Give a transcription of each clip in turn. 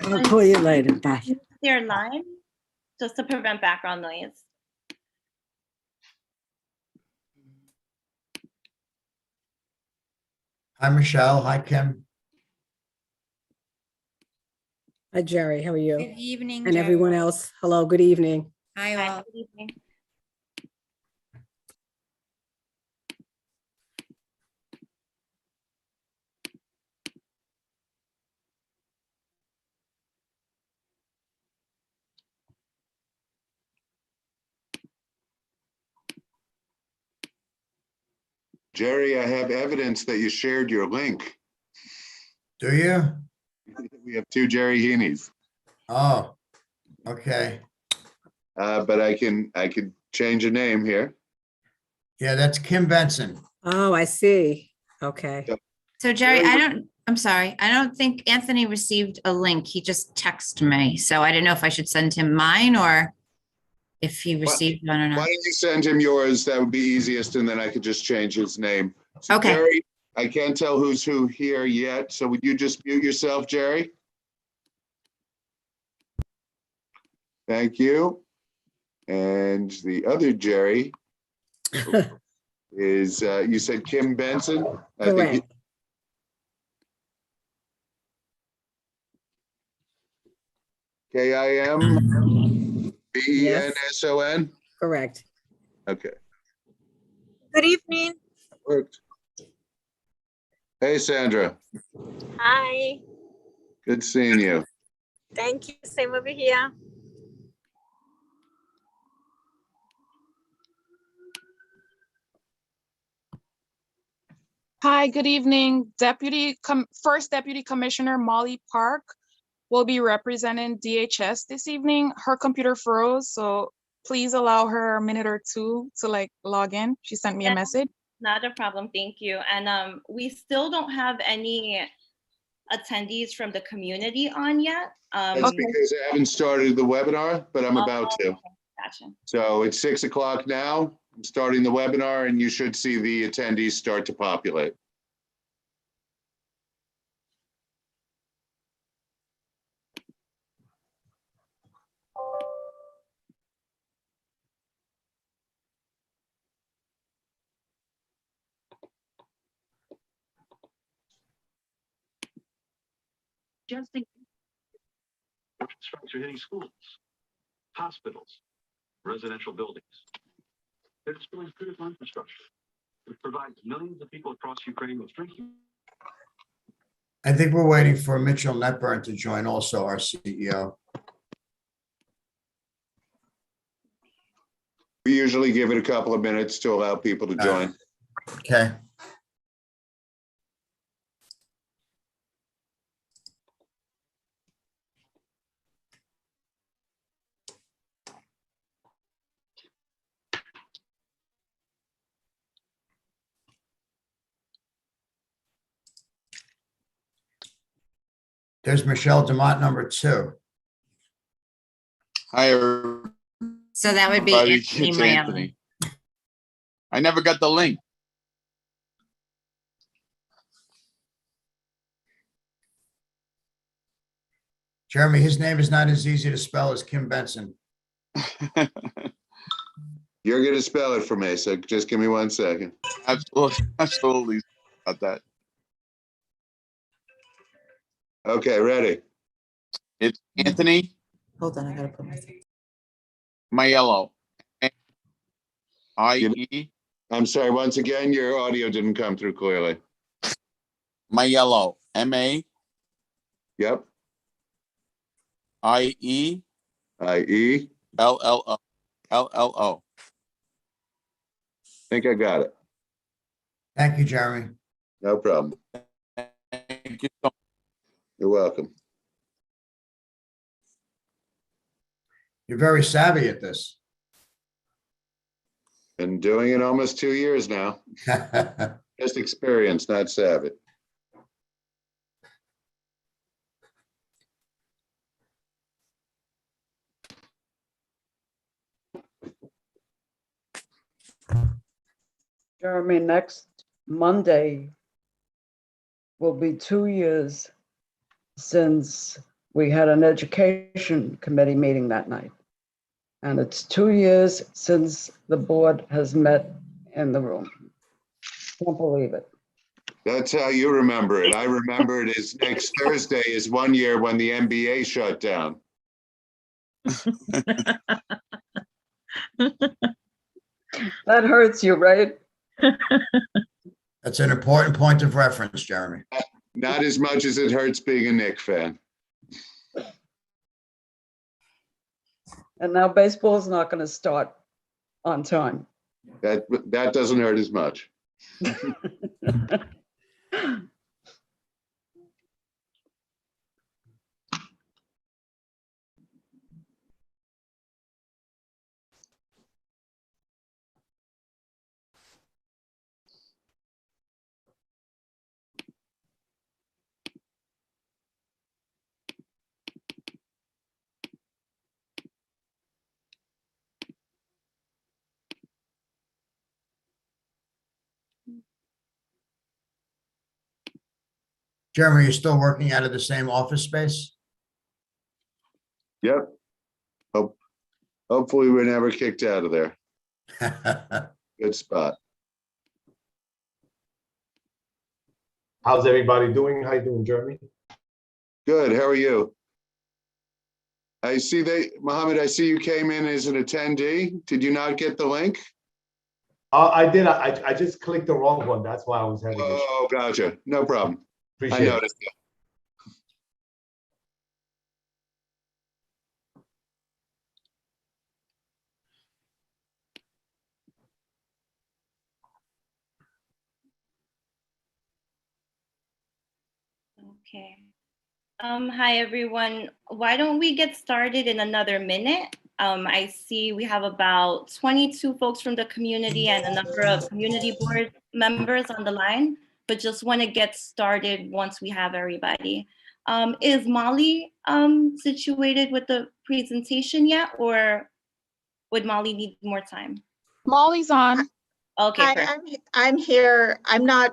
I'll call you later. Bye. Use their line just to prevent background noise. Hi, Michelle. Hi, Kim. Hi, Jerry. How are you? Good evening, And Jerry. everyone else. Hello, good evening. Hi, Hi, all. good evening. Jerry, I have evidence that you shared your link. Do you? We have two Jerry Heaney's, Oh, okay. but I could change a name here. Yeah, that's Kim Benson. Oh, I see. Okay. So Jerry, I'm sorry. I don't think Anthony received a link. He just texted me. So I didn't know if I should send him mine or if he received one or Why not. don't you send him yours? That would be easiest, and then I could just change his name. So Okay. Jerry, I can't tell who's who here yet, so would you just mute yourself, Jerry? Thank you. And the other Jerry is, you said Kim Benson? I think Correct. KIMBENSON? Correct. Okay, Good evening. worked. Hey, Sandra, Hi. good seeing you. Thank you. Same over here. Hi, good evening. First Deputy Commissioner Molly Park will be representing DHS this evening. Her computer froze, so please allow her a minute or two to log in. She sent me a message. Not a problem, thank you. And we still don't have any attendees from the community on yet. That's Okay. because I haven't started the webinar, but I'm about to. Gotcha. So it's 6 o'clock now. I'm starting the webinar and you should see the attendees start to populate. Just think. Strikes are hitting schools, hospitals, residential buildings. They're destroying critical infrastructure, which provides millions of people across Ukraine with drinking. I think we're waiting for Mitchell Netburn to join also, our CEO. We usually give it a couple of minutes to allow people to join. Okay. There's Michelle Demott, number 2. Hi, everybody. So that would be It's Anthony Mariello. Anthony. I never got the link. Jeremy, his name is not as easy to spell as Kim Benson. You're going to spell it for me, so just give me 1 second. Absolutely about that. Okay, ready. It's Anthony Hold on, I gotta put myself. Maiello. I-E I'm sorry, once again, your audio didn't come through clearly. Maiello. M-A-I-E Yep, I-E, L-L-O. L-L-O. think I got it. Thank you, Jeremy. No problem. Thank you so You're welcome. You're very savvy at this. Been doing it almost 2 years now. Just experience, not savvy. Jeremy, next Monday will be 2 years since we had an education committee meeting that night. And it's 2 years since the board has met in the room. Can't believe it. That's how you remember it. I remember it as next Thursday is 1 year when the NBA shut down. That hurts you, right? That's an important point of reference, Jeremy. Not as much as it hurts being a Knicks fan. And now baseball's not going to start on time. That doesn't hurt as much. Jeremy, you're still working out of the same office space? Yep. Hopefully we're never kicked out of there. Good spot. How's everybody doing? How you doing, Jeremy? Good. How are you? I see Mohammed, I see you came in as an attendee. Did you not get the link? I did. I just clicked the wrong one. That's why I was having issues. Oh, gotcha. No problem. I Appreciate it. noticed it. Okay. Hi, everyone. Why don't we get started in another minute? I see we have about 22 folks from the community and a number of community board members on the line, but just want to get started once we have everybody. Is Molly situated with the presentation yet, or would Molly need more time? Molly's on. Okay, perfect. I'm here. I'm not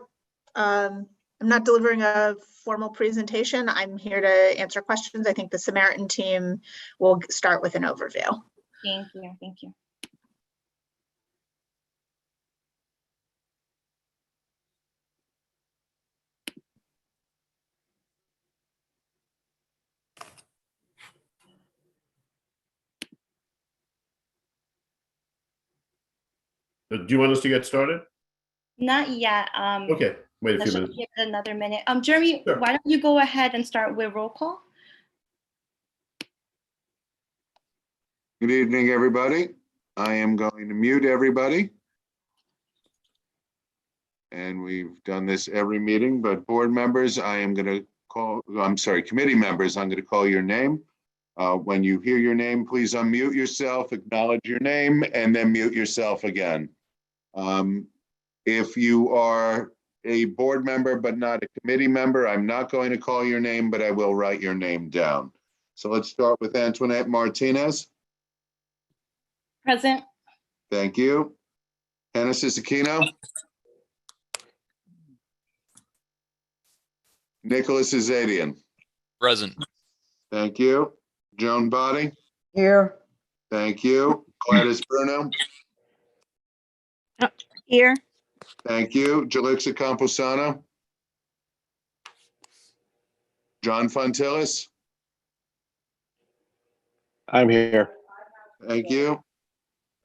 delivering a formal presentation. I'm here to answer questions. I think the Samaritan team will start with an overview. Thank you. Thank you. Do you want us to get started? Not yet. Okay, wait a Let's few just minutes. give it another minute. Jeremy, Sure. why don't you go ahead and start with roll call? Good evening, everybody. I am going to mute everybody. And we've done this every meeting, but board members, committee members, I'm going to call your name. When you hear your name, please unmute yourself, acknowledge your name, and then mute yourself again. If you are a board member but not a committee member, I'm not going to call your name, but I will write your name down. So let's start with Antoinette Martinez. Present. Thank you. Genesis Aquino. Nicholas Azadian. Present. Thank you. Joan Body. Here. Thank you. Gladys Bruno. Here. Thank you. Jalixa Camposano. John Fontillis. I'm here. Thank you.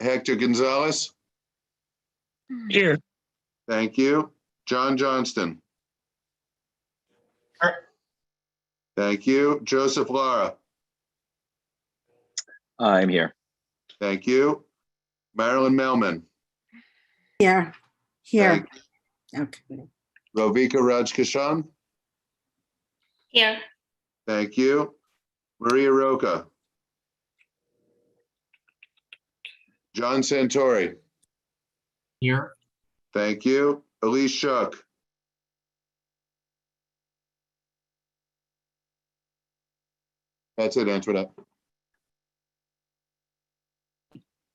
Hector Gonzalez. Here. Thank you. John Johnston. Thank you. Joseph Lara. I'm here. Thank you. Marilyn Melman. Here. Here. Thank Okay. Rovika Rajkishan. Here. Thank you. Maria Roca. John Santori. Here. Thank you. Elise Shuck. That's it, Antoinette.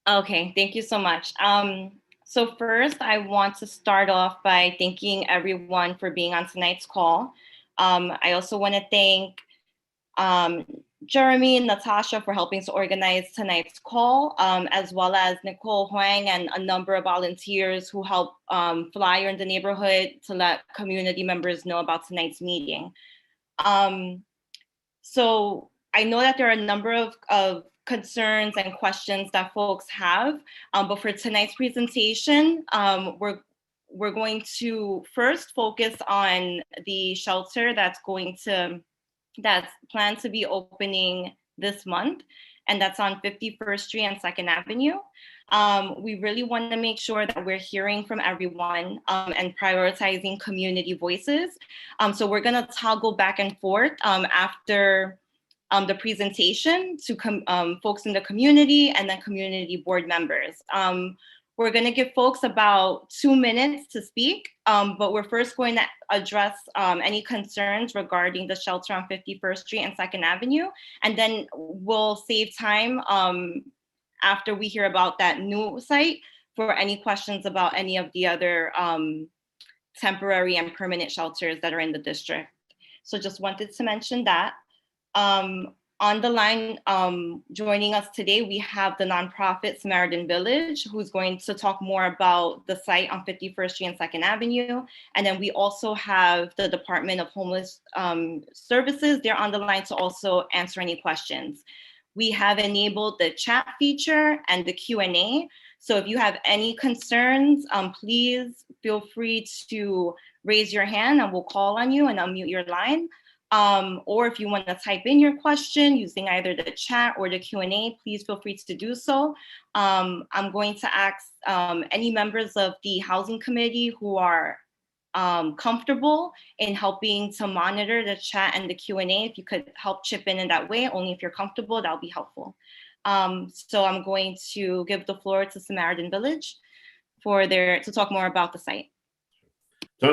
Okay, thank you so much. So first, I want to start off by thanking everyone for being on tonight's call. I also want to thank Jeremy and Natasha for helping to organize tonight's call, as well as Nicole Huang and a number of volunteers who help flyer in the neighborhood to let community members know about tonight's meeting. So I know that there are a number of concerns and questions that folks have, but for tonight's presentation, we're going to first focus on the shelter that's planned to be opening this month, and that's on 51st Street and 2nd Avenue. We really want to make sure that we're hearing from everyone and prioritizing community voices. So we're going to toggle back and forth after the presentation to folks in the community and then community board members. We're going to give folks about 2 minutes to speak, but we're first going to address any concerns regarding the shelter on 51st Street and 2nd Avenue, and then we'll save time after we hear about that new site for any questions about any of the other temporary and permanent shelters that are in the district. So just wanted to mention that. On the line, joining us today, we have the nonprofit Samaritan Village, who's going to talk more about the site on 51st Street and 2nd Avenue. And then we also have the Department of Homeless Services. They're on the line to also answer any questions. We have enabled the chat feature and the Q&A. So if you have any concerns, please feel free to raise your hand and we'll call on you and unmute your line. Or if you want to type in your question using either the chat or the Q&A, please feel free to do so. I'm going to ask any members of the Housing Committee who are comfortable in helping to monitor the chat and the Q&A, if you could help chip in that way, only if you're comfortable, that'll be helpful. So I'm going to give the floor to Samaritan Village to talk more about the site. So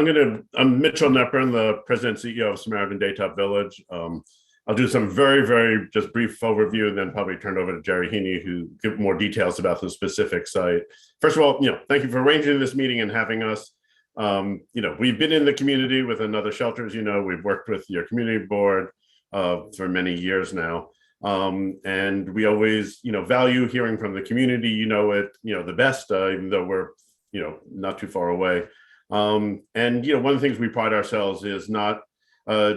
I'm Mitchell Knepper, the president and CEO of Samaritan Daytop Village. I'll do some very, very just brief overview and then probably turn it over to Jerry Heaney, who give more details about the specific site. First of all, thank you for arranging this meeting and having us. We've been in the community with another shelter, as you know. We've worked with your community board for many years now. And we always, value hearing from the community, the best, even though we're, not too far away. And one of the things we pride ourselves is not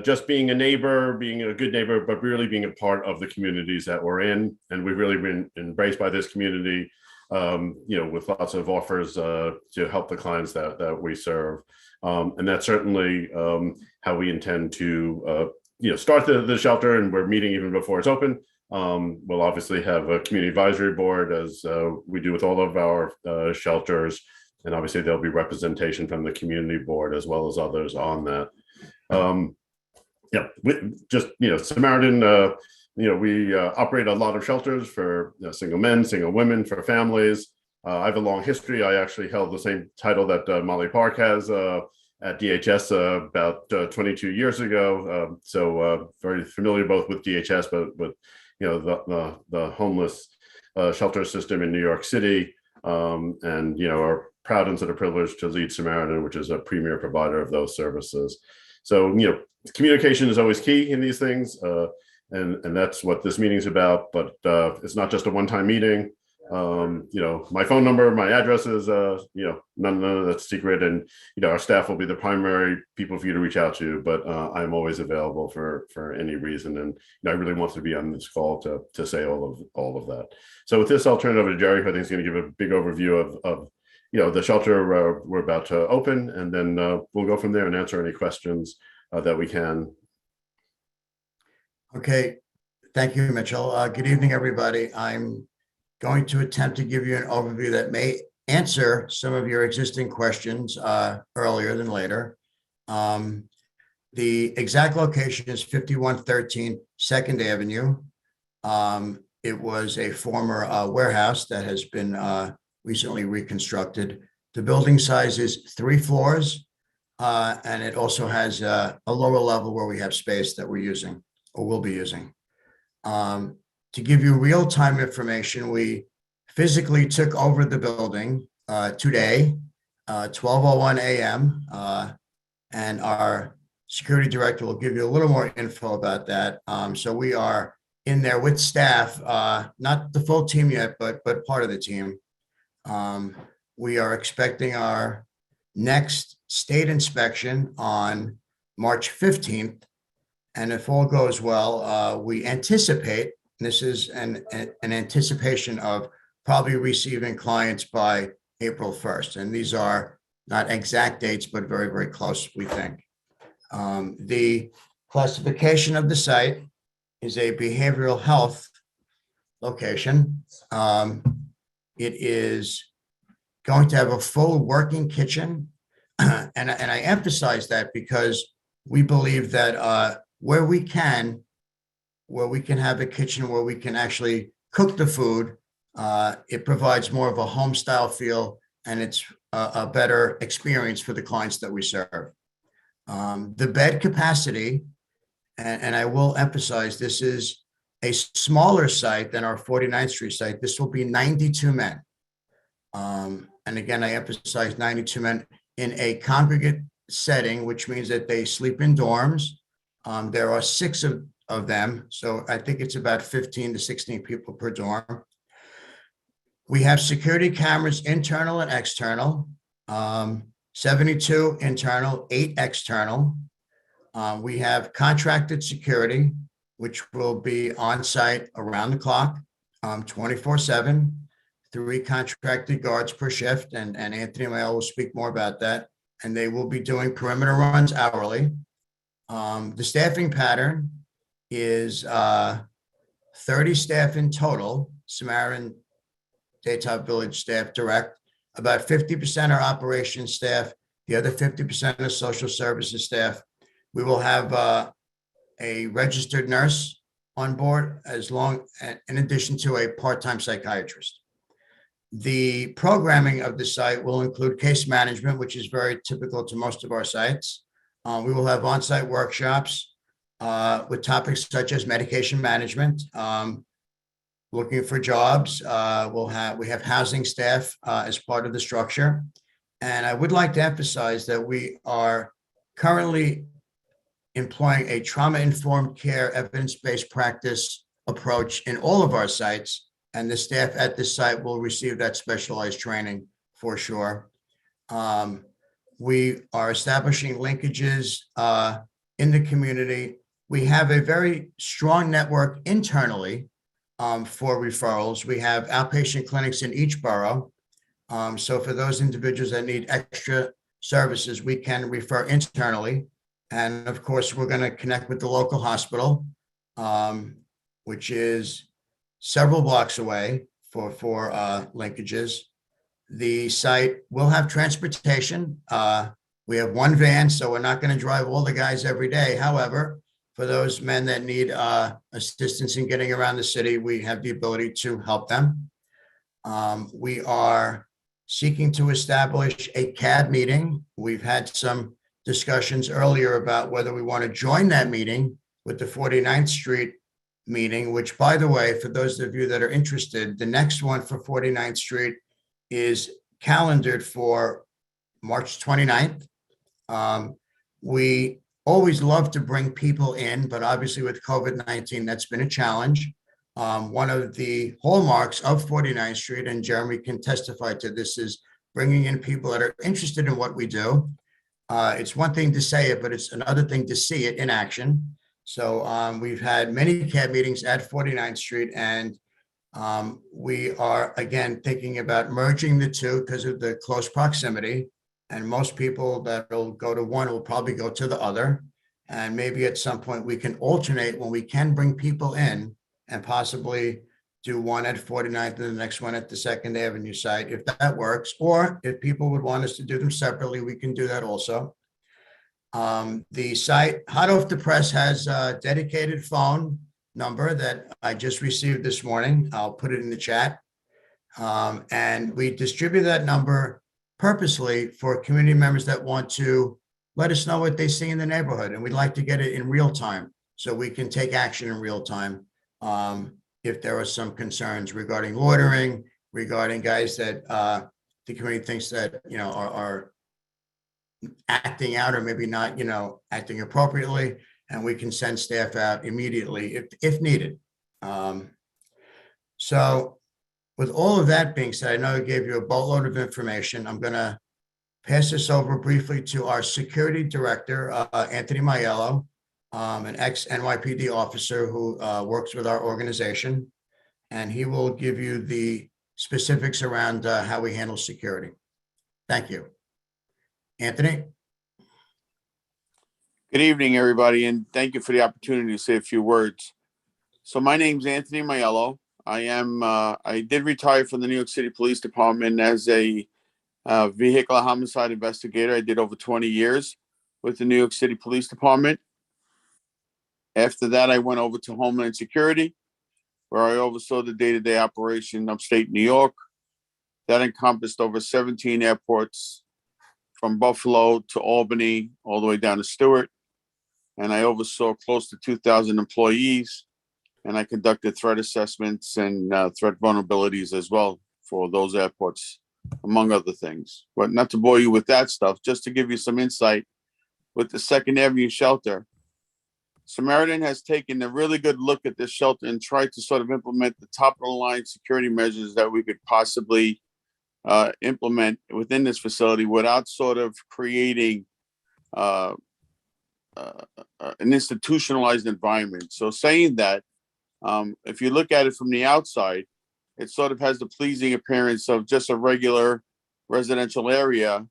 just being a neighbor, being a good neighbor, but really being a part of the communities that we're in. And we've really been embraced by this community, with lots of offers to help the clients that we serve. And that's certainly how we intend to, start the shelter, and we're meeting even before it's open. We'll obviously have a community advisory board, as we do with all of our shelters. And obviously there'll be representation from the community board as well as others on that. Samaritan, we operate a lot of shelters for single men, single women, for families. I have a long history. I actually held the same title that Molly Park has at DHS about 22 years ago. So very familiar both with DHS, but with the homeless shelter system in New York City, and are proud and sort of privileged to lead Samaritan, which is a premier provider of those services. So, communication is always key in these things, and that's what this meeting is about. But it's not just a one-time meeting. My phone number, my address is, none of that's secret, and our staff will be the primary people for you to reach out to. But I'm always available for any reason, and I really want to be on this call to say all of that. So with this, I'll turn it over to Jerry, who I think is going to give a big overview of the shelter we're about to open, and then we'll go from there and answer any questions that we can. Okay, thank you, Mitchell. Good evening, everybody. I'm going to attempt to give you an overview that may answer some of your existing questions earlier than later. The exact location is 5113 2nd Avenue. It was a former warehouse that has been recently reconstructed. The building size is 3 floors, and it also has a lower level where we have space that we're using or will be using. To give you real-time information, we physically took over the building today, 12:01 a.m., and our security director will give you a little more info about that. So we are in there with staff, not the full team yet, but part of the team. We are expecting our next state inspection on March 15th. And if all goes well, we anticipate, and this is an anticipation of probably receiving clients by April 1st. And these are not exact dates, but very, very close, we think. The classification of the site is a behavioral health location. It is going to have a full working kitchen. And I emphasize that because we believe that where we can have a kitchen where we can actually cook the food, it provides more of a home style feel, and it's a better experience for the clients that we serve. The bed capacity, and I will emphasize, this is a smaller site than our 49th Street site. This will be 92 men. And again, I emphasize 92 men in a congregate setting, which means that they sleep in dorms. There are 6 of them, so I think it's about 15 to 16 people per dorm. We have security cameras, internal and external, 72 internal, 8 external. We have contracted security, which will be on site around the clock, 24/7, 3 contracted guards per shift, and Anthony and I will speak more about that. And they will be doing perimeter runs hourly. The staffing pattern is 30 staff in total, Samaritan Daytop Village staff direct. About 50% are operations staff. The other 50% are social services staff. We will have a registered nurse on board, in addition to a part-time psychiatrist. The programming of the site will include case management, which is very typical to most of our sites. We will have on-site workshops with topics such as medication management, looking for jobs. We have housing staff as part of the structure. And I would like to emphasize that we are currently employing a trauma-informed care, evidence-based practice approach in all of our sites. And the staff at this site will receive that specialized training for sure. We are establishing linkages in the community. We have a very strong network internally for referrals. We have outpatient clinics in each borough. So for those individuals that need extra services, we can refer internally. And of course, we're going to connect with the local hospital, which is several blocks away for linkages. The site will have transportation. We have 1 van, so we're not going to drive all the guys every day. However, for those men that need assistance in getting around the city, we have the ability to help them. We are seeking to establish a CAD meeting. We've had some discussions earlier about whether we want to join that meeting with the 49th Street meeting, which, by the way, for those of you that are interested, the next one for 49th Street is calendared for March 29th. We always love to bring people in, but obviously with COVID-19, that's been a challenge. One of the hallmarks of 49th Street, and Jeremy can testify to this, is bringing in people that are interested in what we do. It's one thing to say it, but it's another thing to see it in action. So we've had many CAB meetings at 49th Street, and we are, again, thinking about merging the two because of the close proximity. And most people that will go to one will probably go to the other. And maybe at some point we can alternate when we can bring people in and possibly do one at 49th and the next one at the 2nd Avenue site, if that works. Or if people would want us to do them separately, we can do that also. The site, hot off the press, has a dedicated phone number that I just received this morning. I'll put it in the chat. And we distribute that number purposely for community members that want to let us know what they see in the neighborhood. And we'd like to get it in real time so we can take action in real time. If there are some concerns regarding loitering, regarding guys that the community thinks that, are acting out or maybe not, acting appropriately, and we can send staff out immediately if needed. So with all of that being said, I know I gave you a boatload of information. I'm going to pass this over briefly to our security director, Anthony Maiello, an ex-NYPD officer who works with our organization, and he will give you the specifics around how we handle security. Thank you. Anthony? Good evening, everybody, and thank you for the opportunity to say a few words. So my name's Anthony Maiello. I did retire from the New York City Police Department as a vehicular homicide investigator. I did over 20 years with the New York City Police Department. After that, I went over to Homeland Security, where I oversaw the day-to-day operation upstate New York. That encompassed over 17 airports from Buffalo to Albany, all the way down to Stewart. And I oversaw close to 2,000 employees. And I conducted threat assessments and threat vulnerabilities as well for those airports, among other things. But not to bore you with that stuff, just to give you some insight, with the 2nd Avenue shelter, Samaritan has taken a really good look at this shelter and tried to sort of implement the top of the line security measures that we could possibly implement within this facility without sort of creating an institutionalized environment. So saying that, if you look at it from the outside, it sort of has the pleasing appearance of just a regular residential area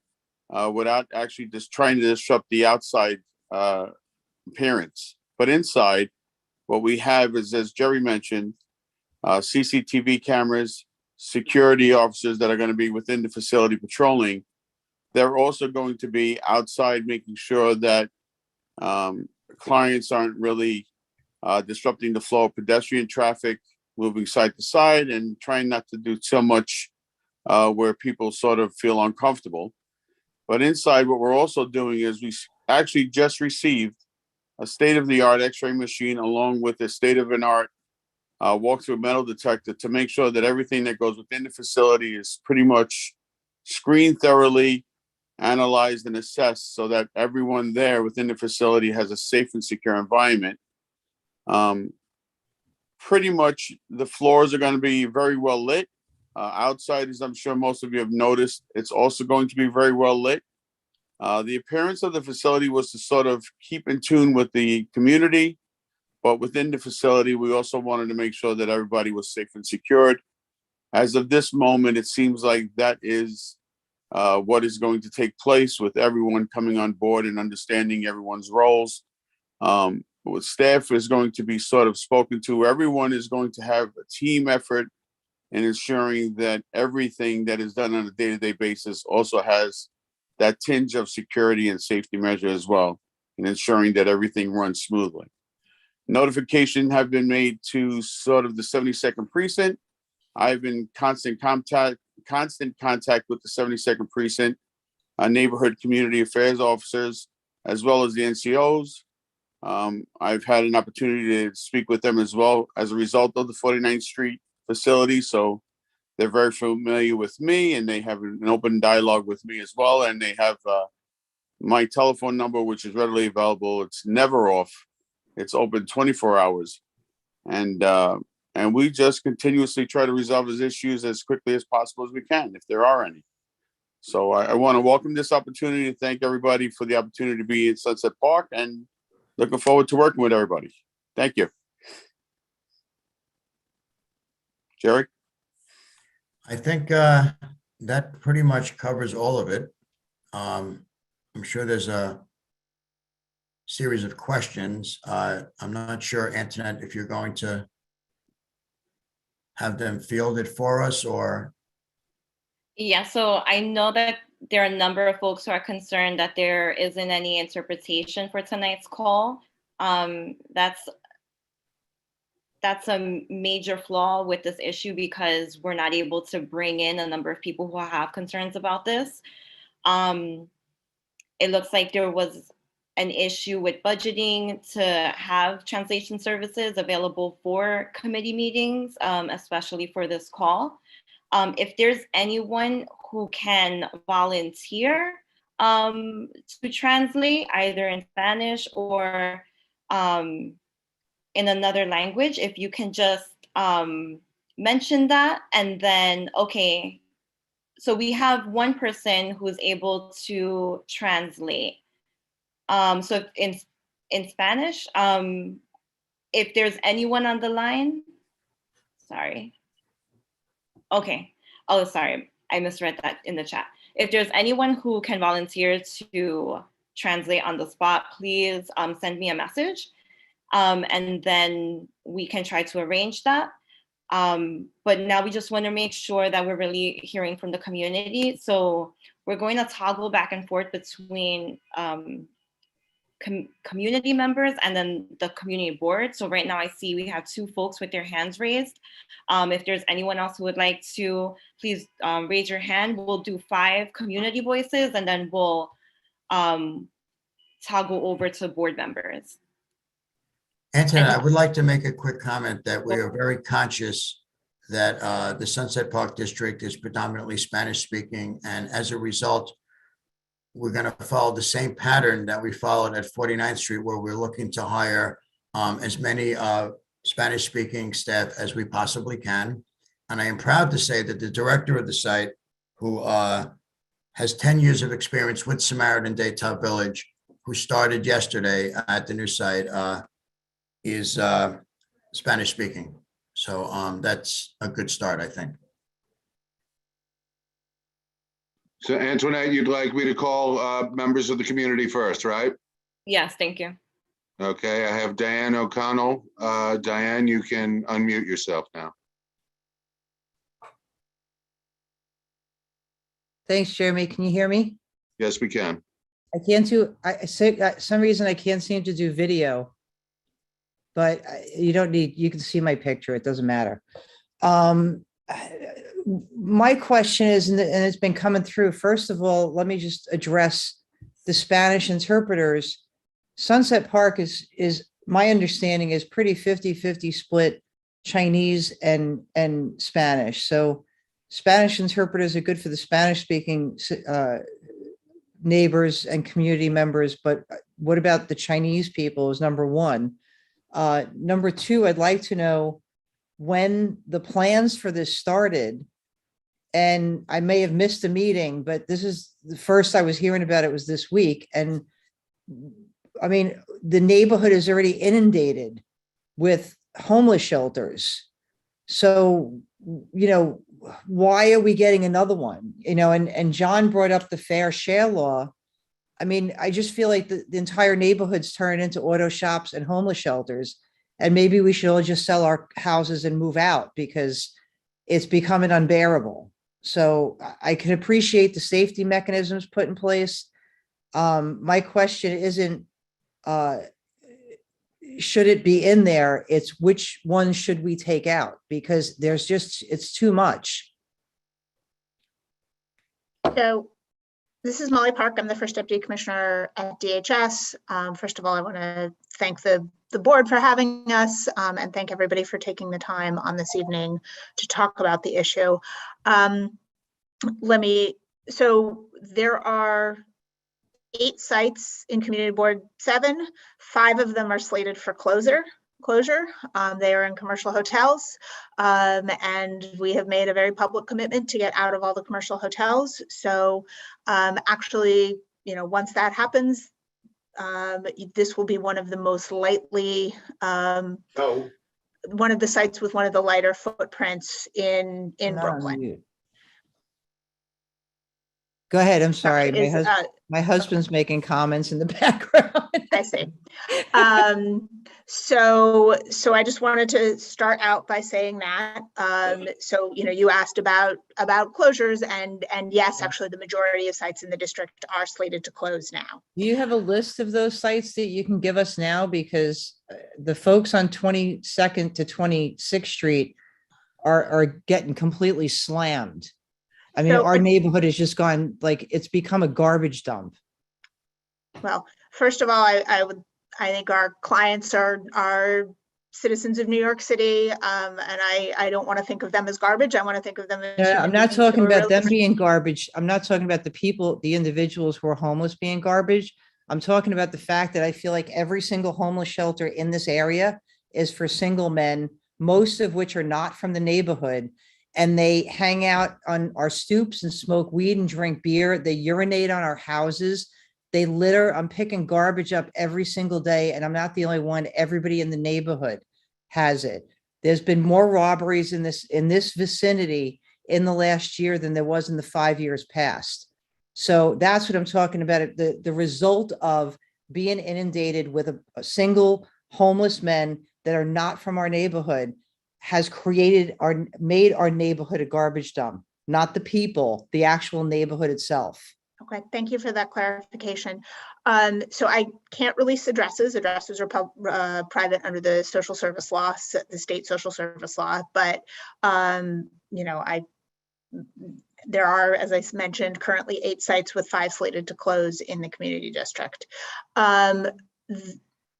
without actually just trying to disrupt the outside appearance. But inside, what we have is, as Jerry mentioned, CCTV cameras, security officers that are going to be within the facility patrolling. They're also going to be outside making sure that clients aren't really disrupting the flow of pedestrian traffic, moving side to side, and trying not to do so much where people sort of feel uncomfortable. But inside, what we're also doing is we actually just received a state-of-the-art X-ray machine along with a state-of-the-art walk-through metal detector to make sure that everything that goes within the facility is pretty much screened thoroughly, analyzed, and assessed so that everyone there within the facility has a safe and secure environment. Pretty much the floors are going to be very well lit. Outside, as I'm sure most of you have noticed, it's also going to be very well lit. The appearance of the facility was to sort of keep in tune with the community, but within the facility, we also wanted to make sure that everybody was safe and secured. As of this moment, it seems like that is what is going to take place, with everyone coming on board and understanding everyone's roles. With staff is going to be sort of spoken to. Everyone is going to have a team effort in ensuring that everything that is done on a day-to-day basis also has that tinge of security and safety measure as well, and ensuring that everything runs smoothly. Notification have been made to sort of the 72nd precinct. I've been constant contact with the 72nd precinct, neighborhood community affairs officers, as well as the NCOs. I've had an opportunity to speak with them as well as a result of the 49th Street facility. So they're very familiar with me, and they have an open dialogue with me as well. And they have my telephone number, which is readily available. It's never off. It's open 24 hours. And we just continuously try to resolve those issues as quickly as possible as we can, if there are any. So I want to welcome this opportunity to thank everybody for the opportunity to be in Sunset Park, and looking forward to working with everybody. Thank you. Jerry? I think that pretty much covers all of it. I'm sure there's a series of questions. I'm not sure, Antoinette, if you're going to have them fielded for us or. Yeah, so I know that there are a number of folks who are concerned that there isn't any interpretation for tonight's call. That's a major flaw with this issue, because we're not able to bring in a number of people who have concerns about this. It looks like there was an issue with budgeting to have translation services available for committee meetings, especially for this call. If there's anyone who can volunteer to translate either in Spanish or in another language. If you can just mention that, and then, okay, so we have one person who's able to translate. So in Spanish, if there's anyone on the line, sorry. Okay. Oh, sorry. I misread that in the chat. If there's anyone who can volunteer to translate on the spot, please send me a message. And then we can try to arrange that. But now we just want to make sure that we're really hearing from the community. So we're going to toggle back and forth between community members and then the community board. So right now I see we have 2 folks with their hands raised. If there's anyone else who would like to, please raise your hand. We'll do 5 community voices and then we'll toggle over to board members. Anthony, I would like to make a quick comment that we are very conscious that the Sunset Park District is predominantly Spanish speaking. And as a result, we're going to follow the same pattern that we followed at 49th Street, where we're looking to hire as many Spanish speaking staff as we possibly can. And I am proud to say that the director of the site, who has 10 years of experience with Samaritan Daytop Village, who started yesterday at the new site, is Spanish speaking. So that's a good start, I think. So Antoinette, you'd like me to call members of the community first, right? Yes, thank you. Okay, I have Diane O'Connell. Diane, you can unmute yourself now. Thanks, Jeremy. Can you hear me? Yes, we can. I can't do, I say, some reason I can't seem to do video. But you don't need, you can see my picture. It doesn't matter. My question is, and it's been coming through. First of all, let me just address the Spanish interpreters. Sunset Park is my understanding is pretty 50-50 split Chinese and Spanish. So Spanish interpreters are good for the Spanish speaking neighbors and community members. But what about the Chinese people is number one. Number two, I'd like to know when the plans for this started. And I may have missed a meeting, but this is the first I was hearing about it was this week. And I mean, the neighborhood is already inundated with homeless shelters. So, you know, why are we getting another one? You know, and John brought up the fair share law. I mean, I just feel like the entire neighborhood's turned into auto shops and homeless shelters. And maybe we should all just sell our houses and move out because it's becoming unbearable. So I can appreciate the safety mechanisms put in place. My question isn't, should it be in there? It's which one should we take out? Because there's just, it's too much. So this is Molly Park. I'm the first deputy commissioner at DHS. First of all, I want to thank the board for having us and thank everybody for taking the time on this evening to talk about the issue. So there are 8 sites in Community Board 7. 5 of them are slated for closure. They are in commercial hotels, and we have made a very public commitment to get out of all the commercial hotels. So actually, you know, once that happens, this will be one of the most lightly, one of the sites with one of the lighter footprints in Brooklyn. Go ahead. I'm sorry. My husband's making comments in the background. I see. So I just wanted to start out by saying that. So, you know, you asked about closures, and yes, actually the majority of sites in the district are slated to close now. Do you have a list of those sites that you can give us now? Because the folks on 22nd to 26th Street are getting completely slammed. I mean, our neighborhood has just gone, like, it's become a garbage dump. Well, first of all, I think our clients are citizens of New York City, and I don't want to think of them as garbage. I want to think of them as Yeah, human I'm not beings who talking are about them really- being garbage. I'm not talking about the people, the individuals who are homeless being garbage. I'm talking about the fact that I feel like every single homeless shelter in this area is for single men, most of which are not from the neighborhood. And they hang out on our stoops and smoke weed and drink beer. They urinate on our houses. They litter. I'm picking garbage up every single day, and I'm not the only one. Everybody in the neighborhood has it. There's been more robberies in this vicinity in the last year than there was in the 5 years past. So that's what I'm talking about. The result of being inundated with a single homeless men that are not from our neighborhood has made our neighborhood a garbage dump, not the people, the actual neighborhood itself. Okay, thank you for that clarification. So I can't release addresses. Addresses are private under the social service law, the state social service law. But you know, there are, as I mentioned, currently 8 sites with 5 slated to close in the community district.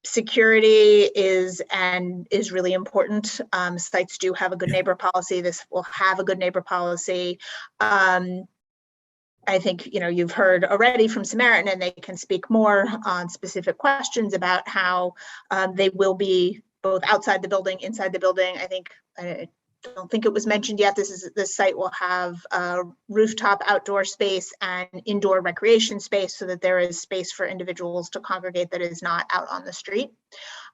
Security is really important. Sites do have a good neighbor policy. This will have a good neighbor policy. I think, you know, you've heard already from Samaritan, and they can speak more on specific questions about how they will be both outside the building, inside the building. I don't think it was mentioned yet. This site will have a rooftop outdoor space and indoor recreation space, so that there is space for individuals to congregate that is not out on the street,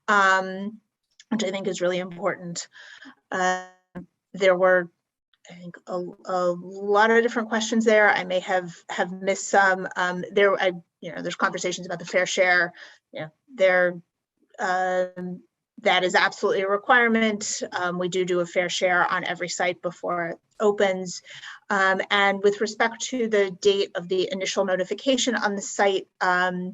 which I think is really important. There were, I think, a lot of different questions there. I may have missed some. There's conversations about the fair share. That is absolutely a requirement. We do a fair share on every site before it opens. And with respect to the date of the initial notification on the site, I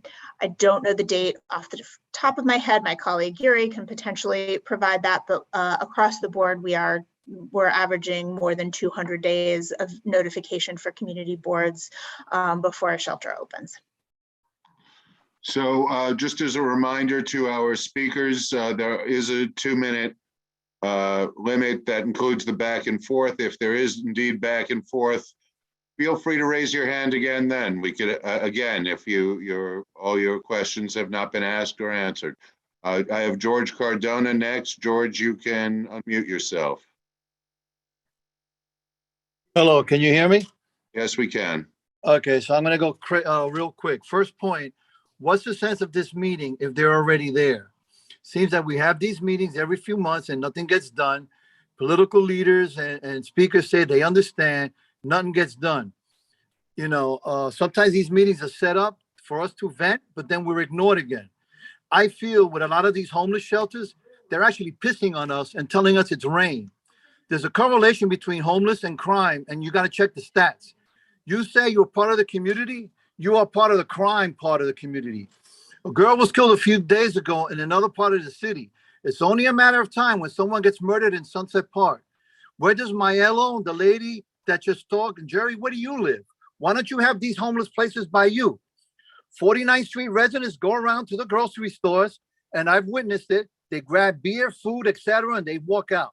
don't know the date off the top of my head. My colleague Yuri can potentially provide that, but across the board, we're averaging more than 200 days of notification for community boards before a shelter opens. So just as a reminder to our speakers, there is a 2-minute limit that includes the back and forth. If there is indeed back and forth, feel free to raise your hand again. Then we could, again, if all your questions have not been asked or answered. I have George Cardona next. George, you can unmute yourself. Hello, can you hear me? Yes, we can. Okay, so I'm going to go real quick. First point, what's the sense of this meeting if they're already there? Seems that we have these meetings every few months and nothing gets done. Political leaders and speakers say they understand, nothing gets done. You know, sometimes these meetings are set up for us to vent, but then we're ignored again. I feel with a lot of these homeless shelters, they're actually pissing on us and telling us it's rain. There's a correlation between homeless and crime, and you got to check the stats. You say you're part of the community, you are part of the crime part of the community. A girl was killed a few days ago in another part of the city. It's only a matter of time when someone gets murdered in Sunset Park. Where does Mayello, the lady that just talked, Jerry, where do you live? Why don't you have these homeless places by you? 49th Street residents go around to the grocery stores, and I've witnessed it. They grab beer, food, etc., and they walk out.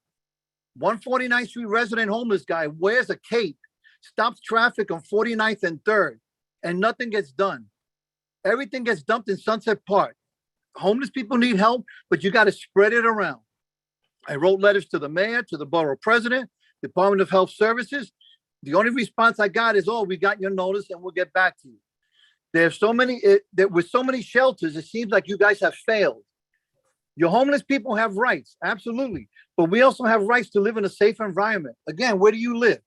One 49th Street resident homeless guy wears a cape, stops traffic on 49th and 3rd, and nothing gets done. Everything gets dumped in Sunset Park. Homeless people need help, but you got to spread it around. I wrote letters to the mayor, to the borough president, Department of Health Services. The only response I got is, oh, we got your notice and we'll get back to you. There's so many, with so many shelters, it seems like you guys have failed. Your homeless people have rights, absolutely. But we also have rights to live in a safe environment. Again, where do you live?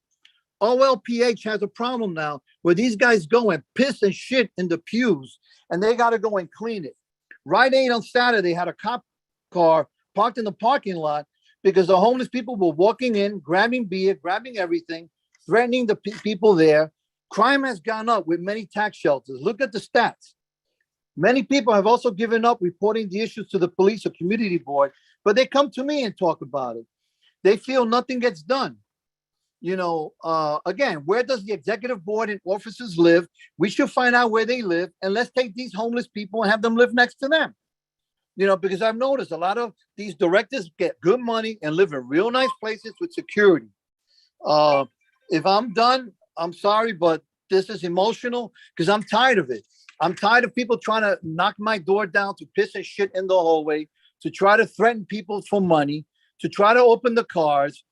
OLPH has a problem now where these guys go and piss and shit in the pews and they got to go and clean it. Rite Aid on Saturday had a cop car parked in the parking lot because the homeless people were walking in, grabbing beer, grabbing everything, threatening the people there. Crime has gone up with many tax shelters. Look at the stats. Many people have also given up reporting the issues to the police or community board, but they come to me and talk about it. They feel nothing gets done. You know, again, where does the executive board and officers live? We should find out where they live, and let's take these homeless people and have them live next to them. because I've noticed a lot of these directors get good money and live in real nice places with security. If I'm done, I'm sorry, but this is emotional because I'm tired of it. I'm tired of people trying to knock my door down, to piss and shit in the hallway, to try to threaten people for money, to try to open the cars.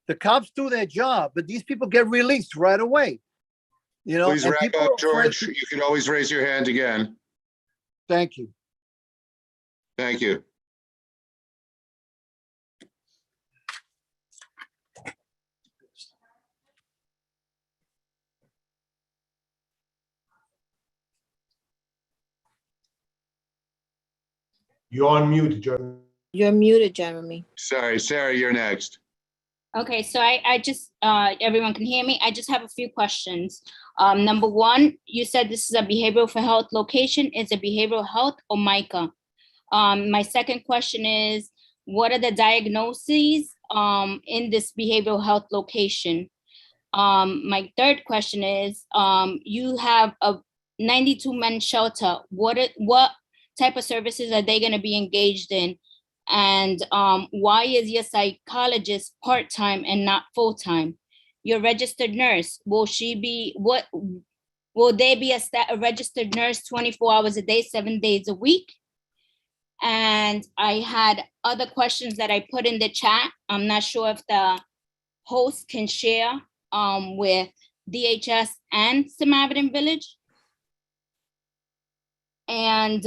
The cops do their job, but these people get released right away. Please and wrap people up, are afraid George. to- You can always raise your hand again. Thank you. Thank you. You're on mute, Jeremy. You're muted, Jeremy. Sorry, Sarah, you're next. Okay, so I just, everyone can hear me. I just have a few questions. Number one, you said this is a behavioral health location. Is it behavioral health or MICA? My second question is, what are the diagnoses in this behavioral health location? My third question is, you have a 92-man shelter. What type of services are they going to be engaged in? And why is your psychologist part-time and not full-time? Your registered nurse, will they be a registered nurse 24 hours a day, 7 days a week? And I had other questions that I put in the chat. I'm not sure if the host can share with DHS and Samaritan Village. And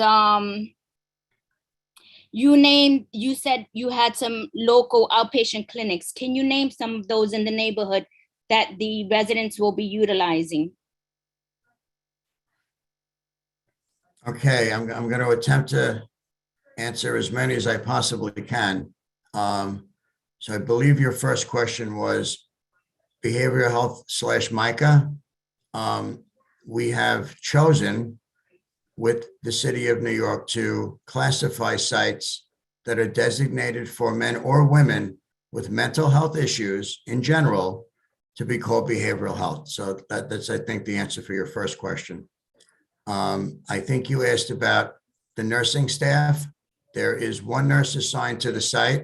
you said you had some local outpatient clinics. Can you name some of those in the neighborhood that the residents will be utilizing? Okay, I'm going to attempt to answer as many as I possibly can. So I believe your first question was behavioral health / MICA. We have chosen with the city of New York to classify sites that are designated for men or women with mental health issues in general to be called behavioral health. So that's, I think, the answer for your first question. I think you asked about the nursing staff. There is one nurse assigned to the site,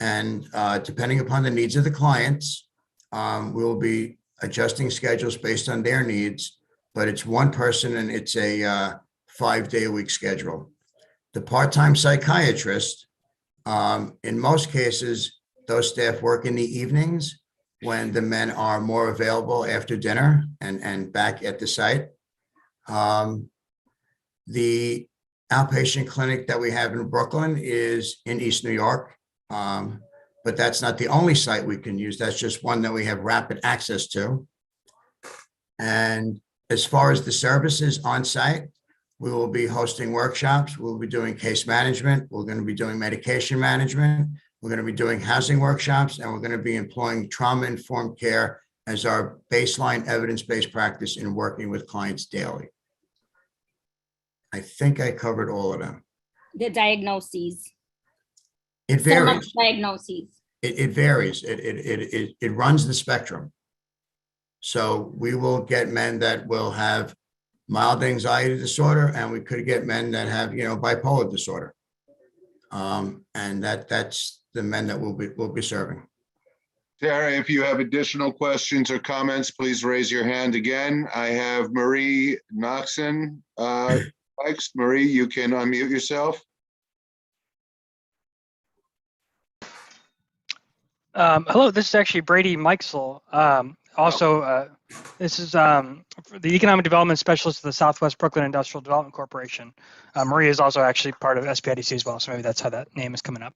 and depending upon the needs of the clients, we will be adjusting schedules based on their needs, but it's one person and it's a 5-day-a-week schedule. The part-time psychiatrist, in most cases, those staff work in the evenings when the men are more available after dinner and back at the site. The outpatient clinic that we have in Brooklyn is in East New York, but that's not the only site we can use. That's just one that we have rapid access to. And as far as the services on site, we will be hosting workshops. We'll be doing case management. We're going to be doing medication management. We're going to be doing housing workshops, and we're going to be employing trauma-informed care as our baseline evidence-based practice in working with clients daily. I think I covered all of them. The diagnoses. It Some of varies. the diagnoses. It varies. It runs the spectrum. So we will get men that will have mild anxiety disorder, and we could get men that have, bipolar disorder. And that's the men that we'll be serving. Sarah, if you have additional questions or comments, please raise your hand again. I have Marie Noxon. Next, Marie, you can unmute yourself. Hello, this is actually Brady Mikesel. This is the Economic Development Specialist of the Southwest Brooklyn Industrial Development Corporation. Maria is also actually part of SPIDC as well, so maybe that's how that name is coming up.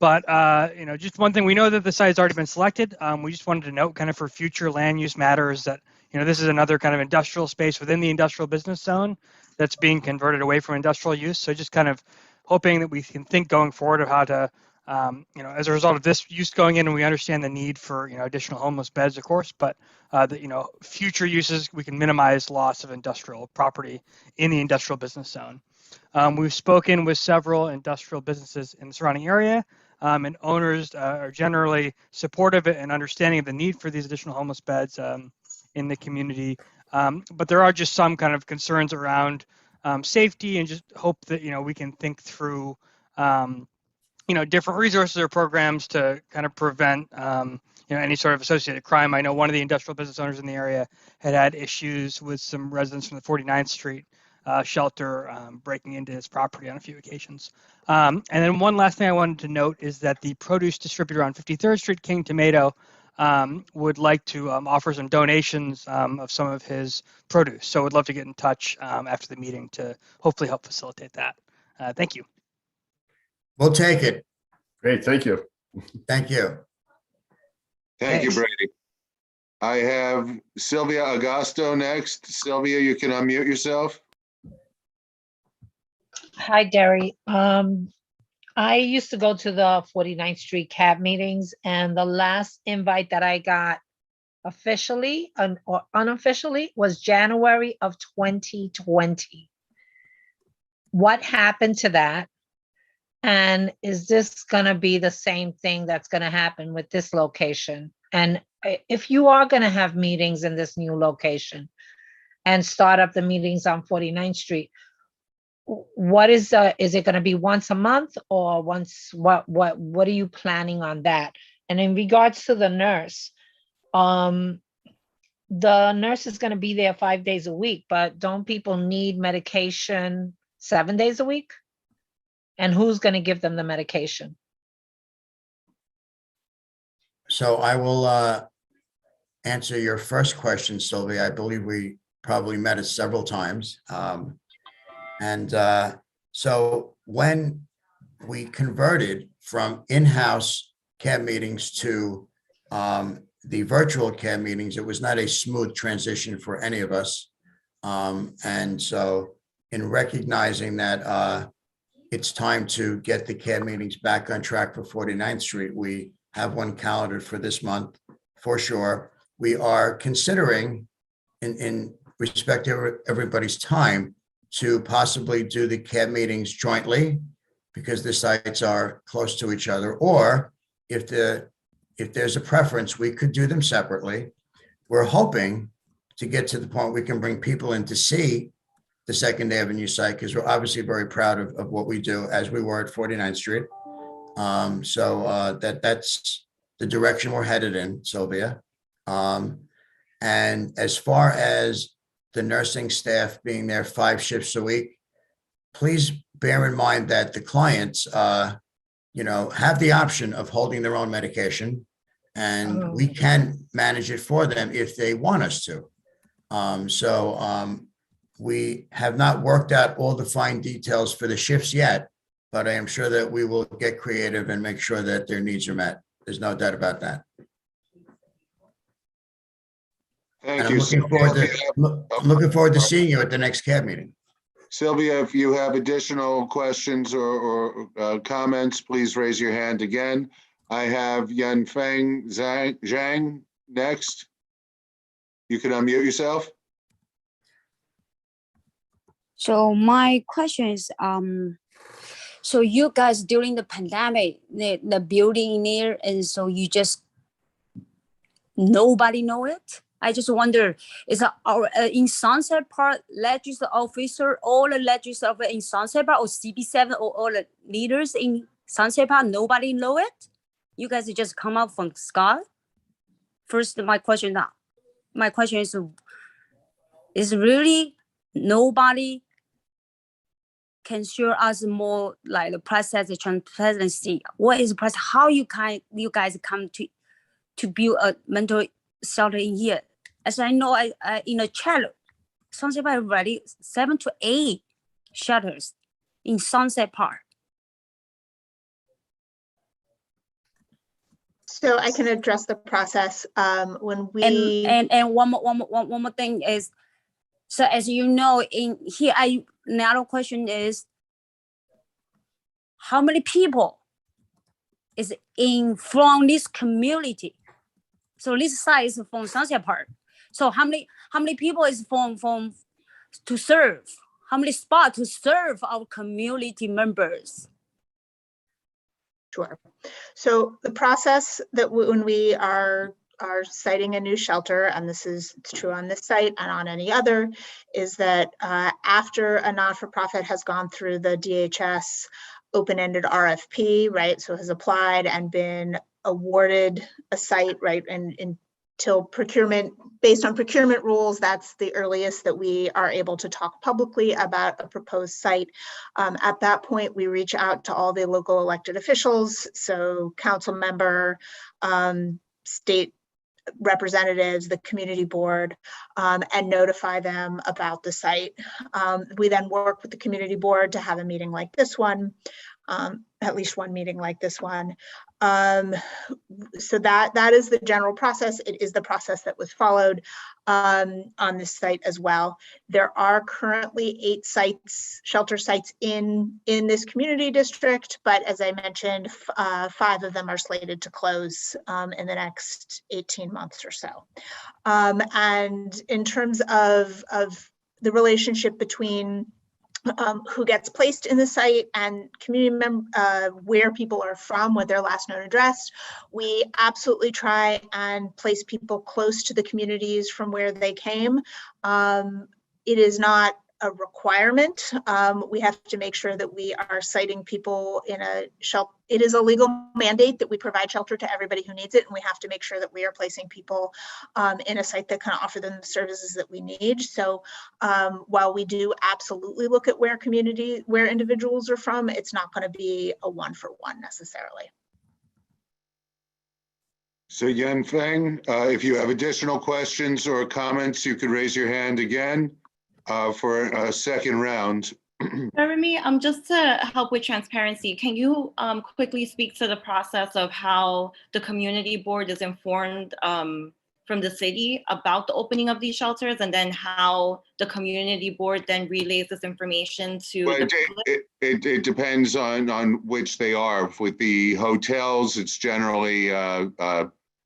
Just one thing, we know that the site has already been selected. We just wanted to note kind of for future land use matters that, this is another kind of industrial space within the industrial business zone that's being converted away from industrial use. So just kind of hoping that we can think going forward of how to, as a result of this use going in, and we understand the need for, additional homeless beds, of course, but future uses, we can minimize loss of industrial property in the industrial business zone. We've spoken with several industrial businesses in the surrounding area, and owners are generally supportive and understanding of the need for these additional homeless beds in the community. But there are just some kind of concerns around safety, and just hope that, we can think through, different resources or programs to kind of prevent, any sort of associated crime. I know one of the industrial business owners in the area had issues with some residents from the 49th Street shelter breaking into his property on a few occasions. And then one last thing I wanted to note is that the produce distributor on 53rd Street, King Tomato, would like to offer some donations of some of his produce. So would love to get in touch after the meeting to hopefully help facilitate that. Thank you. We'll take it. Great, thank you. Thank you. Thank you, Thanks. Brady. I have Sylvia Augusto next. Sylvia, you can unmute yourself. Hi, Derry. I used to go to the 49th Street cab meetings, and the last invite that I got officially or unofficially was January of 2020. What happened to that? And is this gonna be the same thing that's gonna happen with this location? And if you are gonna have meetings in this new location and start up the meetings on 49th Street, what is it going to be once a month or what are you planning on that? And in regards to the nurse is going to be there 5 days a week, but don't people need medication 7 days a week? And who's going to give them the medication? So I will answer your first question, Sylvia. I believe we probably met it several times. So when we converted from in-house CAB meetings to the virtual CAB meetings, it was not a smooth transition for any of us. And so in recognizing that it's time to get the CAB meetings back on track for 49th Street, we have one calendared for this month for sure. We are considering, in respect to everybody's time, to possibly do the CAB meetings jointly because the sites are close to each other, or if there's a preference, we could do them separately. We're hoping to get to the point we can bring people in to see the Second Avenue site because we're obviously very proud of what we do, as we were at 49th Street. So that's the direction we're headed in, Sylvia. And as far as the nursing staff being there 5 shifts a week, please bear in mind that the clients, have the option of holding their own medication, and we can manage it for them if they want us to. We have not worked out all the fine details for the shifts yet, but I am sure that we will get creative and make sure that their needs are met. There's no doubt about that. Thank And you. I'm looking forward to seeing you at the next CAB meeting. Sylvia, if you have additional questions or comments, please raise your hand again. I have Yanfeng Zhang next. You can unmute yourself. So my question is, so you guys during the pandemic, the building near, and so you just nobody know it. I just wonder, is our in Sunset Park legislative officer, all the legislative in Sunset Park or CB7 or all the leaders in Sunset Park, nobody know it? You guys just come up from sky? First, my question is really nobody can show us more like the process of transparency. What is the process? How you guys come to build a mental shelter in here? As I know, I in a chat, Sunset Park already 7 to 8 shelters in Sunset Park. So I can address the process when we and one more thing is, so as you know, in here, another question is, how many people is in from this community? So this side is from Sunset Park. So how many people is from to serve? How many spots to serve our community members? Sure. So the process that when we are are citing a new shelter, and it's true on this site and on any other, is that after a not-for-profit has gone through the DHS open-ended RFP, right, so has applied and been awarded a site, right, and until procurement, based on procurement rules, that's the earliest that we are able to talk publicly about a proposed site. At that point, we reach out to all the local elected officials, so council member, state representatives, the community board, and notify them about the site. We then work with the community board to have a meeting like this one, at least one meeting like this one. So that is the general process. It is the process that was followed on this site as well. There are currently 8 sites, shelter sites in this community district, but as I mentioned, 5 of them are slated to close in the next 18 months or so. And in terms of the relationship between who gets placed in the site and community where people are from, with their last known address, we absolutely try and place people close to the communities from where they came. It is not a requirement. We have to make sure that we are citing people in a shelter. It is a legal mandate that we provide shelter to everybody who needs it, and we have to make sure that we are placing people in a site that can offer them the services that we need. So while we do absolutely look at where individuals are from, it's not going to be a one-for-one necessarily. So Yan Feng, if you have additional questions or comments, you could raise your hand again for a second round. Jeremy, just to help with transparency, can you quickly speak to the process of how the community board is informed from the city about the opening of these shelters, and then how the community board then relays this information to the public? It depends on which they are. With the hotels, it's generally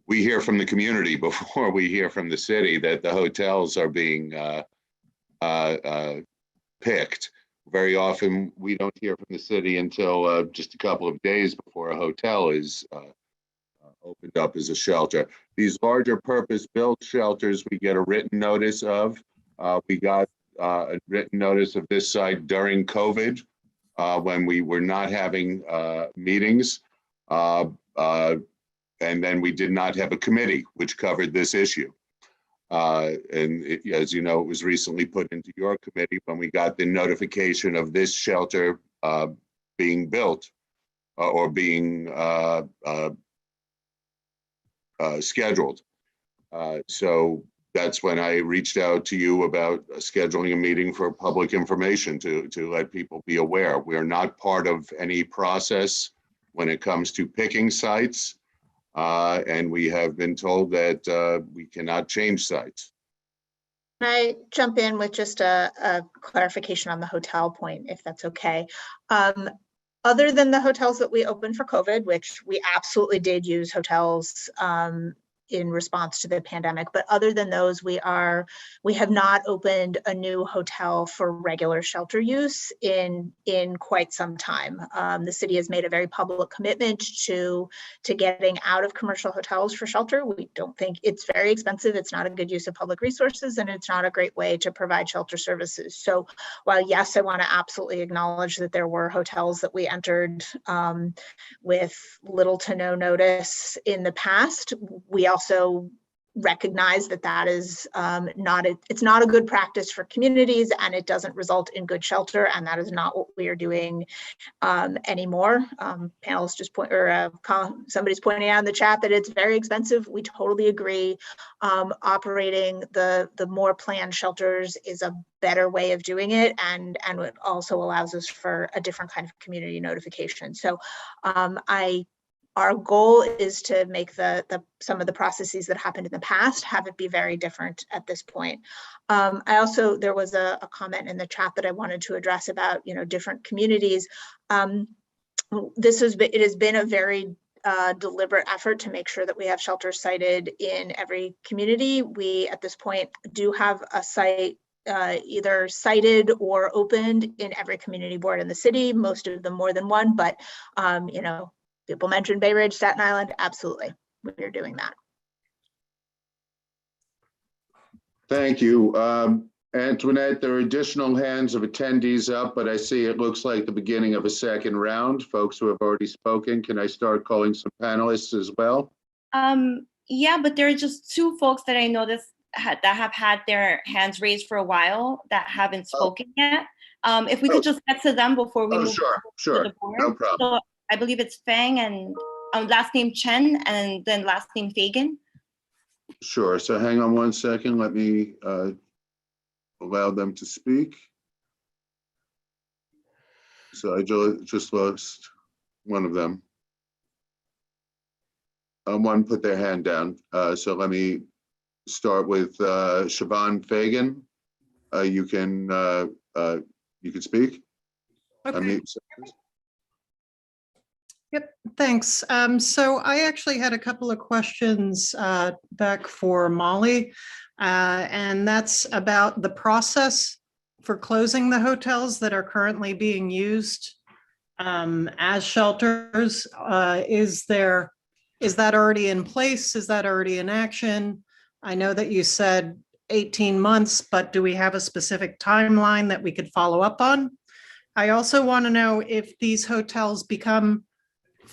we hear from the community before we hear from the city that the hotels are being picked. Very often, we don't hear from the city until just a couple of days before a hotel is opened up as a shelter. These larger purpose-built shelters, we get a written notice of. We got a written notice of this site during COVID when we were not having meetings. And then we did not have a committee which covered this issue. As you know, it was recently put into your committee when we got the notification of this shelter being built or being scheduled. So that's when I reached out to you about scheduling a meeting for public information to let people be aware. We're not part of any process when it comes to picking sites. And we have been told that we cannot change sites. Can I jump in with just a clarification on the hotel point, if that's okay? Other than the hotels that we opened for COVID, which we absolutely did use hotels in response to the pandemic, but other than those, we have not opened a new hotel for regular shelter use in quite some time. The city has made a very public commitment to getting out of commercial hotels for shelter. We don't think it's very expensive. It's not a good use of public resources, and it's not a great way to provide shelter services. So while yes, I want to absolutely acknowledge that there were hotels that we entered with little to no notice in the past, we also recognize that is it's not a good practice for communities, and it doesn't result in good shelter, and that is not what we are doing anymore. Panelists just somebody's pointing out in the chat that it's very expensive. We totally agree. Operating the more planned shelters is a better way of doing it, and it also allows us for a different kind of community notification. So our goal is to make some of the processes that happened in the past have it be very different at this point. There was a comment in the chat that I wanted to address about different communities. It has been a very deliberate effort to make sure that we have shelters sited in every community. We at this point do have a site either cited or opened in every community board in the city, most of them more than one, but people mentioned Bay Ridge, Staten Island, absolutely, we're doing that. Thank you. Antoinette, there are additional hands of attendees up, but I see it looks like the beginning of a second round. Folks who have already spoken, can I start calling some panelists as well? Yeah, but there are just two folks that I noticed that have had their hands raised for a while that haven't spoken yet. If we could just get to them before we move Sure, to the board. no problem. So I believe it's Fang and last name Chen and then last name Fagan. Sure, so hang on one second. Let me allow them to speak. So I just lost one of them. One put their hand down. So let me start with Siobhan Fagan. You can speak. Okay. Unmute. Yep, thanks. So I actually had a couple of questions back for Molly, and that's about the process for closing the hotels that are currently being used as shelters. Is that already in place? Is that already in action? I know that you said 18 months, but do we have a specific timeline that we could follow up on? I also want to know if these hotels become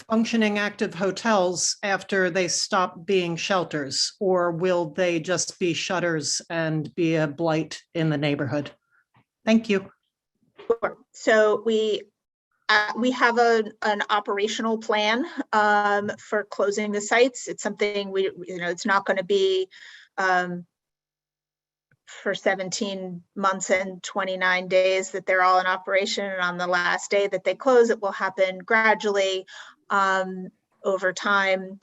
functioning active hotels after they stop being shelters, or will they just be shutters and be a blight in the neighborhood? Thank you. Sure. So we have an operational plan for closing the sites. It's something it's not going to be for 17 months and 29 days that they're all in operation, and on the last day that they close, it will happen gradually over time,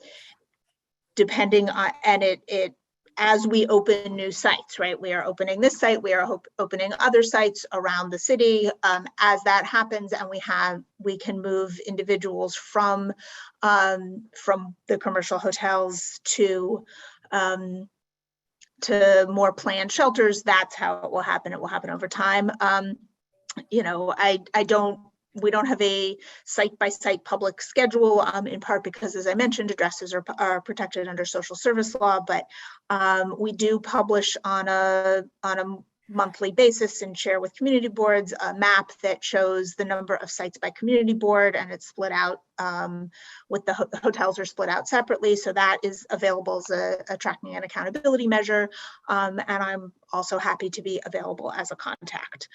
depending on, and it as we open new sites, right? We are opening this site, we are opening other sites around the city. As that happens, and we can move individuals from the commercial hotels to more planned shelters, that's how it will happen. It will happen over time. We don't have a site-by-site public schedule, in part because, as I mentioned, addresses are protected under social service law, but we do publish on a monthly basis and share with community boards a map that shows the number of sites by community board, and it's split out with the hotels are split out separately. So that is available as a tracking and accountability measure. And I'm also happy to be available as a contact.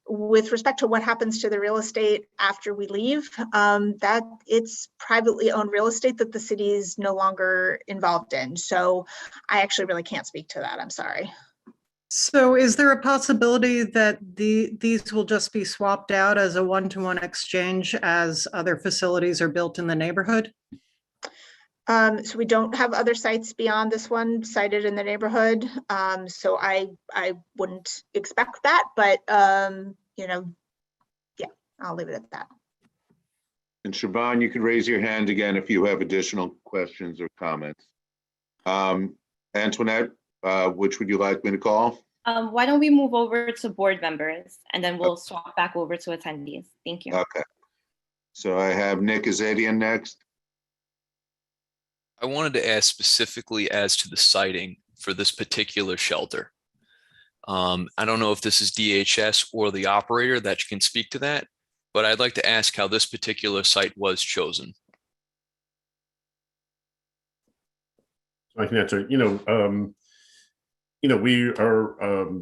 With respect to what happens to the real estate after we leave, that it's privately owned real estate that the city is no longer involved in. So I actually really can't speak to that. I'm sorry. So is there a possibility that these will just be swapped out as a one-to-one exchange as other facilities are built in the neighborhood? So we don't have other sites beyond this one cited in the neighborhood. So I wouldn't expect that, but yeah, I'll leave it at that. And Siobhan, you can raise your hand again if you have additional questions or comments. Antoinette, which would you like me to call? Why don't we move over to board members and then we'll swap back over to attendees. Thank you. Okay. So I have Nick Azadian next. I wanted to ask specifically as to the siting for this particular shelter. I don't know if this is DHS or the operator that can speak to that, but I'd like to ask how this particular site was chosen. I can answer. We are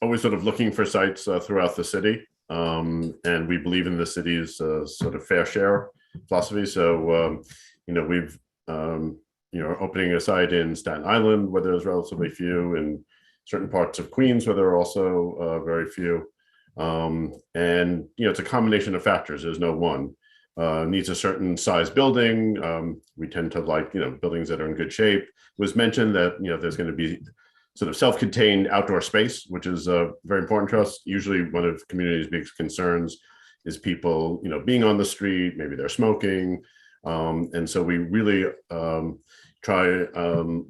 always sort of looking for sites throughout the city, and we believe in the city's sort of fair share philosophy. So, we've opening a site in Staten Island where there's relatively few, in certain parts of Queens where there are also very few. And it's a combination of factors. There's no one. Needs a certain size building. We tend to like buildings that are in good shape. It was mentioned that there's going to be sort of self-contained outdoor space, which is very important to us. Usually one of community's biggest concerns is people being on the street, maybe they're smoking. And so we really try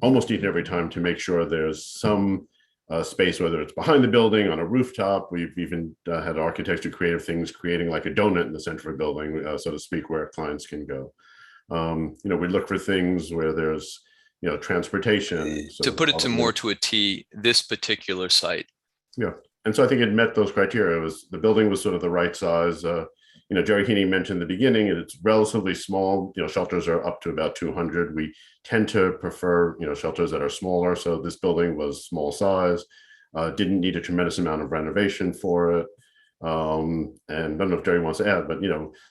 almost each and every time to make sure there's some space, whether it's behind the building, on a rooftop. We've even had architects do creative things, creating like a donut in the center of a building, so to speak, where clients can go. We look for things where there's transportation. To so put it all to of more the- to a T, this particular site. Yeah, and so I think it met those criteria. The building was sort of the right size. Jerry Heaney mentioned in the beginning, it's relatively small. Shelters are up to about 200. We tend to prefer, shelters that are smaller. So this building was small size, didn't need a tremendous amount of renovation for it. And I don't know if Jerry wants to add, but,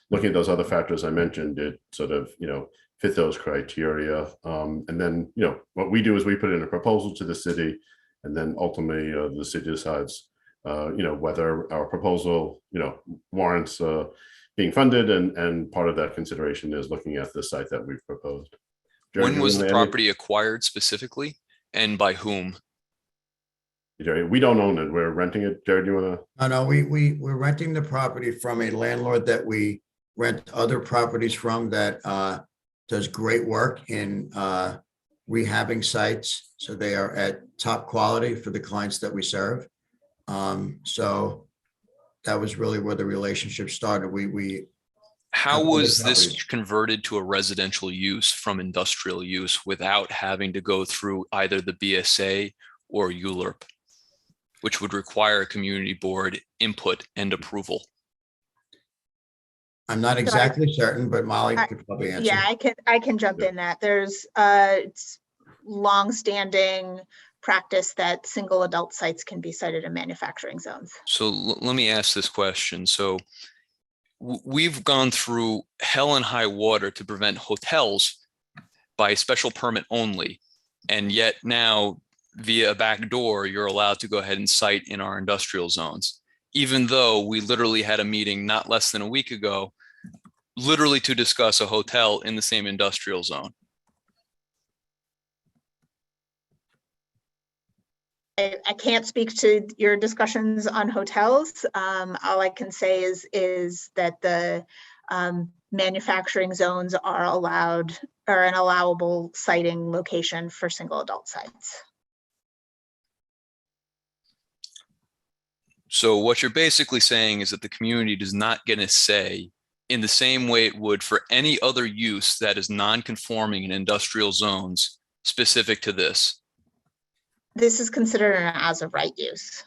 looking at those other factors I mentioned, it sort of, fit those criteria. And then, what we do is we put in a proposal to the city, and then ultimately the city decides, whether our proposal, warrants being funded, and part of that consideration is looking at the site that we've proposed. Jerry, do When you was wanna the add any- property acquired specifically and by whom? Jerry, we don't own it. We're renting it. Jerry, do you want to? No, we're renting the property from a landlord that we rent other properties from that does great work in rehabbing sites. So they are at top quality for the clients that we serve. So that was really where the relationship started. How have other was this properties. converted to a residential use from industrial use without having to go through either the BSA or ULURP, which would require a community board input and approval? I'm not exactly certain, but Molly could probably answer. Yeah, I can jump in that. There's it's longstanding practice that single adult sites can be sited in manufacturing zones. So let me ask this question. So we've gone through hell and high water to prevent hotels by special permit only. And yet now via a back door, you're allowed to go ahead and site in our industrial zones, even though we literally had a meeting not less than a week ago, literally to discuss a hotel in the same industrial zone. I can't speak to your discussions on hotels. All I can say is that the manufacturing zones are allowed, or an allowable siting location for single adult sites. So what you're basically saying is that the community does not get a say in the same way it would for any other use that is non-conforming in industrial zones specific to this. This is considered an as of right use.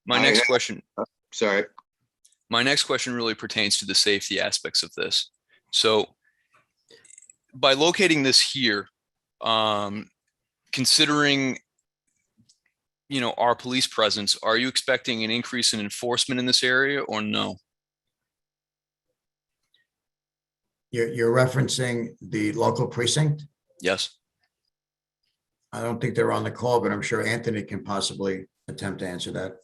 My next question. Sorry. My next question really pertains to the safety aspects of this. So by locating this here, considering our police presence, are you expecting an increase in enforcement in this area or no? You're referencing the local precinct? Yes. I don't think they're on the call, but I'm sure Anthony can possibly attempt to answer that.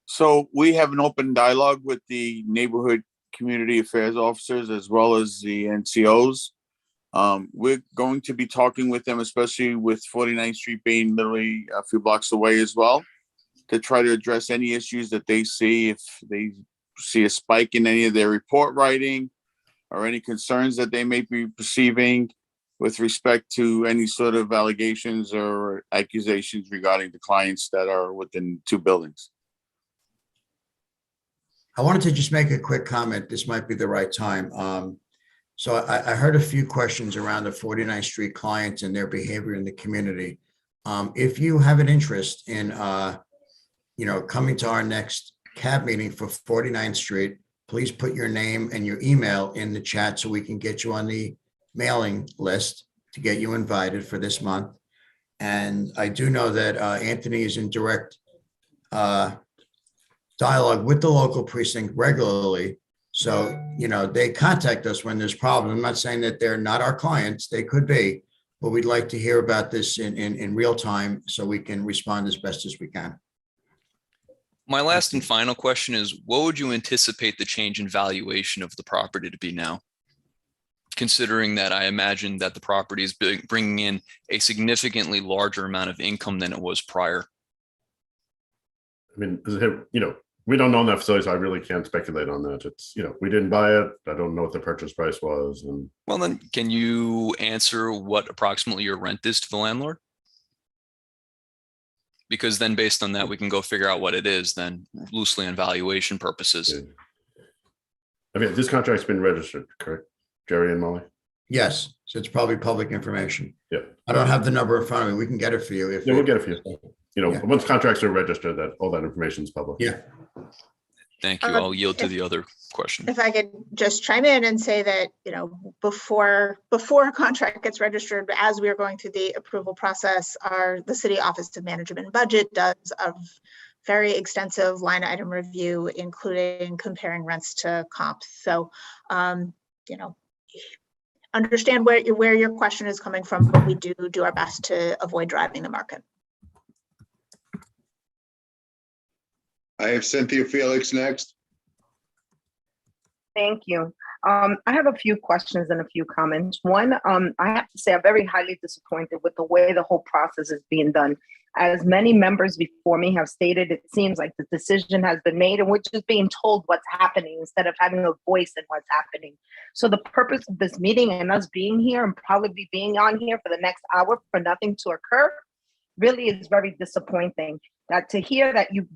So we have an open dialogue with the neighborhood community affairs officers as well as the NCOs. We're going to be talking with them, especially with 49th Street being literally a few blocks away as well, to try to address any issues that they see, if they see a spike in any of their report writing or any concerns that they may be perceiving with respect to any sort of allegations or accusations regarding the clients that are within two buildings. I wanted to just make a quick comment. This might be the right time. So I heard a few questions around the 49th Street clients and their behavior in the community. If you have an interest in, coming to our next CAB meeting for 49th Street, please put your name and your email in the chat so we can get you on the mailing list to get you invited for this month. And I do know that Anthony is in direct dialogue with the local precinct regularly. So, they contact us when there's problems. I'm not saying that they're not our clients, they could be, but we'd like to hear about this in real time so we can respond as best as we can. My last and final question is, what would you anticipate the change in valuation of the property to be now? Considering that I imagine that the property is bringing in a significantly larger amount of income than it was prior. I mean, we don't own that facility, so I really can't speculate on that. It's, we didn't buy it. I don't know what the purchase price was. And well, then can you answer what approximately your rent is to the landlord? Because then based on that, we can go figure out what it is then loosely on valuation purposes. I mean, this contract's been registered, correct? Jerry and Molly? Yes, so it's probably public information. Yeah. I don't have the number in front of me. We can get it for you if. Yeah, we'll get it for you. You know, Yeah. once contracts are registered, that all that information is public. Yeah. Thank you. I'll yield to the other question. If I could just chime in and say that, before a contract gets registered, as we are going through the approval process, the City Office of Management and Budget does a very extensive line item review, including comparing rents to comps. So, understand where your question is coming from, but we do our best to avoid driving the market. I have Cynthia Felix next. Thank you. I have a few questions and a few comments. One, I have to say I'm very highly disappointed with the way the whole process is being done. As many members before me have stated, it seems like the decision has been made and we're just being told what's happening instead of having a voice in what's happening. So the purpose of this meeting and us being here and probably being on here for the next hour for nothing to occur really is very disappointing. That to hear that you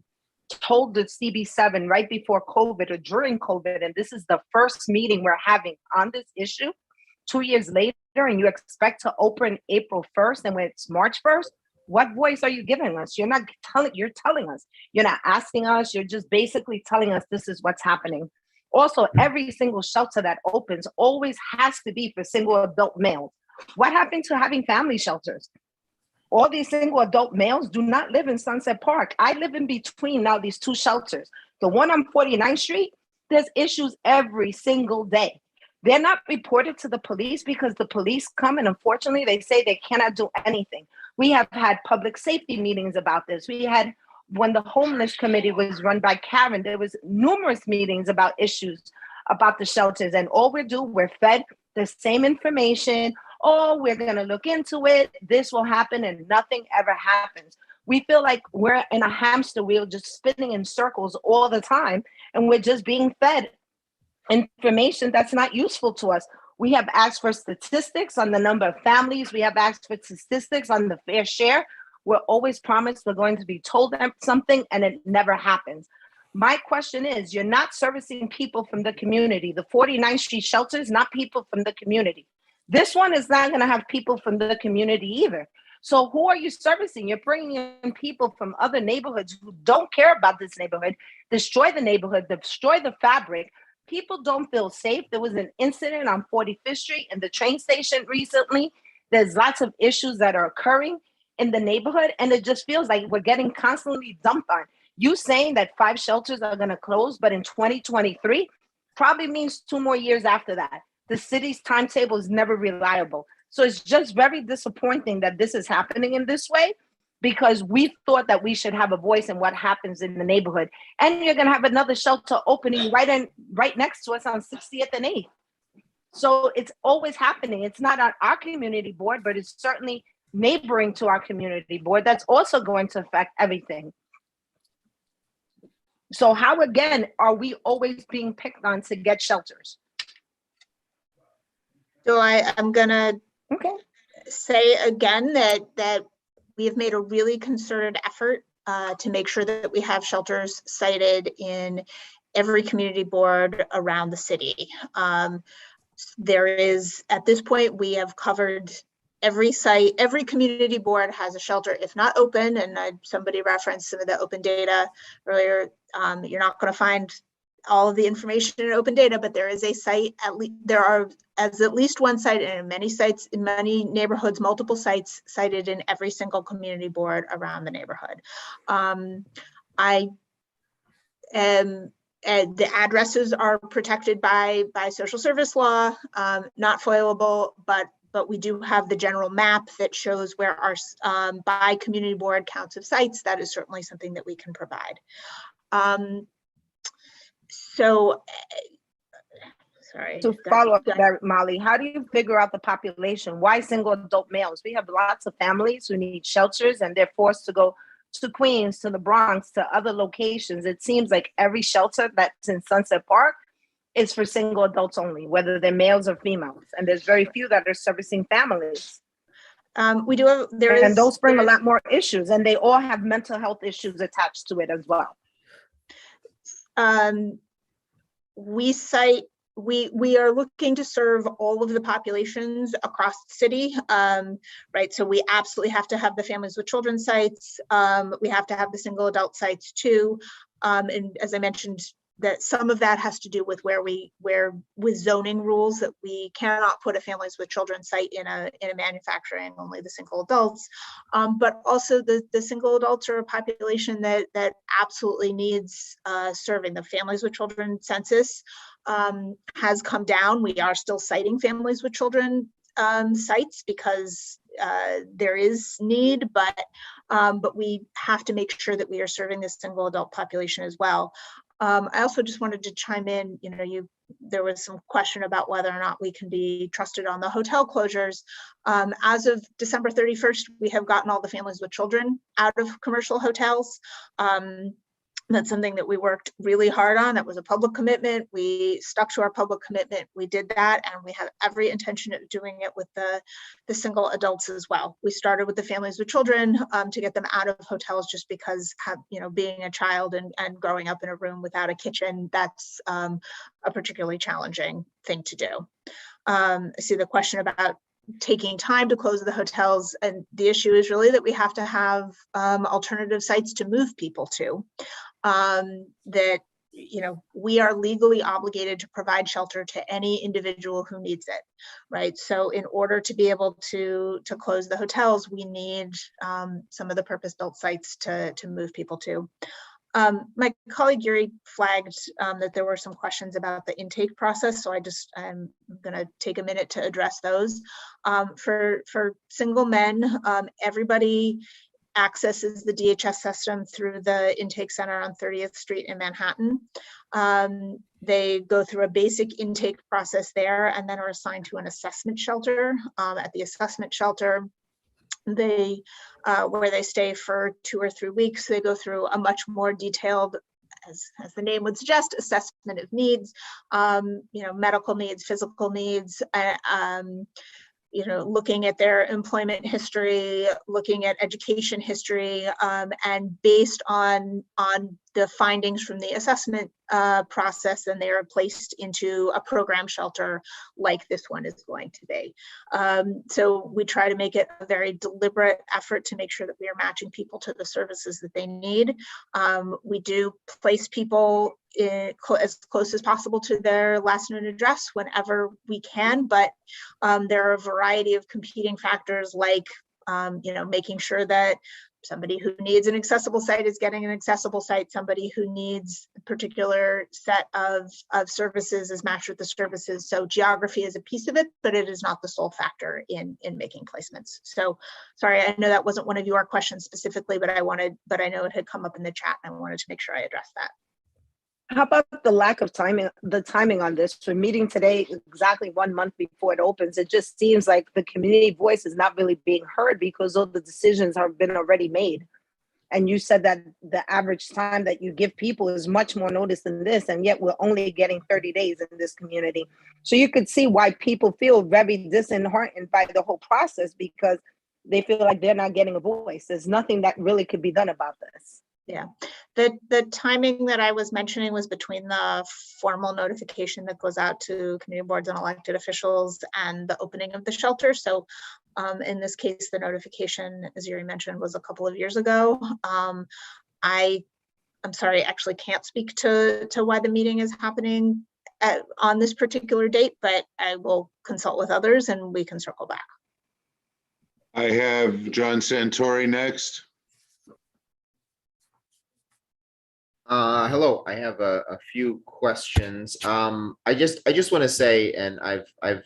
told the CB7 right before COVID or during COVID, and this is the first meeting we're having on this issue 2 years later, and you expect to open April 1st and when it's March 1st, what voice are you giving us? You're telling us. You're not asking us. You're just basically telling us this is what's happening. Also, every single shelter that opens always has to be for single adult males. What happened to having family shelters? All these single adult males do not live in Sunset Park. I live in between now these two shelters. The one on 49th Street, there's issues every single day. They're not reported to the police because the police come and unfortunately they say they cannot do anything. We have had public safety meetings about this. We had, when the homeless committee was run by Karen, there was numerous meetings about issues about the shelters, and all we're fed the same information. Oh, we're going to look into it. This will happen, and nothing ever happens. We feel like we're in a hamster wheel just spinning in circles all the time, and we're just being fed information that's not useful to us. We have asked for statistics on the number of families. We have asked for statistics on the fair share. We're always promised we're going to be told something, and it never happens. My question is, you're not servicing people from the community. The 49th Street shelter is not people from the community. This one is not going to have people from the community either. So who are you servicing? You're bringing in people from other neighborhoods who don't care about this neighborhood, destroy the neighborhood, destroy the fabric. People don't feel safe. There was an incident on 45th Street in the train station recently. There's lots of issues that are occurring in the neighborhood, and it just feels like we're getting constantly dumped on. You saying that 5 shelters are going to close, but in 2023 probably means 2 more years after that. The city's timetable is never reliable. So it's just very disappointing that this is happening in this way, because we thought that we should have a voice in what happens in the neighborhood. And you're going to have another shelter opening right next to us on 60th and 8th. So it's always happening. It's not on our community board, but it's certainly neighboring to our community board. That's also going to affect everything. So how, again, are we always being picked on to get shelters? So I'm gonna say again that we have made a really concerted effort to make sure that we have shelters cited in every community board around the city. There is, at this point, we have covered every site. Every community board has a shelter, if not open, and somebody referenced some of the open data earlier. You're not going to find all of the information in open data, but there is a site, there is at least one site, and in many sites, in many neighborhoods, multiple sites cited in every single community board around the neighborhood. The addresses are protected by social service law, not foilable, but we do have the general map that shows where our by community board counts of sites. That is certainly something that we can provide. Sorry. To follow up that, Molly, how do you figure out the population? Why single adult males? We have lots of families who need shelters and they're forced to go to Queens, to the Bronx, to other locations. It seems like every shelter that's in Sunset Park is for single adults only, whether they're males or females. And there's very few that are servicing families. We do have, there is. And those bring a lot more issues, and they all have mental health issues attached to it as well. We cite, we are looking to serve all of the populations across the city, right? So we absolutely have to have the families with children sites. We have to have the single adult sites too. And as I mentioned, that some of that has to do with where with zoning rules, that we cannot put a families with children site in a manufacturing, only the single adults. But also the single adults are a population that absolutely needs serving. The families with children census has come down. We are still citing families with children sites because there is need, but we have to make sure that we are serving this single adult population as well. I also just wanted to chime in, there was some question about whether or not we can be trusted on the hotel closures. As of December 31st, we have gotten all the families with children out of commercial hotels. That's something that we worked really hard on. That was a public commitment. We stuck to our public commitment. We did that, and we have every intention of doing it with the single adults as well. We started with the families with children to get them out of hotels, just because being a child and growing up in a room without a kitchen, that's a particularly challenging thing to do. I see the question about taking time to close the hotels, and the issue is really that we have to have alternative sites to move people to. That we are legally obligated to provide shelter to any individual who needs it, right? So in order to be able to close the hotels, we need some of the purpose-built sites to move people to. My colleague Yuri flagged that there were some questions about the intake process, so I'm going to take a minute to address those. For single men, everybody accesses the DHS system through the intake center on 30th Street in Manhattan. They go through a basic intake process there and then are assigned to an assessment shelter. At the assessment shelter, where they stay for 2 or 3 weeks, they go through a much more detailed, as the name would suggest, assessment of needs, medical needs, physical needs, looking at their employment history, looking at education history, and based on the findings from the assessment process, then they are placed into a program shelter like this one is going to be. So we try to make it a very deliberate effort to make sure that we are matching people to the services that they need. We do place people as close as possible to their last known address whenever we can, but there are a variety of competing factors, like making sure that somebody who needs an accessible site is getting an accessible site. Somebody who needs a particular set of services is matched with the services. So geography is a piece of it, but it is not the sole factor in making placements. So sorry, I know that wasn't one of your questions specifically, but I know it had come up in the chat, and I wanted to make sure I addressed that. How about the lack of timing, the timing on this? We're meeting today exactly 1 month before it opens. It just seems like the community voice is not really being heard because all the decisions have been already made. And you said that the average time that you give people is much more notice than this, and yet we're only getting 30 days in this community. So you could see why people feel very disheartened by the whole process, because they feel like they're not getting a voice. There's nothing that really could be done about this. Yeah, the timing that I was mentioning was between the formal notification that goes out to community boards and elected officials and the opening of the shelter. So in this case, the notification, as Yuri mentioned, was a couple of years ago. I'm sorry, I actually can't speak to why the meeting is happening on this particular date, but I will consult with others and we can circle back. I have John Santori next. Hello, I have a few questions. I just want to say, and I've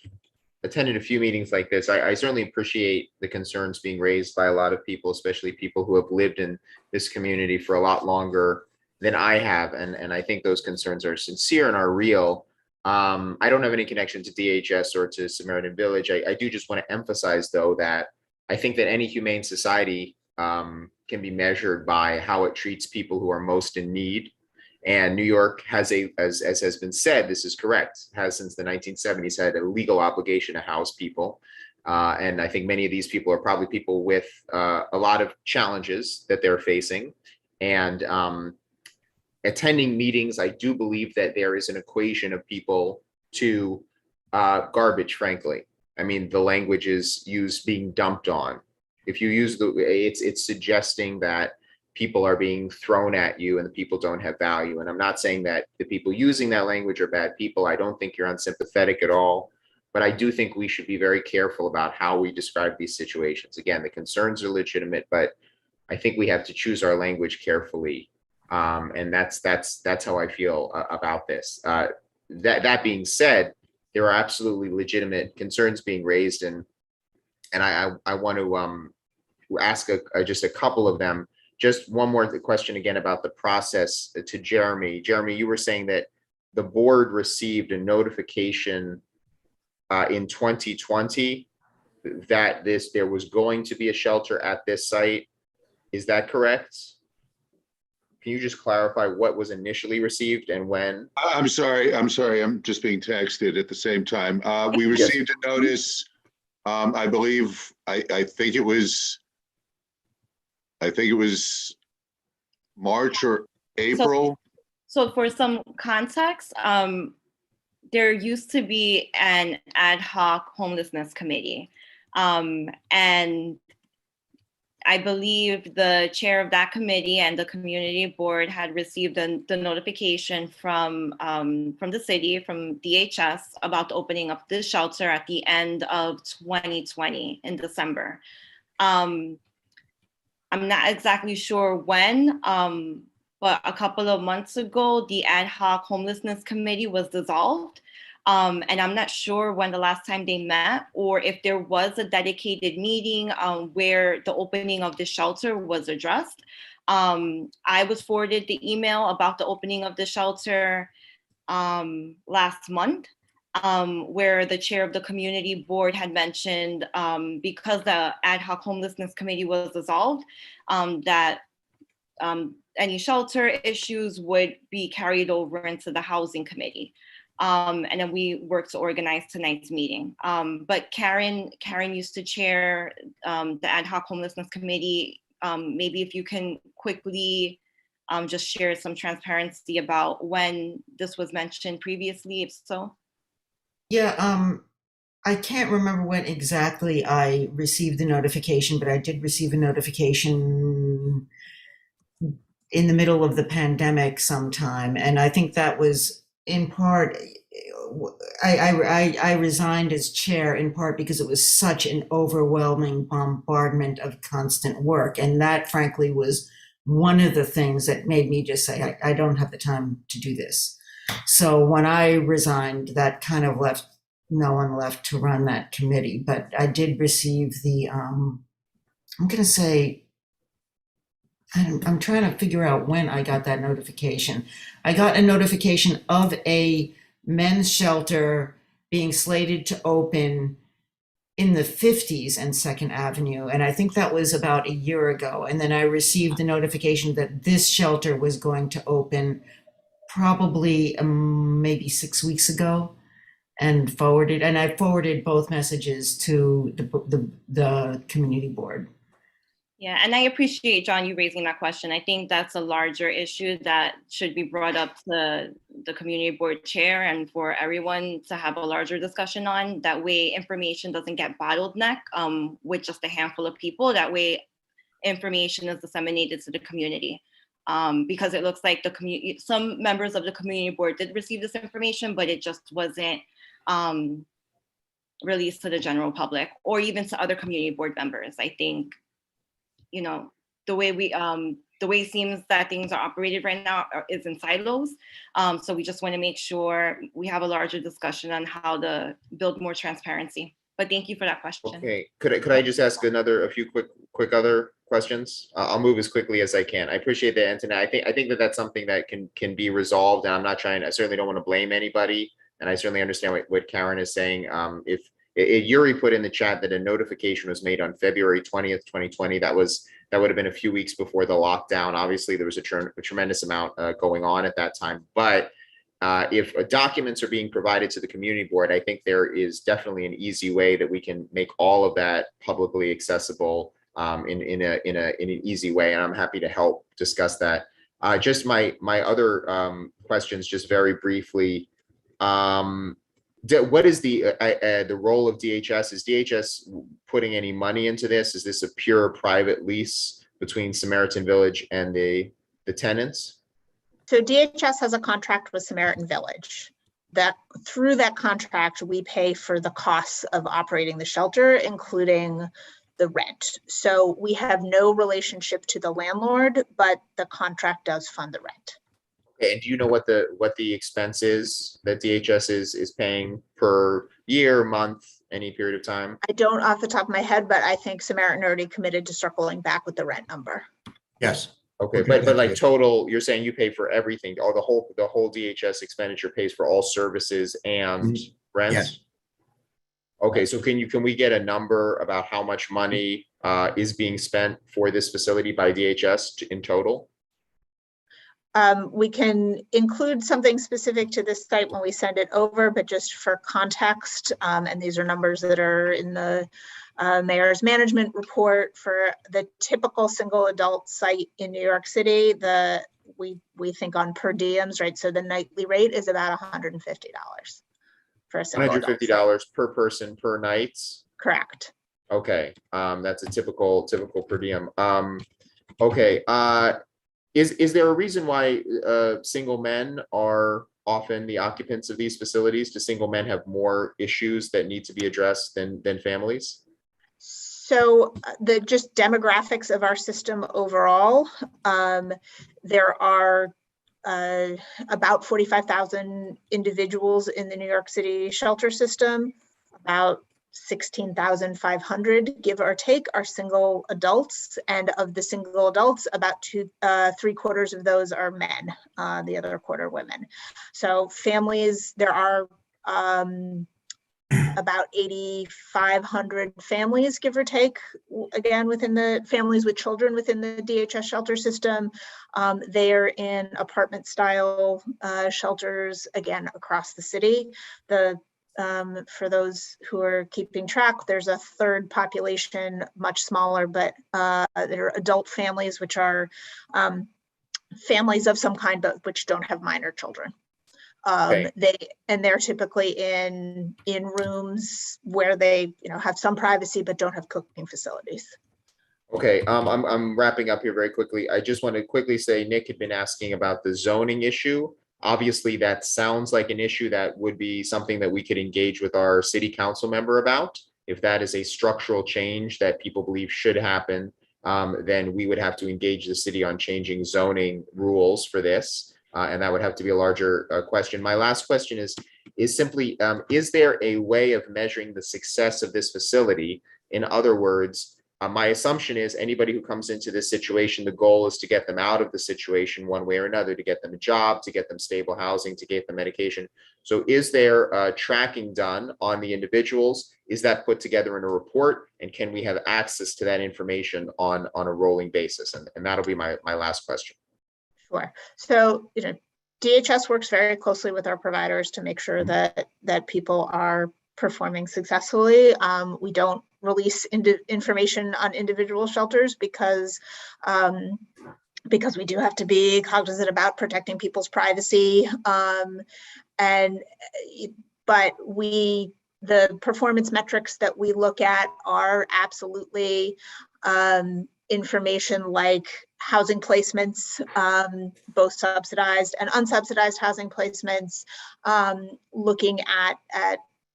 attended a few meetings like this. I certainly appreciate the concerns being raised by a lot of people, especially people who have lived in this community for a lot longer than I have. And I think those concerns are sincere and are real. I don't have any connection to DHS or to Samaritan Village. I do just want to emphasize, though, that I think that any humane society can be measured by how it treats people who are most in need. And New York has as has been said, this is correct, has since the 1970s had a legal obligation to house people. And I think many of these people are probably people with a lot of challenges that they're facing. And attending meetings, I do believe that there is an equation of people to garbage, frankly. I mean, the language is used being dumped on. If you use it's suggesting that people are being thrown at you and the people don't have value. And I'm not saying that the people using that language are bad people. I don't think you're unsympathetic at all. But I do think we should be very careful about how we describe these situations. Again, the concerns are legitimate, but I think we have to choose our language carefully. And that's how I feel about this. That being said, there are absolutely legitimate concerns being raised, and I want to ask just a couple of them. Just one more question again about the process to Jeremy. Jeremy, you were saying that the board received a notification in 2020 that there was going to be a shelter at this site. Is that correct? Can you just clarify what was initially received and when? I'm sorry. I'm just being texted at the same time. We received a notice. I believe, I think it was March or April. So for some context, there used to be an ad hoc homelessness committee. And I believe the chair of that committee and the community board had received the notification from the city, from DHS, about the opening of this shelter at the end of 2020 in December. I'm not exactly sure when, but a couple of months ago, the ad hoc homelessness committee was dissolved. And I'm not sure when the last time they met or if there was a dedicated meeting where the opening of the shelter was addressed. I was forwarded the email about the opening of the shelter last month, where the chair of the community board had mentioned because the ad hoc homelessness committee was dissolved, that any shelter issues would be carried over into the housing committee. And then we worked to organize tonight's meeting. But Karen used to chair the ad hoc homelessness committee. Maybe if you can quickly just share some transparency about when this was mentioned previously, if so. Yeah, I can't remember when exactly I received the notification, but I did receive a notification in the middle of the pandemic sometime. And I think that was in part, I resigned as chair in part because it was such an overwhelming bombardment of constant work. And that frankly was one of the things that made me just say, I don't have the time to do this. So when I resigned, that kind of left no one left to run that committee. But I did receive the, I'm going to say, I'm trying to figure out when I got that notification. I got a notification of a men's shelter being slated to open in the 50s and 2nd Avenue. And I think that was about a year ago. And then I received the notification that this shelter was going to open probably maybe 6 weeks ago, and I forwarded both messages to the community board. Yeah, and I appreciate, John, you raising that question. I think that's a larger issue that should be brought up to the community board chair and for everyone to have a larger discussion on. That way information doesn't get bottleneck with just a handful of people. That way information is disseminated to the community. Because it looks like some members of the community board did receive this information, but it just wasn't released to the general public or even to other community board members. I think, you know, the way it seems that things are operated right now is in silos. So we just want to make sure we have a larger discussion on how to build more transparency. But thank you for that question. Okay, could I just ask a few quick other questions? I'll move as quickly as I can. I appreciate that, Antoinette. I think that that's something that can be resolved, and I'm not trying. I certainly don't want to blame anybody, and I certainly understand what Karen is saying. If Yuri put in the chat that a notification was made on February 20th, 2020, that would have been a few weeks before the lockdown. Obviously, there was a tremendous amount going on at that time, but if documents are being provided to the community board, I think there is definitely an easy way that we can make all of that publicly accessible in an easy way, and I'm happy to help discuss that. Just my other questions, just very briefly. What is the role of DHS? Is DHS putting any money into this? Is this a pure private lease between Samaritan Village and the tenants? So DHS has a contract with Samaritan Village. That through that contract, we pay for the costs of operating the shelter, including the rent. So we have no relationship to the landlord, but the contract does fund the rent. Okay, and do you know what the expense is that DHS is paying per year, month, any period of time? I don't off the top of my head, but I think Samaritan already committed to circling back with the rent number. Yes. Okay, but like total, you're saying you pay for everything, or the whole DHS expenditure pays for all services and rents? Yes. Okay, so can we get a number about how much money is being spent for this facility by DHS in total? We can include something specific to this site when we send it over, but just for context, and these are numbers that are in the mayor's management report for the typical single adult site in New York City, we think on per diems, right? So the nightly rate is about $150 for a single adult $150 per person per night? Correct. Okay, that's a typical per diem. Okay, is there a reason why single men are often the occupants of these facilities? Do single men have more issues that need to be addressed than families? So the just demographics of our system overall, there are about 45,000 individuals in the New York City shelter system. About 16,500, give or take, are single adults, and of the single adults, about 3/4 of those are men, the other quarter women. So families, there are about 8,500 families, give or take, again, within the families with children within the DHS shelter system. They are in apartment style shelters, again, across the city. For those who are keeping track, there's a third population, much smaller, but they're adult families, which are families of some kind, but which don't have minor children. They're typically in rooms where they have some privacy but don't have cooking facilities. Okay, I'm wrapping up here very quickly. I just want to quickly say Nick had been asking about the zoning issue. Obviously, that sounds like an issue that would be something that we could engage with our city council member about. If that is a structural change that people believe should happen, then we would have to engage the city on changing zoning rules for this. And that would have to be a larger question. My last question is simply, is there a way of measuring the success of this facility? In other words, my assumption is anybody who comes into this situation, the goal is to get them out of the situation one way or another, to get them a job, to get them stable housing, to get them medication. So is there tracking done on the individuals? Is that put together in a report? And can we have access to that information on a rolling basis? And that'll be my last question. Sure. So, DHS works very closely with our providers to make sure that people are performing successfully. We don't release information on individual shelters because we do have to be cognizant about protecting people's privacy. But the performance metrics that we look at are absolutely information like housing placements, both subsidized and unsubsidized housing placements, looking at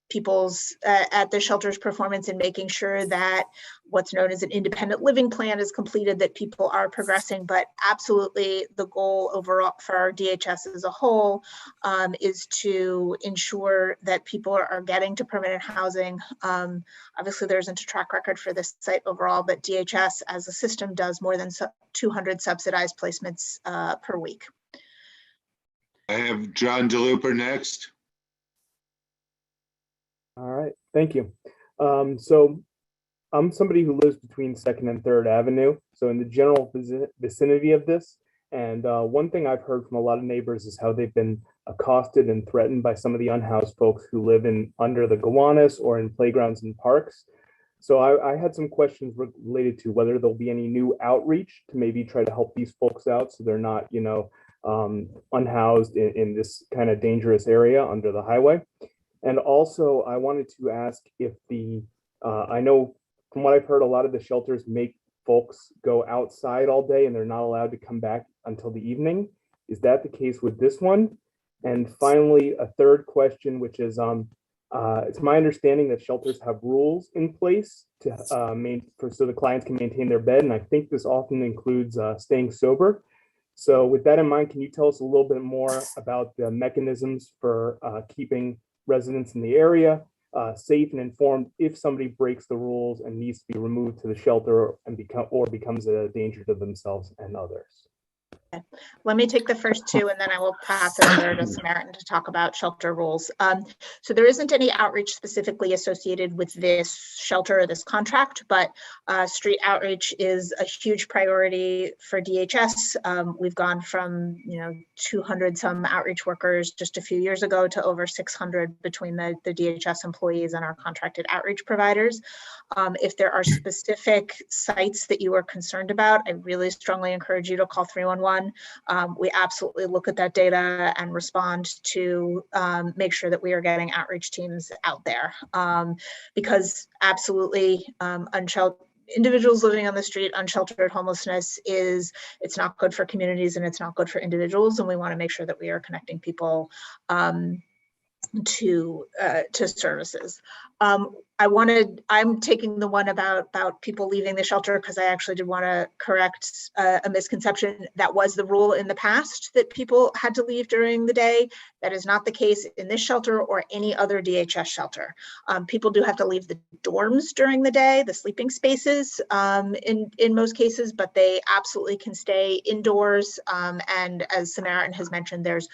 people's at the shelter's performance and making sure that what's known as an independent living plan is completed, that people are progressing. But absolutely the goal overall for our DHS as a whole is to ensure that people are getting to permanent housing. Obviously there isn't a track record for this site overall, but DHS as a system does more than 200 subsidized placements per week. I have John DeLuper next. All right, thank you. So I'm somebody who lives between 2nd and 3rd Avenue, so in the general vicinity of this. And one thing I've heard from a lot of neighbors is how they've been accosted and threatened by some of the unhoused folks who live in under the Gowanus or in playgrounds and parks. So I had some questions related to whether there'll be any new outreach to maybe try to help these folks out so they're not, unhoused in this kind of dangerous area under the highway. And also, I wanted to ask if I know from what I've heard, a lot of the shelters make folks go outside all day and they're not allowed to come back until the evening. Is that the case with this one? And finally, a third question, which is, it's my understanding that shelters have rules in place to so the clients can maintain their bed. And I think this often includes staying sober. So with that in mind, can you tell us a little bit more about the mechanisms for keeping residents in the area safe and informed if somebody breaks the rules and needs to be removed to the shelter and becomes a danger to themselves and others? Let me take the first two and then I will pass it over to Samaritan to talk about shelter rules. So there isn't any outreach specifically associated with this shelter or this contract, but street outreach is a huge priority for DHS. We've gone from 200 some outreach workers just a few years ago to over 600 between the DHS employees and our contracted outreach providers. If there are specific sites that you are concerned about, I really strongly encourage you to call 311. We absolutely look at that data and respond to make sure that we are getting outreach teams out there because absolutely individuals living on the street, unsheltered homelessness it's not good for communities and it's not good for individuals. And we want to make sure that we are connecting people to services. I'm taking the one about people leaving the shelter because I actually did want to correct a misconception. That was the rule in the past that people had to leave during the day. That is not the case in this shelter or any other DHS shelter. People do have to leave the dorms during the day, the sleeping spaces in most cases, but they absolutely can stay indoors. And as Samaritan has mentioned, there's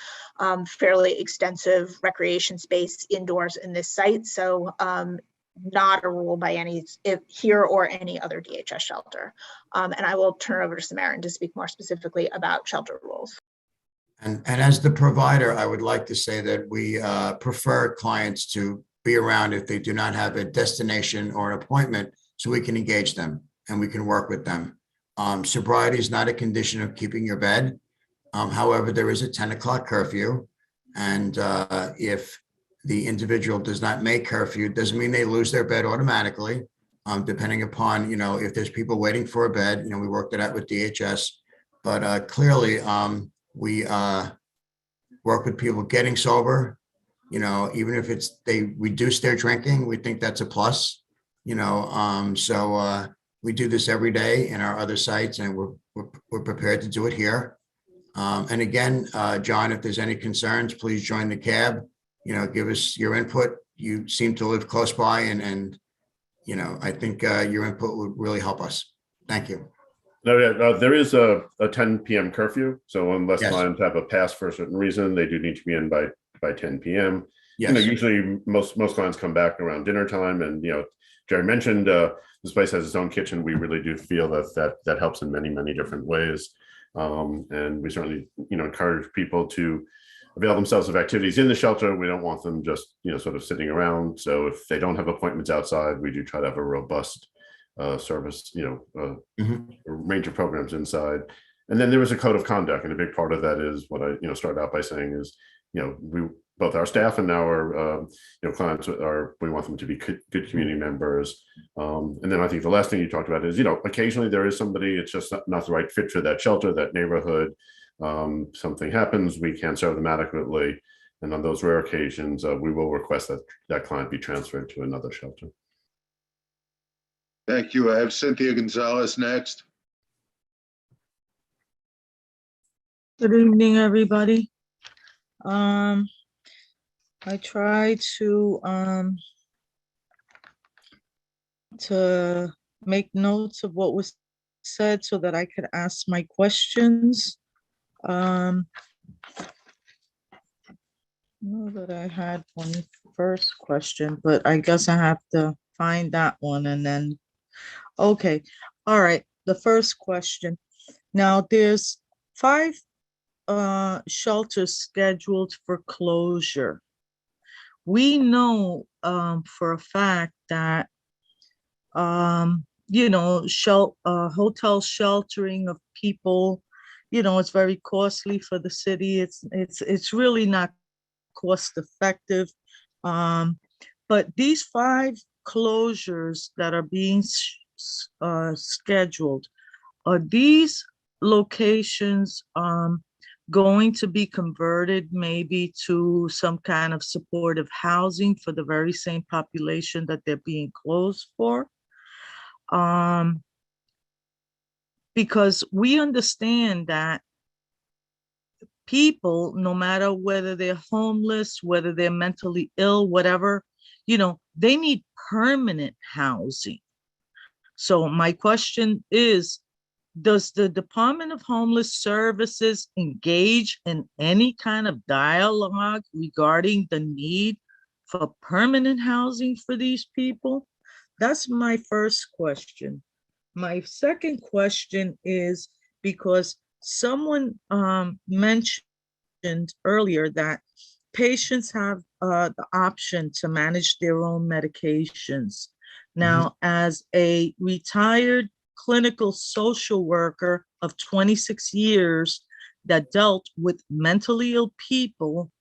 fairly extensive recreation space indoors in this site. So not a rule by here or any other DHS shelter. And I will turn over to Samaritan to speak more specifically about shelter rules. And as the provider, I would like to say that we prefer clients to be around if they do not have a destination or an appointment so we can engage them and we can work with them. Sobriety is not a condition of keeping your bed. However, there is a 10 o'clock curfew. And if the individual does not make curfew, doesn't mean they lose their bed automatically, depending upon, if there's people waiting for a bed, we worked it out with DHS, but clearly we work with people getting sober, even if they reduce their drinking, we think that's a plus, so we do this every day in our other sites and we're prepared to do it here. And again, John, if there's any concerns, please join the cab. Give us your input. You seem to live close by and I think your input would really help us. Thank you. No, yeah, there is a 10 p.m. curfew. So unless Yes. clients have a pass for a certain reason, they do need to be in by 10 p.m. Yes. Usually most clients come back around dinner time and, Jerry mentioned this place has its own kitchen. We really do feel that helps in many, many different ways. And we certainly, encourage people to avail themselves of activities in the shelter. We don't want them just, sort of sitting around. So if they don't have appointments outside, we do try to have a robust service, a range of programs inside. And then there is a code of conduct. And a big part of that is what I, started out by saying is, we both our staff and our clients we want them to be good community members. And then I think the last thing you talked about is, occasionally there is somebody, it's just not the right fit for that shelter, that neighborhood. Something happens, we can't serve them adequately. And on those rare occasions, we will request that client be transferred to another shelter. Thank you. I have Cynthia Gonzalez next. Good evening, everybody. I tried to make notes of what was said so that I could ask my questions. I know that I had one first question, but I guess I have to find that one and then, okay. All right, the first question. Now there's 5 shelters scheduled for closure. We know for a fact that hotel sheltering of people, it's very costly for the city. It's really not cost effective. But these 5 closures that are being scheduled, are these locations going to be converted maybe to some kind of supportive housing for the very same population that they're being closed for? Because we understand that people, no matter whether they're homeless, whether they're mentally ill, whatever, they need permanent housing. So my question is, does the Department of Homeless Services engage in any kind of dialogue regarding the need for permanent housing for these people? That's my first question. My second question is because someone mentioned earlier that patients have the option to manage their own medications. Now, as a retired clinical social worker of 26 years that dealt with mentally ill people,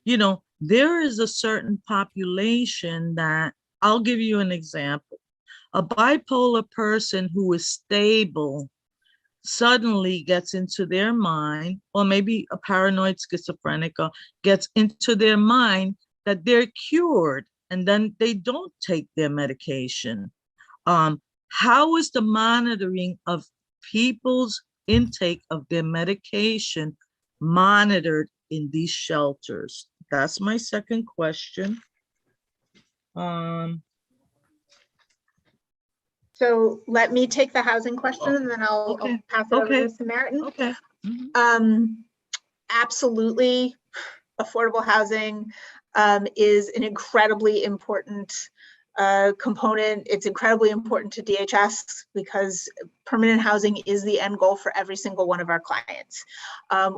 there is a certain population that, I'll give you an example. A bipolar person who is stable suddenly gets into their mind, or maybe a paranoid schizophrenic gets into their mind that they're cured, and then they don't take their medication. How is the monitoring of people's intake of their medication monitored in these shelters? That's my second question. So let me take the housing question and then I'll pass it over to Samaritan. Okay. Absolutely, affordable housing is an incredibly important component. It's incredibly important to DHS because permanent housing is the end goal for every single one of our clients.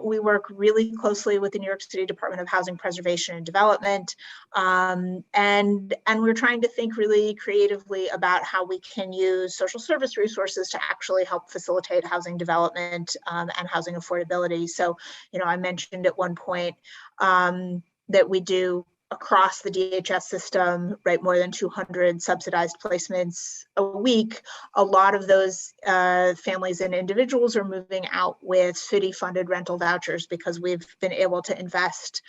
We work really closely with the New York City Department of Housing Preservation and Development, and we're trying to think really creatively about how we can use social service resources to actually help facilitate housing development and housing affordability. So, I mentioned at one point that we do across the DHS system, right, more than 200 subsidized placements a week. A lot of those families and individuals are moving out with city-funded rental vouchers because we've been able to invest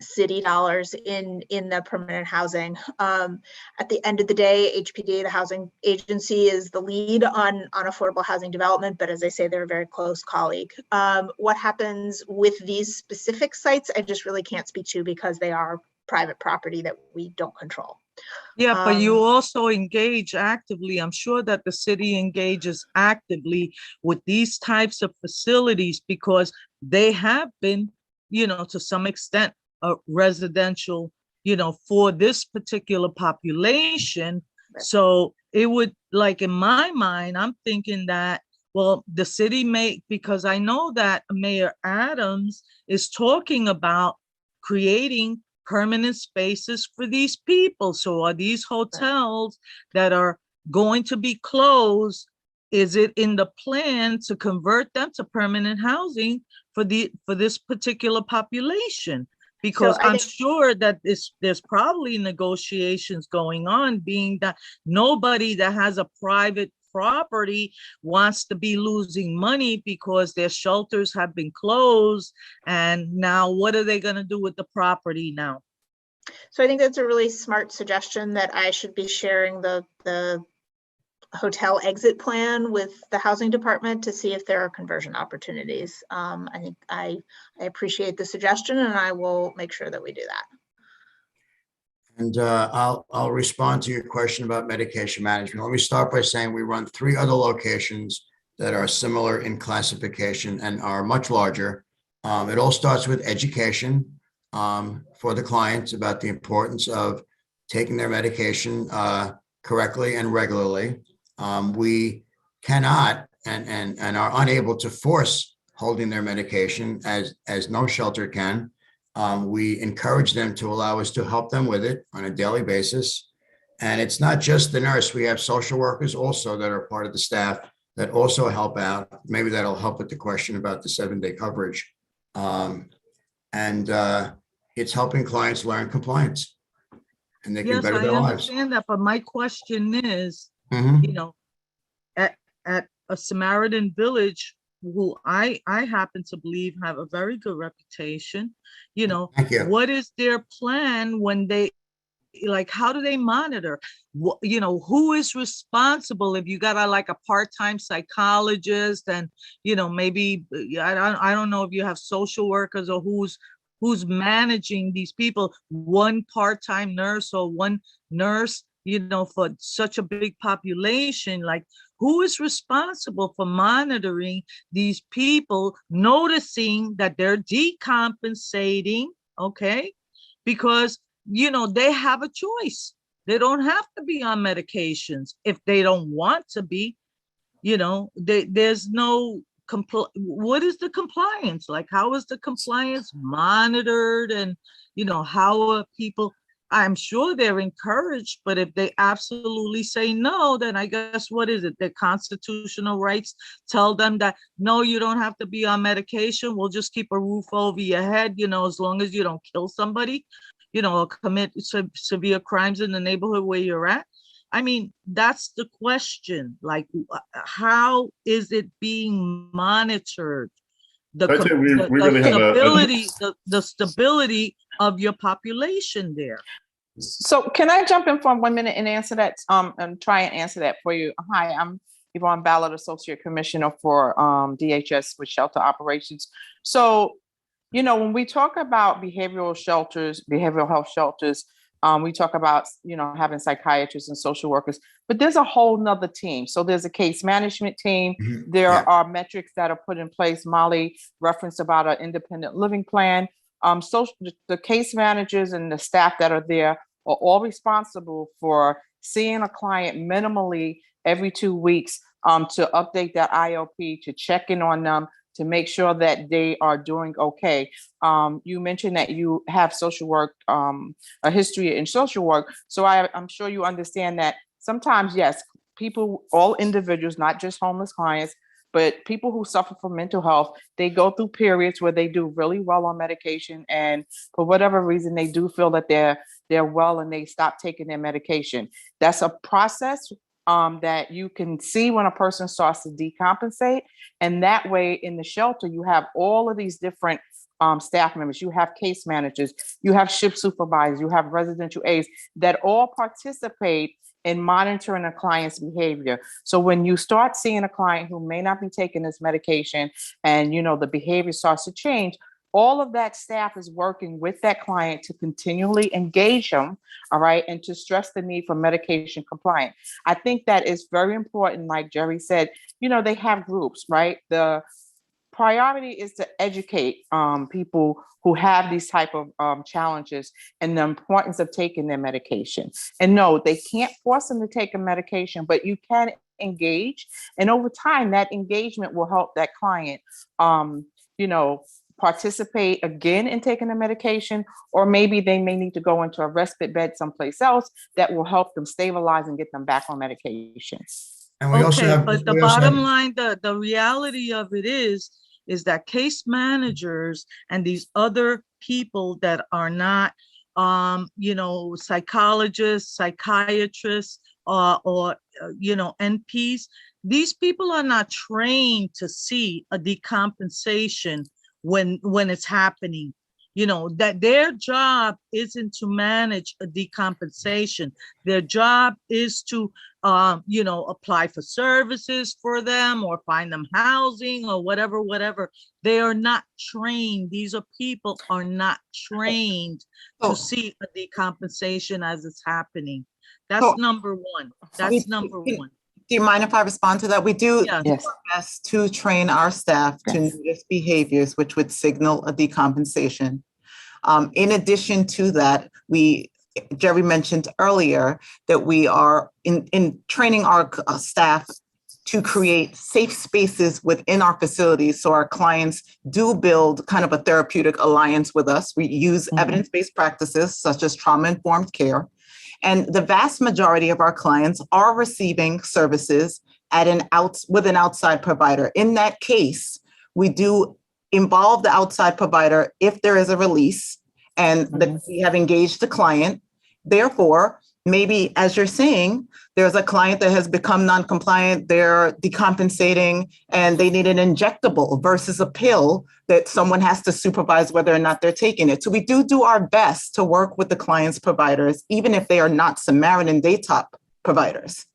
city dollars in the permanent housing. At the end of the day, HPD, the housing agency, is the lead on affordable housing development, but as I say, they're a very close colleague. What happens with these specific sites, I just really can't speak to because they are private property that we don't control. Yeah, but you also engage actively. I'm sure that the city engages actively with these types of facilities because they have been, to some extent, residential, for this particular population. Right. So it would, like, in my mind, I'm thinking that, well, the city may, because I know that Mayor Adams is talking about creating permanent spaces for these people. So are these hotels that are going to be closed, is it in the plan to convert them to permanent housing for this particular population? Because I'm sure that there's probably negotiations going on, being that nobody that has a private property wants to be losing money because their shelters have been closed. And now what are they going to do with the property now? So I think that's a really smart suggestion that I should be sharing the hotel exit plan with the housing department to see if there are conversion opportunities. I think I appreciate the suggestion and I will make sure that we do that. And I'll respond to your question about medication management. Let me start by saying we run 3 other locations that are similar in classification and are much larger. It all starts with education for the clients about the importance of taking their medication correctly and regularly. We cannot and are unable to force holding their medication as no shelter can. We encourage them to allow us to help them with it on a daily basis. And it's not just the nurse. We have social workers also that are part of the staff that also help out. Maybe that'll help with the question about the 7-day coverage. It's helping clients learn compliance and they can Yes, better I their lives. understand that, but my question is, Mhm. you know, at a Samaritan Village, who I happen to believe have a very good reputation, you know, Thank you. what is their plan when they, like, how do they monitor? What, you know, who is responsible if you got a part-time psychologist and, you know, maybe, I don't know if you have social workers or who's managing these people, one part-time nurse or one nurse, you know, for such a big population. Like, who is responsible for monitoring these people, noticing that they're decompensating, okay? Because, you know, they have a choice. They don't have to be on medications if they don't want to be. You know, there's no what is the compliance? Like, how is the compliance monitored? And, you know, how are people, I'm sure they're encouraged, but if they absolutely say no, then I guess what is it? Their constitutional rights tell them that, no, you don't have to be on medication. We'll just keep a roof over your head, you know, as long as you don't kill somebody, you know, or commit severe crimes in the neighborhood where you're at. I mean, that's the question. Like, how is it being monitored? The I'd say we really have the stability of your population there. So can I jump in for 1 minute and answer that, and try and answer that for you? Hi, I'm Yvonne Ballard, Associate Commissioner for DHS with Shelter Operations. So, you know, when we talk about behavioral health shelters, we talk about, you know, having psychiatrists and social workers, but there's a whole nother team. So there's a case management team. There are metrics that are put in place. Molly referenced about an independent living plan. So the case managers and the staff that are there are all responsible for seeing a client minimally every 2 weeks, to update their IOP, to check in on them, to make sure that they are doing okay. You mentioned that you have social work, a history in social work. So I'm sure you understand that sometimes, yes, people, all individuals, not just homeless clients, but people who suffer from mental health, they go through periods where they do really well on medication. And for whatever reason, they do feel that they're well and they stop taking their medication. That's a process that you can see when a person starts to decompensate. And that way in the shelter, you have all of these different staff members, you have case managers, you have shift supervisors, you have residential aides that all participate in monitoring a client's behavior. So when you start seeing a client who may not be taking this medication and, you know, the behavior starts to change, all of that staff is working with that client to continually engage them, all right, and to stress the need for medication compliance. I think that is very important. Like Jerry said, you know, they have groups, right? The priority is to educate people who have these type of challenges and the importance of taking their medication. And no, they can't force them to take a medication, but you can engage. And over time, that engagement will help that client, you know, participate again in taking the medication, or maybe they may need to go into a respite bed someplace else that will help them stabilize and get them back on medication. And we also have, but the bottom line, the reality of it is that case managers and these other people that are not, you know, psychologists, psychiatrists, or you know, NPs, these people are not trained to see a decompensation when it's happening. You know, that their job isn't to manage a decompensation. Their job is to, you know, apply for services for them or find them housing or whatever. They are not trained. These are people are not trained to see a decompensation as it's happening. That's number one. That's number one. Do you mind if I respond to that? We do Yes. do our best to train our staff to notice behaviors which would signal a decompensation. In addition to that, Jerry mentioned earlier that we are in training our staff to create safe spaces within our facilities so our clients do build kind of a therapeutic alliance with us. We use evidence-based practices such as trauma-informed care. And the vast majority of our clients are receiving services with an outside provider. In that case, we do involve the outside provider if there is a release and we have engaged the client. Therefore, maybe, as you're saying, there's a client that has become non-compliant, they're decompensating, and they need an injectable versus a pill that someone has to supervise whether or not they're taking it. So we do our best to work with the client's providers, even if they are not Samaritan Daytop providers.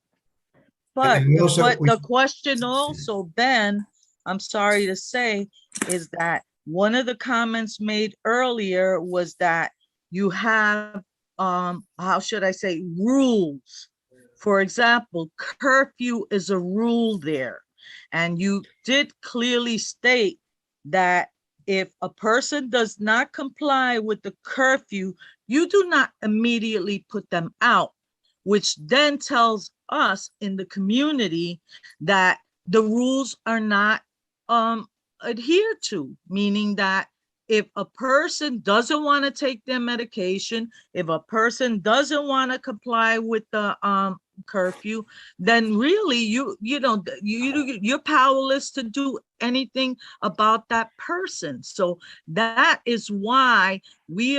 But And the question also, Ben, I'm sorry to say, is that one of the comments made earlier was that you have, how should I say, rules. For example, curfew is a rule there. And you did clearly state that if a person does not comply with the curfew, you do not immediately put them out, which then tells us in the community that the rules are not adhered to, meaning that if a person doesn't want to take their medication, if a person doesn't want to comply with the curfew, then really you're powerless to do anything about that person. So that is why we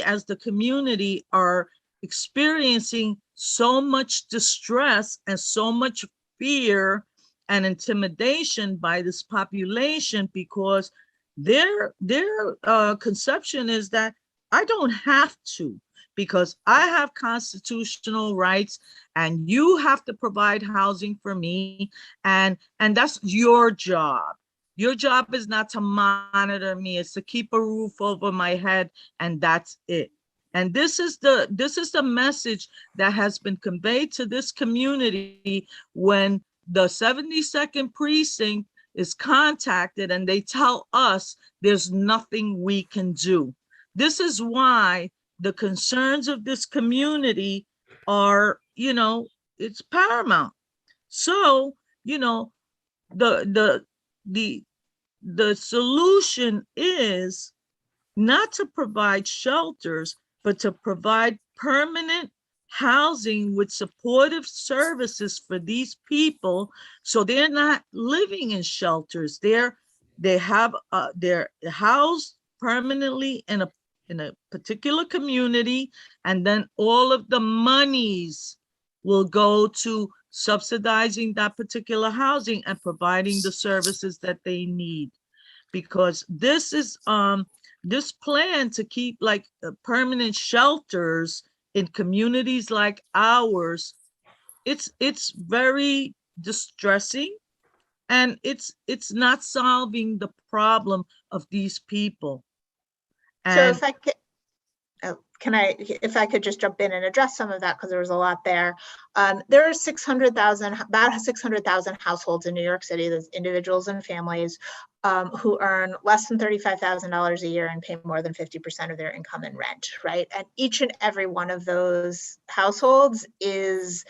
as the community are experiencing so much distress and so much fear and intimidation by this population, because their conception is that I don't have to, because I have constitutional rights and you have to provide housing for me, and that's your job. Your job is not to monitor me, it's to keep a roof over my head, and that's it. And this is the message that has been conveyed to this community when the 72nd precinct is contacted and they tell us there's nothing we can do. This is why the concerns of this community are, it's paramount. So, the solution is not to provide shelters, but to provide permanent housing with supportive services for these people, so they're not living in shelters. They're housed permanently in a particular community, and then all of the monies will go to subsidizing that particular housing and providing the services that they need. Because this is this plan to keep like permanent shelters in communities like ours, it's very distressing, and it's not solving the problem of these people. So if I could just jump in and address some of that, because there was a lot there. There are about 600,000 households in New York City, those individuals and families who earn less than $35,000 a year and pay more than 50% of their income in rent, right? And each and every one of those households is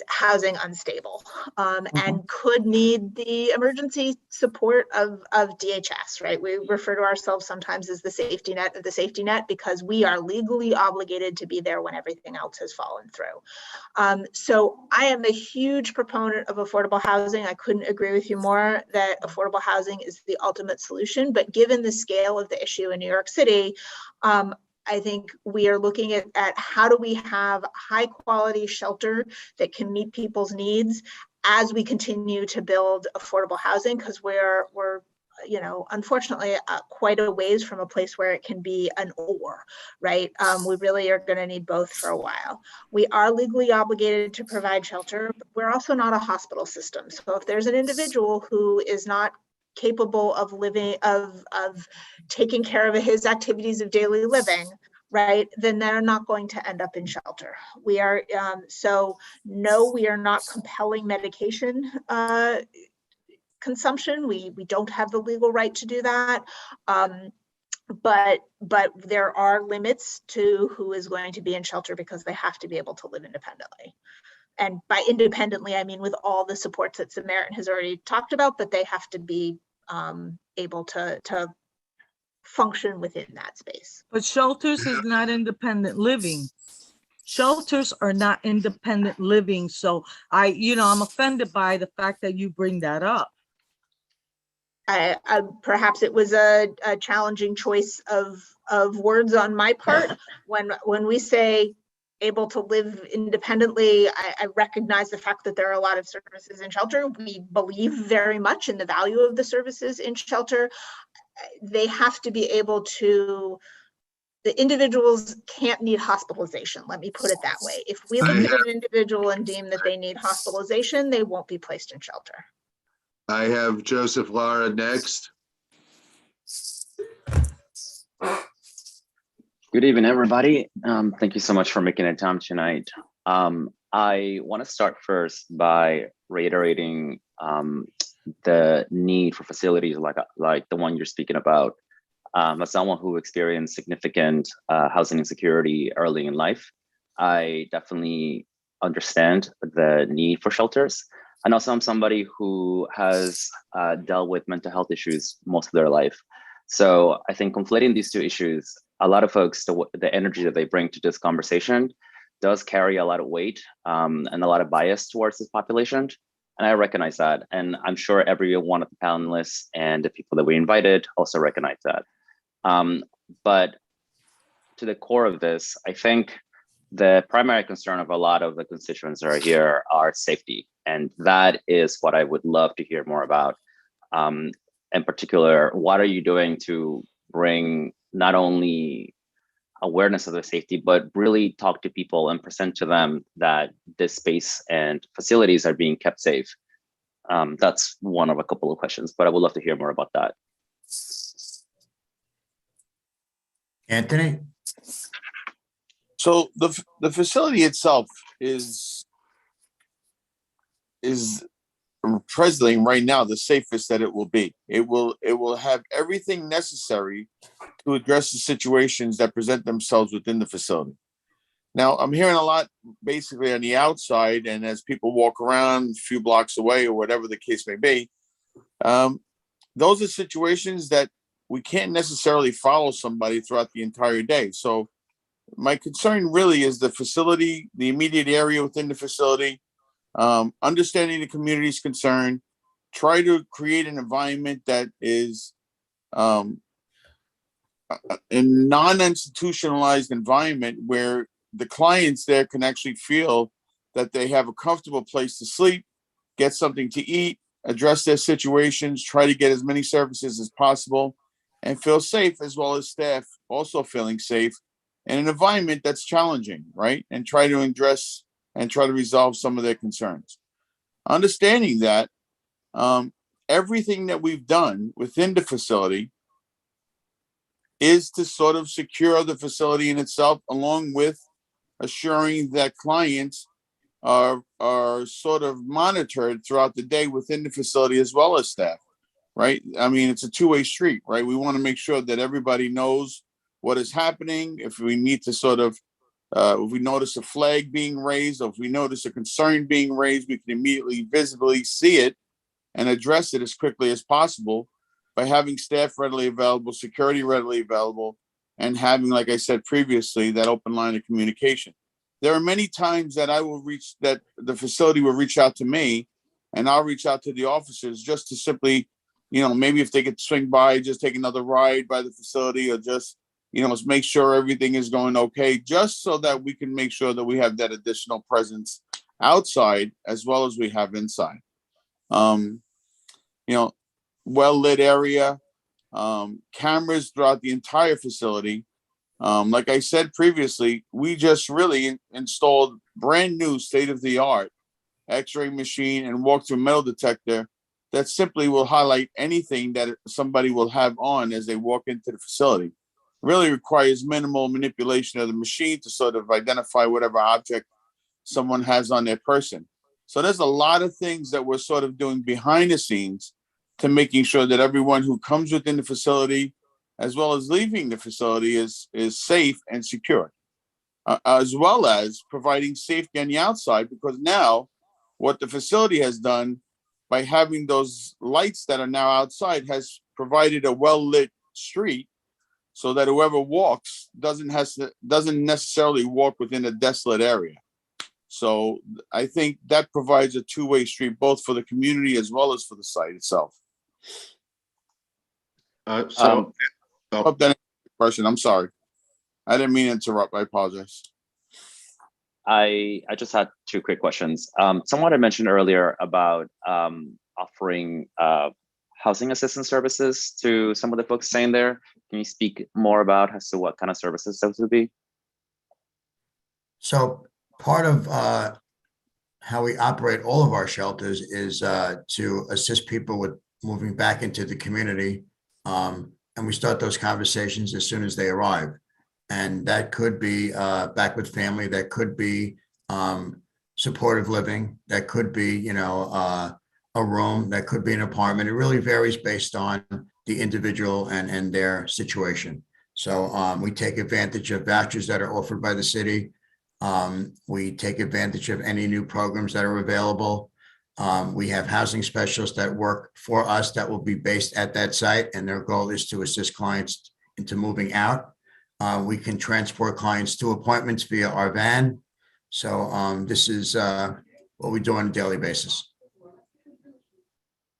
housing unstable and could need the emergency support of DHS, right? We refer to ourselves sometimes as the safety net of the safety net, because we are legally obligated to be there when everything else has fallen through. So I am a huge proponent of affordable housing. I couldn't agree with you more that affordable housing is the ultimate solution. But given the scale of the issue in New York City, I think we are looking at how do we have high quality shelter that can meet people's needs as we continue to build affordable housing, because we're unfortunately quite a ways from a place where it can be an or, right? We really are going to need both for a while. We are legally obligated to provide shelter, but we're also not a hospital system. So if there's an individual who is not capable of living, of taking care of his activities of daily living, right, then they're not going to end up in shelter. We are, so no, we are not compelling medication consumption. We don't have the legal right to do that. But there are limits to who is going to be in shelter because they have to be able to live independently. and by independently, I mean with all the supports that Samaritan has already talked about, but they have to be able to function within that space. But shelters is not independent living. Shelters are not independent living. So I'm offended by the fact that you bring that up. Perhaps it was a challenging choice of words on my part. When we say able to live independently, I recognize the fact that there are a lot of services in shelter. We believe very much in the value of the services in shelter. They have to be able to, the individuals can't need hospitalization. Let me put it that way. If we look at an individual and deem that they need hospitalization, they won't be placed in shelter. I have Joseph Lara next. Good evening, everybody. Thank you so much for making the time tonight. I want to start first by reiterating the need for facilities like the one you're speaking about. As someone who experienced significant housing insecurity early in life, I definitely understand the need for shelters. And also I'm somebody who has dealt with mental health issues most of their life. So I think conflating these two issues, a lot of folks, the energy that they bring to this conversation does carry a lot of weight and a lot of bias towards this population. And I recognize that. And I'm sure every one of the panelists and the people that we invited also recognize that. But to the core of this, I think the primary concern of a lot of the constituents that are here are safety. And that is what I would love to hear more about. In particular, what are you doing to bring not only awareness of the safety, but really talk to people and present to them that this space and facilities are being kept safe? That's one of a couple of questions, but I would love to hear more about that. Anthony? So the facility itself is presently right now the safest that it will be. It will have everything necessary to address the situations that present themselves within the facility. Now, I'm hearing a lot basically on the outside, and as people walk around a few blocks away or whatever the case may be, those are situations that we can't necessarily follow somebody throughout the entire day. So my concern really is the facility, the immediate area within the facility, understanding the community's concern, try to create an environment that is a non-institutionalized environment where the clients there can actually feel that they have a comfortable place to sleep, get something to eat, address their situations, try to get as many services as possible, and feel safe, as well as staff also feeling safe in an environment that's challenging, right? And try to address and try to resolve some of their concerns. Understanding that everything that we've done within the facility is to sort of secure the facility in itself, along with assuring that clients are sort of monitored throughout the day within the facility as well as staff, right? I mean, it's a two-way street, right? We want to make sure that everybody knows what is happening. If we need to sort of, if we notice a flag being raised, or if we notice a concern being raised, we can immediately visibly see it and address it as quickly as possible by having staff readily available, security readily available, and having, like I said previously, that open line of communication. There are many times that that the facility will reach out to me, and I'll reach out to the officers just to simply, maybe if they could swing by, just take another ride by the facility, or just, let's make sure everything is going okay, just so that we can make sure that we have that additional presence outside as well as we have inside. Well-lit area, cameras throughout the entire facility. Like I said previously, we just really installed brand new state-of-the-art X-ray machine and walk-through metal detector that simply will highlight anything that somebody will have on as they walk into the facility. Really requires minimal manipulation of the machine to sort of identify whatever object someone has on their person. So there's a lot of things that we're sort of doing behind the scenes to making sure that everyone who comes within the facility, as well as leaving the facility, is safe and secure. as well as providing safety on the outside, because now what the facility has done by having those lights that are now outside has provided a well-lit street so that whoever walks doesn't necessarily walk within a desolate area. So I think that provides a two-way street, both for the community as well as for the site itself. Hope that answers your question. I'm sorry. I didn't mean to interrupt. I apologize. I just had two quick questions. Someone had mentioned earlier about offering housing assistance services to some of the folks staying there. Can you speak more about as to what kind of services those would be? So part of how we operate all of our shelters is to assist people with moving back into the community. And we start those conversations as soon as they arrive. And that could be back with family, that could be supportive living, that could be, you know, a room, that could be an apartment. It really varies based on the individual and their situation. So we take advantage of vouchers that are offered by the city. We take advantage of any new programs that are available. We have housing specialists that work for us that will be based at that site, and their goal is to assist clients into moving out. We can transport clients to appointments via our van. So this is what we do on a daily basis.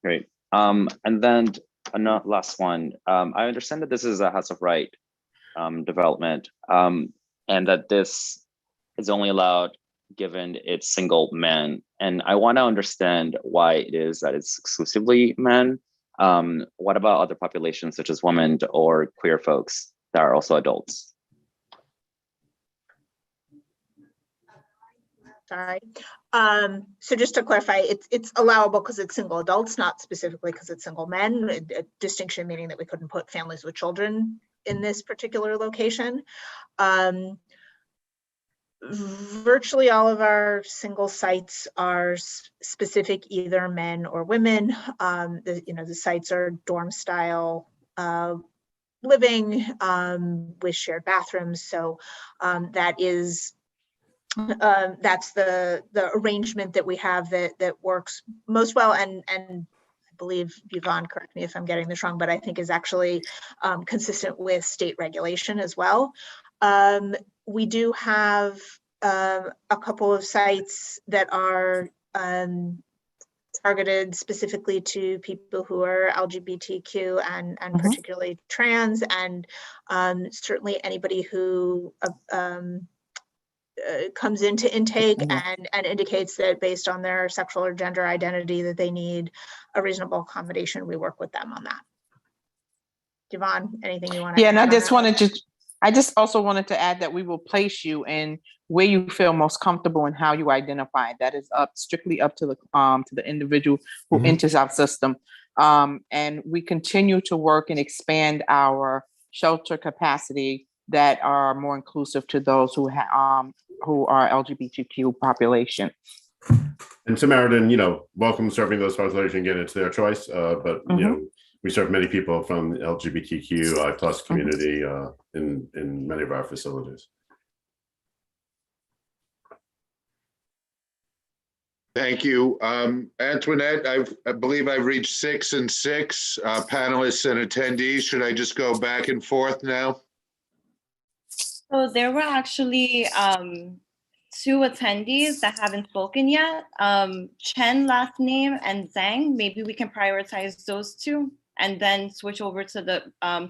Great. And then another last one. I understand that this is a House of Right development, and that this is only allowed given it's single men. And I want to understand why it is that it's exclusively men. What about other populations such as women or queer folks that are also adults? Sorry. So just to clarify, it's allowable because it's single adults, not specifically because it's single men. A distinction meaning that we couldn't put families with children in this particular location. Virtually all of our single sites are specific, either men or women. The sites are dorm style living with shared bathrooms. So that's the arrangement that we have that works most well, and I believe, Yvonne, correct me if I'm getting this wrong, but I think is actually consistent with state regulation as well. We do have a couple of sites that are targeted specifically to people who are LGBTQ and particularly trans, and certainly anybody who comes into intake and indicates that based on their sexual or gender identity that they need a reasonable accommodation. We work with them on that. Yvonne, anything you want to add? And I just also wanted to add that we will place you in where you feel most comfortable and how you identify. That is strictly up to the individual who enters our system. And we continue to work and expand our shelter capacity that are more inclusive to those who are LGBTQ population. And Samaritan, welcome serving those population. Again, it's their choice, but we serve many people from the LGBTQI plus community in many of our facilities. Thank you. Antoinette, I believe I've reached 6 and 6 panelists and attendees. Should I just go back and forth now? So there were actually 2 attendees that haven't spoken yet. Chen last name and Zhang. Maybe we can prioritize those 2 and then switch over to the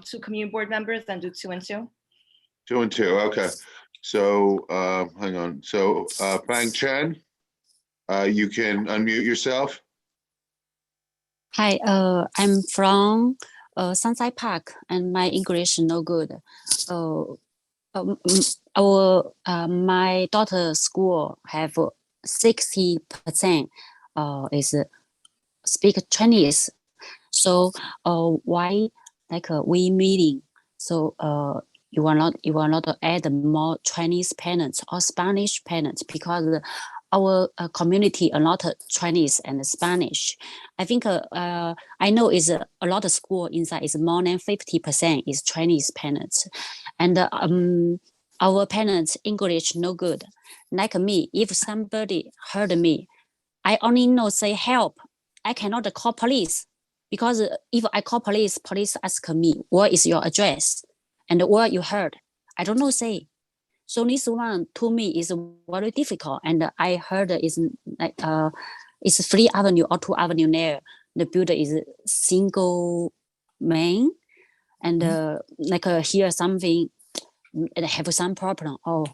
2 community board members and do 2 and 2. 2 and 2. Okay. So hang on. So Fang Chen, you can unmute yourself. Hi, I'm from Sunset Park, and my English is no good. My daughter's school have 60% is speak Chinese. So why we meeting? So you are not add more Chinese parents or Spanish parents, because our community a lot of Chinese and Spanish. I think I know is a lot of school inside is more than 50% is Chinese parents, and our parents English no good. Like me, if somebody hurt me, I only know say help. I cannot call police because if I call police, police ask me, what is your address and what you heard? I don't know say. So this one to me is very difficult. And I heard is like it's 3 avenue or 2 avenue there. The builder is single main and like hear something and have some problem. Oh,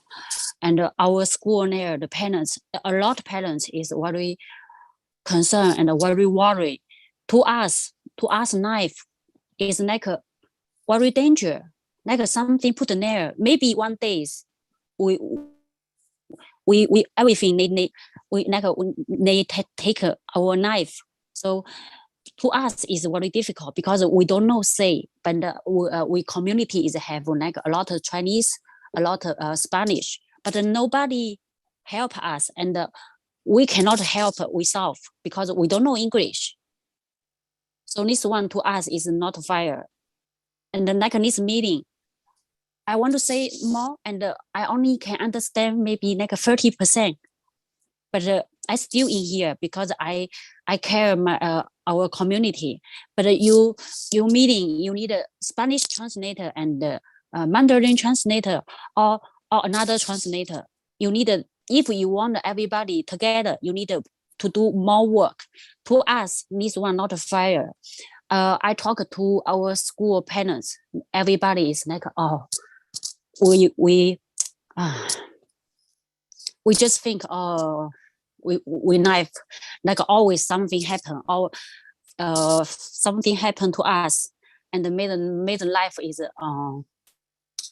and our school there, the parents, a lot of parents is very concerned and very worried. To us, knife is like a very danger, like something put in there. Maybe one days we everything they we like they take our knife. So to us is very difficult because we don't know say, but we community is have like a lot of Chinese, a lot of Spanish, but nobody help us, and we cannot help ourselves because we don't know English. So this one to us is not fair. And then like this meeting, I want to say more, and I only can understand maybe like 30%. But I still in here because I care my our community. But you meeting, you need a Spanish translator and Mandarin translator or another translator. You need if you want everybody together, you need to do more work. To us, this one not fair. I talk to our school parents. Everybody is like, oh, we just think, oh, we knife, like always something happen or something happen to us, and made life is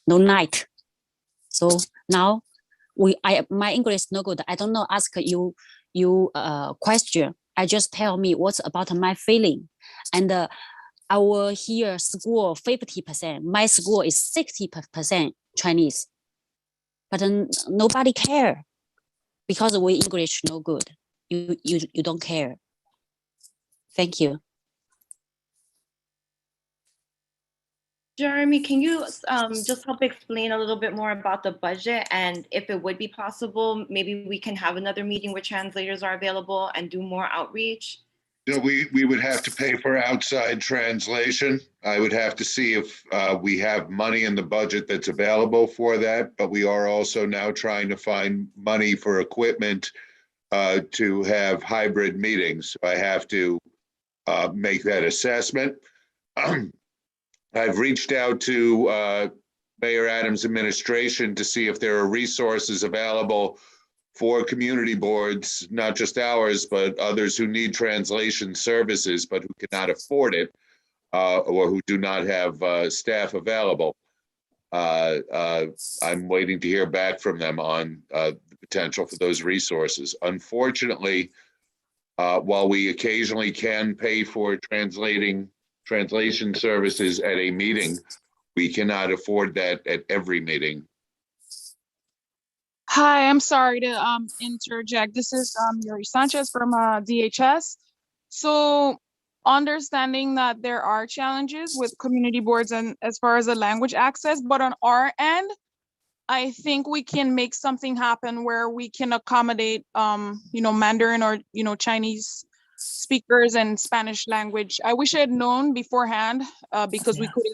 no night. So now my English no good. I don't know. Ask you question. I just tell me what's about my feeling, and our here school 50%. My school is 60% Chinese, but nobody care because we English no good. You don't care. Thank you. Jeremy, can you just help explain a little bit more about the budget, and if it would be possible, maybe we can have another meeting where translators are available and do more outreach? So we would have to pay for outside translation. I would have to see if we have money in the budget that's available for that, but we are also now trying to find money for equipment to have hybrid meetings. So I have to make that assessment. I've reached out to Mayor Adams' administration to see if there are resources available for community boards, not just ours, but others who need translation services, but who cannot afford it or who do not have staff available. I'm waiting to hear back from them on the potential for those resources. Unfortunately, while we occasionally can pay for translation services at a meeting, we cannot afford that at every meeting. Hi, I'm sorry to interject. This is Yuri Sanchez from DHS. So understanding that there are challenges with community boards and as far as the language access, but on our end, I think we can make something happen where we can accommodate Mandarin or Chinese speakers and Spanish language. I wish I had known beforehand because we could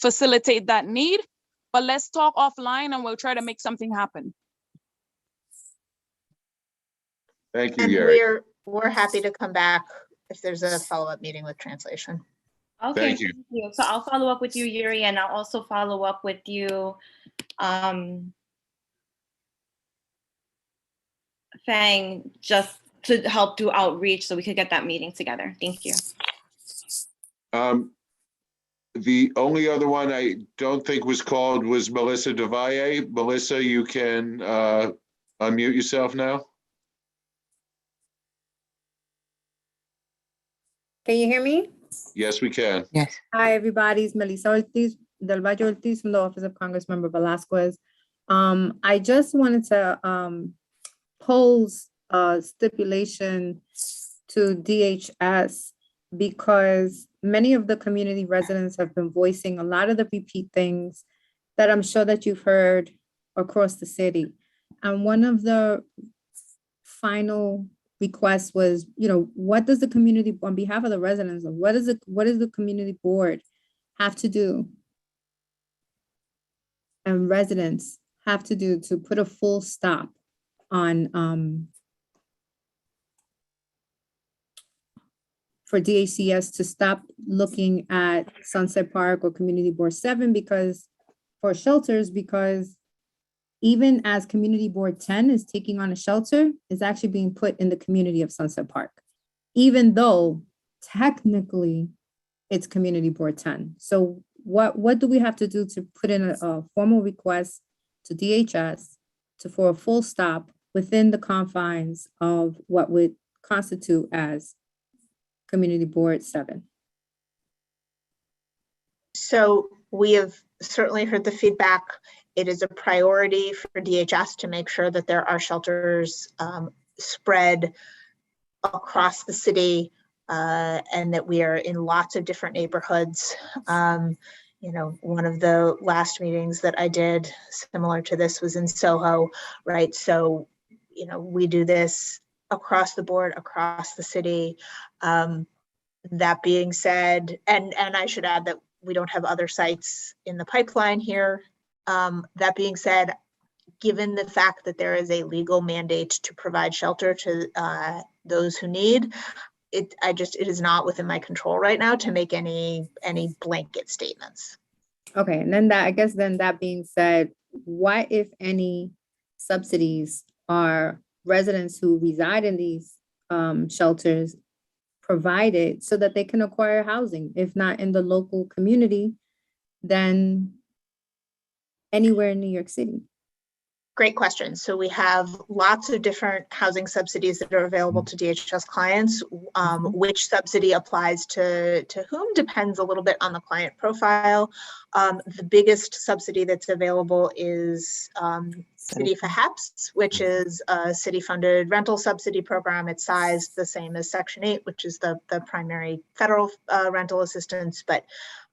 facilitate that need. But let's talk offline and we'll try to make something happen. Thank you, And Yuri. we're happy to come back if there's a follow-up meeting with translation. Okay, Thank you. So I'll follow up with you, Yuri, and I'll also follow up with you, Fang, just to help do outreach so we could get that meeting together. Thank you. The only other one I don't think was called was Melissa DeValle. Melissa, you can unmute yourself now. Can you hear me? Yes, we can. Yes. Hi, everybody. It's Melissa Ortiz, Del Valle Ortiz from the Office of Congressmember Velasquez. I just wanted to pose a stipulation to DHS because many of the community residents have been voicing a lot of the repeat things that I'm sure that you've heard across the city. And one of the final requests was, what does the community, on behalf of the residents, what does the community board have to do and residents have to do to put a full stop on for DHCS to stop looking at Sunset Park or Community Board 7 because for shelters, because even as Community Board 10 is taking on a shelter, it's actually being put in the community of Sunset Park, even though technically it's Community Board 10. So what do we have to do to put in a formal request to DHS for a full stop within the confines of what would constitute as Community Board 7? So we have certainly heard the feedback. It is a priority for DHS to make sure that there are shelters spread across the city and that we are in lots of different neighborhoods. One of the last meetings that I did similar to this was in Soho, right? So, we do this across the board, across the city. That being said, and I should add that we don't have other sites in the pipeline here. That being said, given the fact that there is a legal mandate to provide shelter to those who need, it is not within my control right now to make any blanket statements. Okay, and then that being said, what if any subsidies are residents who reside in these shelters provided so that they can acquire housing, if not in the local community, then anywhere in New York City? Great question. So we have lots of different housing subsidies that are available to DHS clients. Which subsidy applies to whom depends a little bit on the client profile. The biggest subsidy that's available is City for HEPS, which is a city-funded rental subsidy program. It's sized the same as Section 8, which is the primary federal rental assistance, but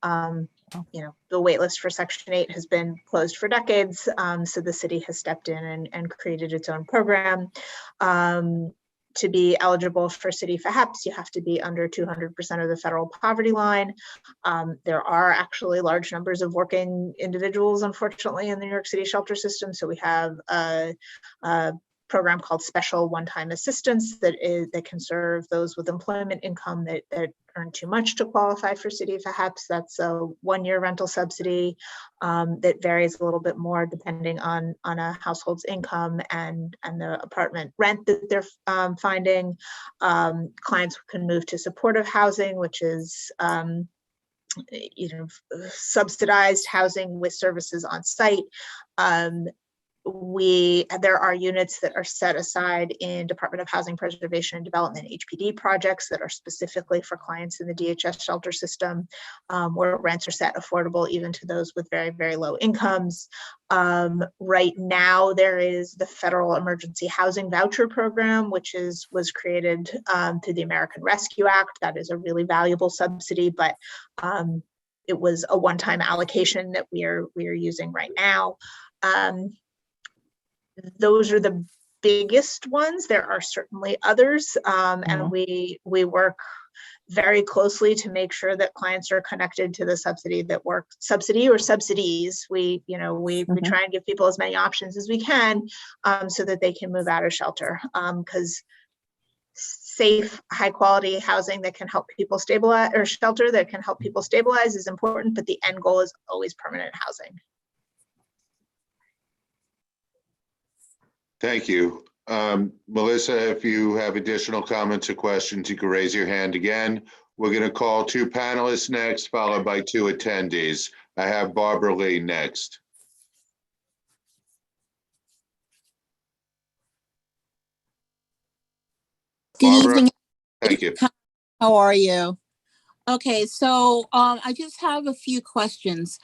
the wait list for Section 8 has been closed for decades, so the city has stepped in and created its own program. To be eligible for City for HEPS, you have to be under 200% of the federal poverty line. There are actually large numbers of working individuals, unfortunately, in the New York City shelter system, so we have a program called Special One-Time Assistance that can serve those with employment income that earn too much to qualify for City for HEPS. That's a one-year rental subsidy that varies a little bit more depending on a household's income and the apartment rent that they're finding. Clients can move to supportive housing, which is subsidized housing with services on site. There are units that are set aside in Department of Housing Preservation and Development HPD projects that are specifically for clients in the DHS shelter system, where rents are set affordable even to those with very, very low incomes. Right now, there is the Federal Emergency Housing Voucher Program, which was created through the American Rescue Act. That is a really valuable subsidy, but it was a one-time allocation that we are using right now. Those are the biggest ones. There are certainly others, and we work very closely to make sure that clients are connected to the subsidy that works. Subsidy or subsidies. We try and give people as many options as we can, so that they can move out of shelter. Because safe, high quality housing that can help people stabilize, or shelter that can help people stabilize, is important, but the end goal is always permanent housing. Thank you. Melissa, if you have additional comments or questions, you can raise your hand again. We're going to call 2 panelists next, followed by 2 attendees. I have Barbara Lee next. Good Barbara, evening. thank you. How are you? Okay, so I just have a few questions.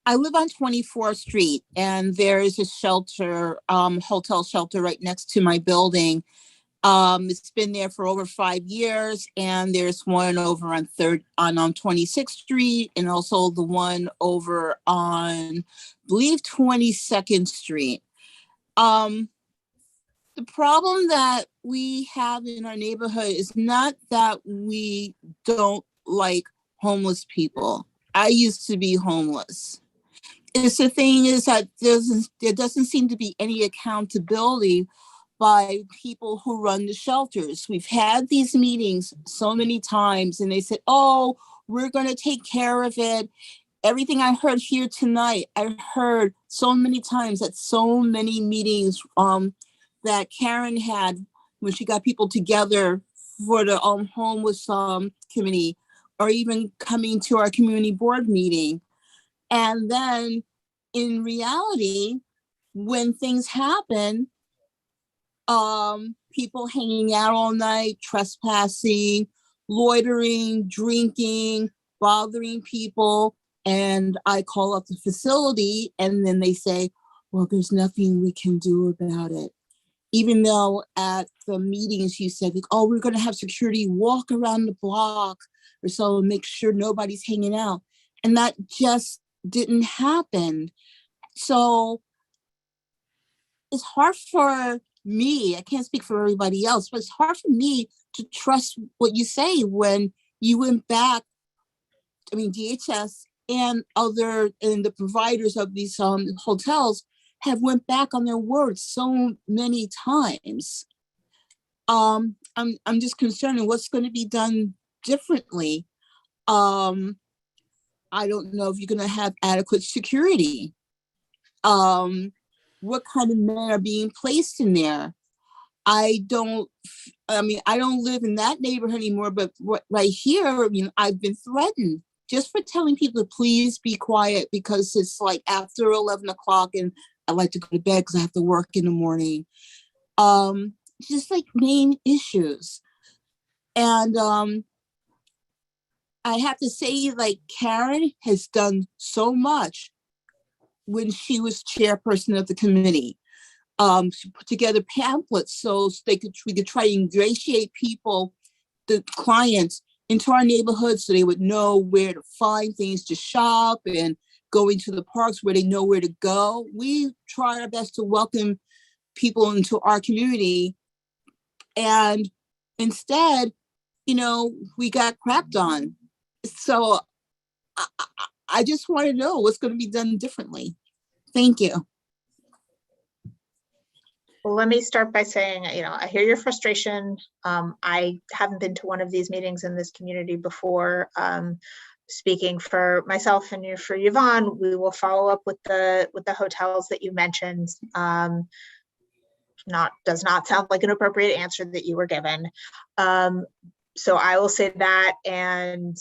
I live on 24th Street, and there is a shelter, hotel shelter right next to my building. It's been there for over 5 years, and there's one over on 26th Street, and also the one over on, I believe, 22nd Street. The problem that we have in our neighborhood is not that we don't like homeless people. I used to be homeless. It's the thing is that there doesn't seem to be any accountability by people who run the shelters. We've had these meetings so many times and they said, oh, we're going to take care of it. Everything I heard here tonight, I heard so many times at so many meetings that Karen had when she got people together for the homeless committee, or even coming to our community board meeting. And then in reality, when things happen, people hanging out all night, trespassing, loitering, drinking, bothering people. And I call up the facility and then they say, well, there's nothing we can do about it. Even though at the meetings you said, like, oh, we're going to have security walk around the block or so, make sure nobody's hanging out. And that just didn't happen. So it's hard for me, I can't speak for everybody else, but it's hard for me to trust what you say when you went back. I mean, DHS and the providers of these hotels have went back on their words so many times. I'm just concerned with what's going to be done differently. I don't know if you're going to have adequate security. What kind of men are being placed in there? I don't live in that neighborhood anymore, but right here, I mean, I've been threatened just for telling people to please be quiet because it's like after 11 o'clock and I like to go to bed because I have to work in the morning. Just like main issues. And I have to say, like, Karen has done so much when she was chairperson of the committee. She put together pamphlets so we could try to ingratiate people, the clients, into our neighborhood so they would know where to find things to shop and going to the parks where they know where to go. We try our best to welcome people into our community. And instead, we got crapped on. So I just want to know what's going to be done differently. Thank you. Well, let me start by saying, I hear your frustration. I haven't been to one of these meetings in this community before. Speaking for myself and for Yvonne, we will follow up with the hotels that you mentioned. Does not sound like an appropriate answer that you were given. So I will say that, and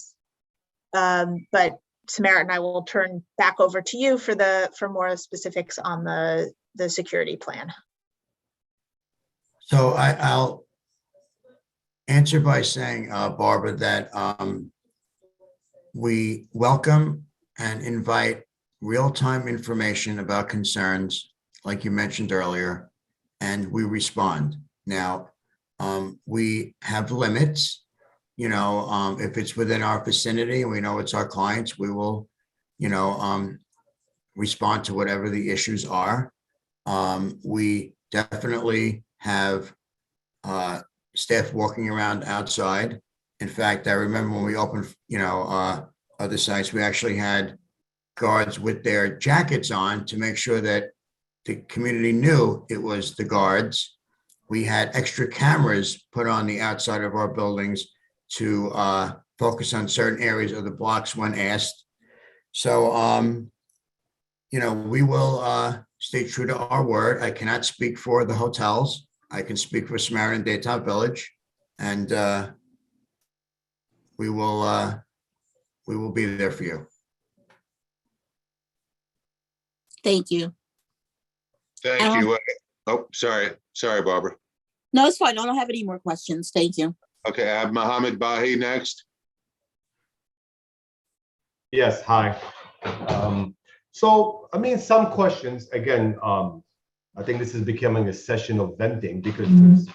but Samara and I will turn back over to you for more specifics on the security plan. So I'll answer by saying, Barbara, that we welcome and invite real-time information about concerns, like you mentioned earlier, and we respond. Now, we have limits, if it's within our vicinity and we know it's our clients, we will, respond to whatever the issues are. We definitely have staff walking around outside. In fact, I remember when we opened, other sites, we actually had guards with their jackets on to make sure that the community knew it was the guards. We had extra cameras put on the outside of our buildings to focus on certain areas of the blocks when asked. So, we will stay true to our word. I cannot speak for the hotels. I can speak for Samaritan Daytop Village, and we will be there for you. Thank you. Thank you. Oh, sorry, Barbara. No, it's fine. I don't have any more questions. Thank you. Okay, I have Mohammed Bahi next. Yes, hi. So, some questions, again, I think this is becoming a session of venting because there's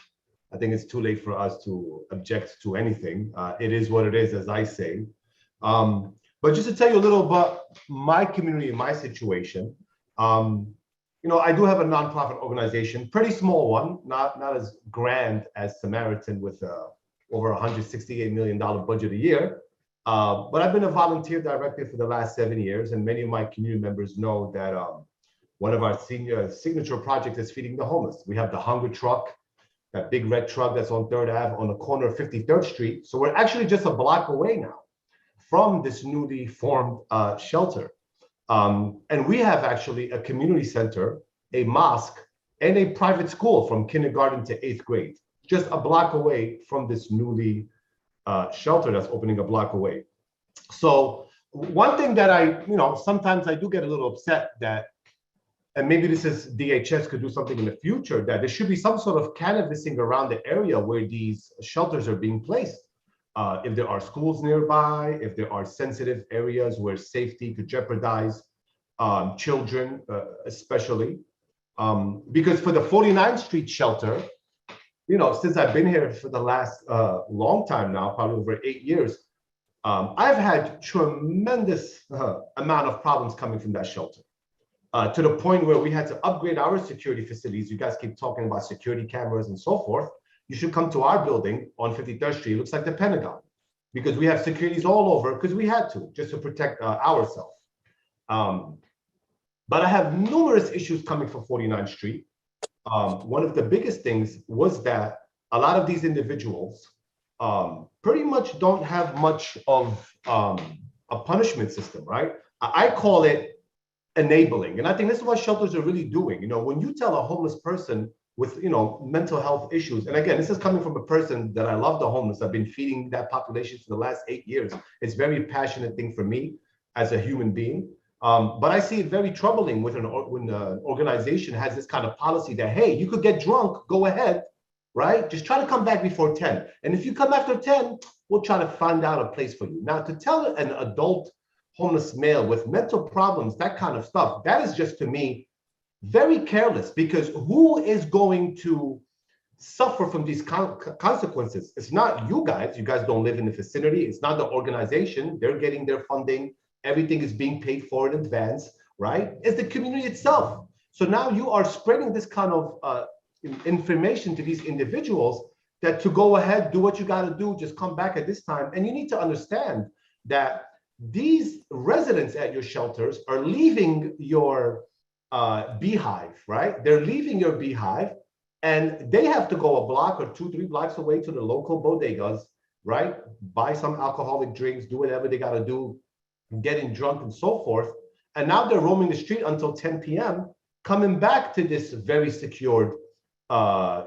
I think it's too late for us to object to anything. It is what it is, as I say. But just to tell you a little about my community and my situation, I do have a nonprofit organization, pretty small one, not as grand as Samaritan with over $168 million budget a year. But I've been a volunteer director for the last 7 years, and many of my community members know that one of our signature projects is feeding the homeless. We have the hunger truck, that big red truck that's on 3rd Ave on the corner of 53rd Street. So we're actually just a block away now from this newly formed shelter. And we have actually a community center, a mosque, and a private school from kindergarten to 8th grade, just a block away from this newly shelter that's opening a block away. So one thing that sometimes I do get a little upset that, and maybe this is DHS could do something in the future, that there should be some sort of canvassing around the area where these shelters are being placed. If there are schools nearby, if there are sensitive areas where safety could jeopardize children, especially. Because for the 49th Street shelter, since I've been here for the last long time now, probably over 8 years, I've had tremendous amount of problems coming from that shelter. To the point where we had to upgrade our security facilities. You guys keep talking about security cameras and so forth. You should come to our building on 53rd Street. It looks like the Pentagon, because we have securities all over, because we had to, just to protect ourselves. But I have numerous issues coming from 49th Street. One of the biggest things was that a lot of these individuals pretty much don't have much of a punishment system, right? I call it enabling. And I think this is what shelters are really doing. When you tell a homeless person with, mental health issues, and again, this is coming from a person that I love the homeless. I've been feeding that population for the last 8 years. It's a very passionate thing for me as a human being. But I see it very troubling when an organization has this kind of policy that, hey, you could get drunk, go ahead, right? Just try to come back before 10. And if you come after 10, we'll try to find out a place for you. Now, to tell an adult homeless male with mental problems, that kind of stuff, that is just, to me, very careless, because who is going to suffer from these consequences? It's not you guys. You guys don't live in the vicinity. It's not the organization. They're getting their funding. Everything is being paid for in advance, right? It's the community itself. So now you are spreading this kind of information to these individuals that to go ahead, do what you got to do, just come back at this time. And you need to understand that these residents at your shelters are leaving your beehive, right? They're leaving your beehive, and they have to go a block or 2-3 blocks away to the local bodegas, right? Buy some alcoholic drinks, do whatever they got to do, getting drunk and so forth. And now they're roaming the street until 10 p.m., coming back to this very secured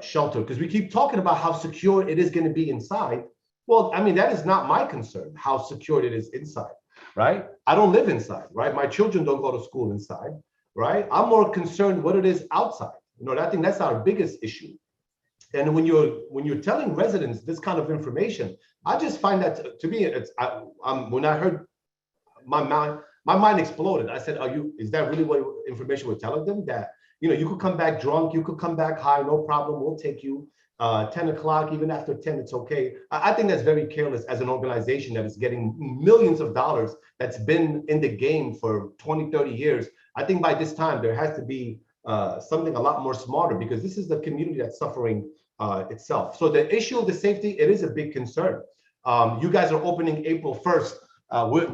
shelter, because we keep talking about how secure it is going to be inside. Well, I mean, that is not my concern, how secure it is inside, right? I don't live inside, right? My children don't go to school inside, right? I'm more concerned what it is outside. I think that's our biggest issue. And when you're telling residents this kind of information, I just find that to me, when I heard, my mind exploded. I said, is that really what information we're telling them? That, you could come back drunk, you could come back high, no problem, we'll take you. 10 o'clock, even after 10, it's okay. I think that's very careless as an organization that is getting millions of dollars, that's been in the game for 20, 30 years. I think by this time, there has to be something a lot more smarter, because this is the community that's suffering itself. So the issue of the safety, it is a big concern. You guys are opening April 1st.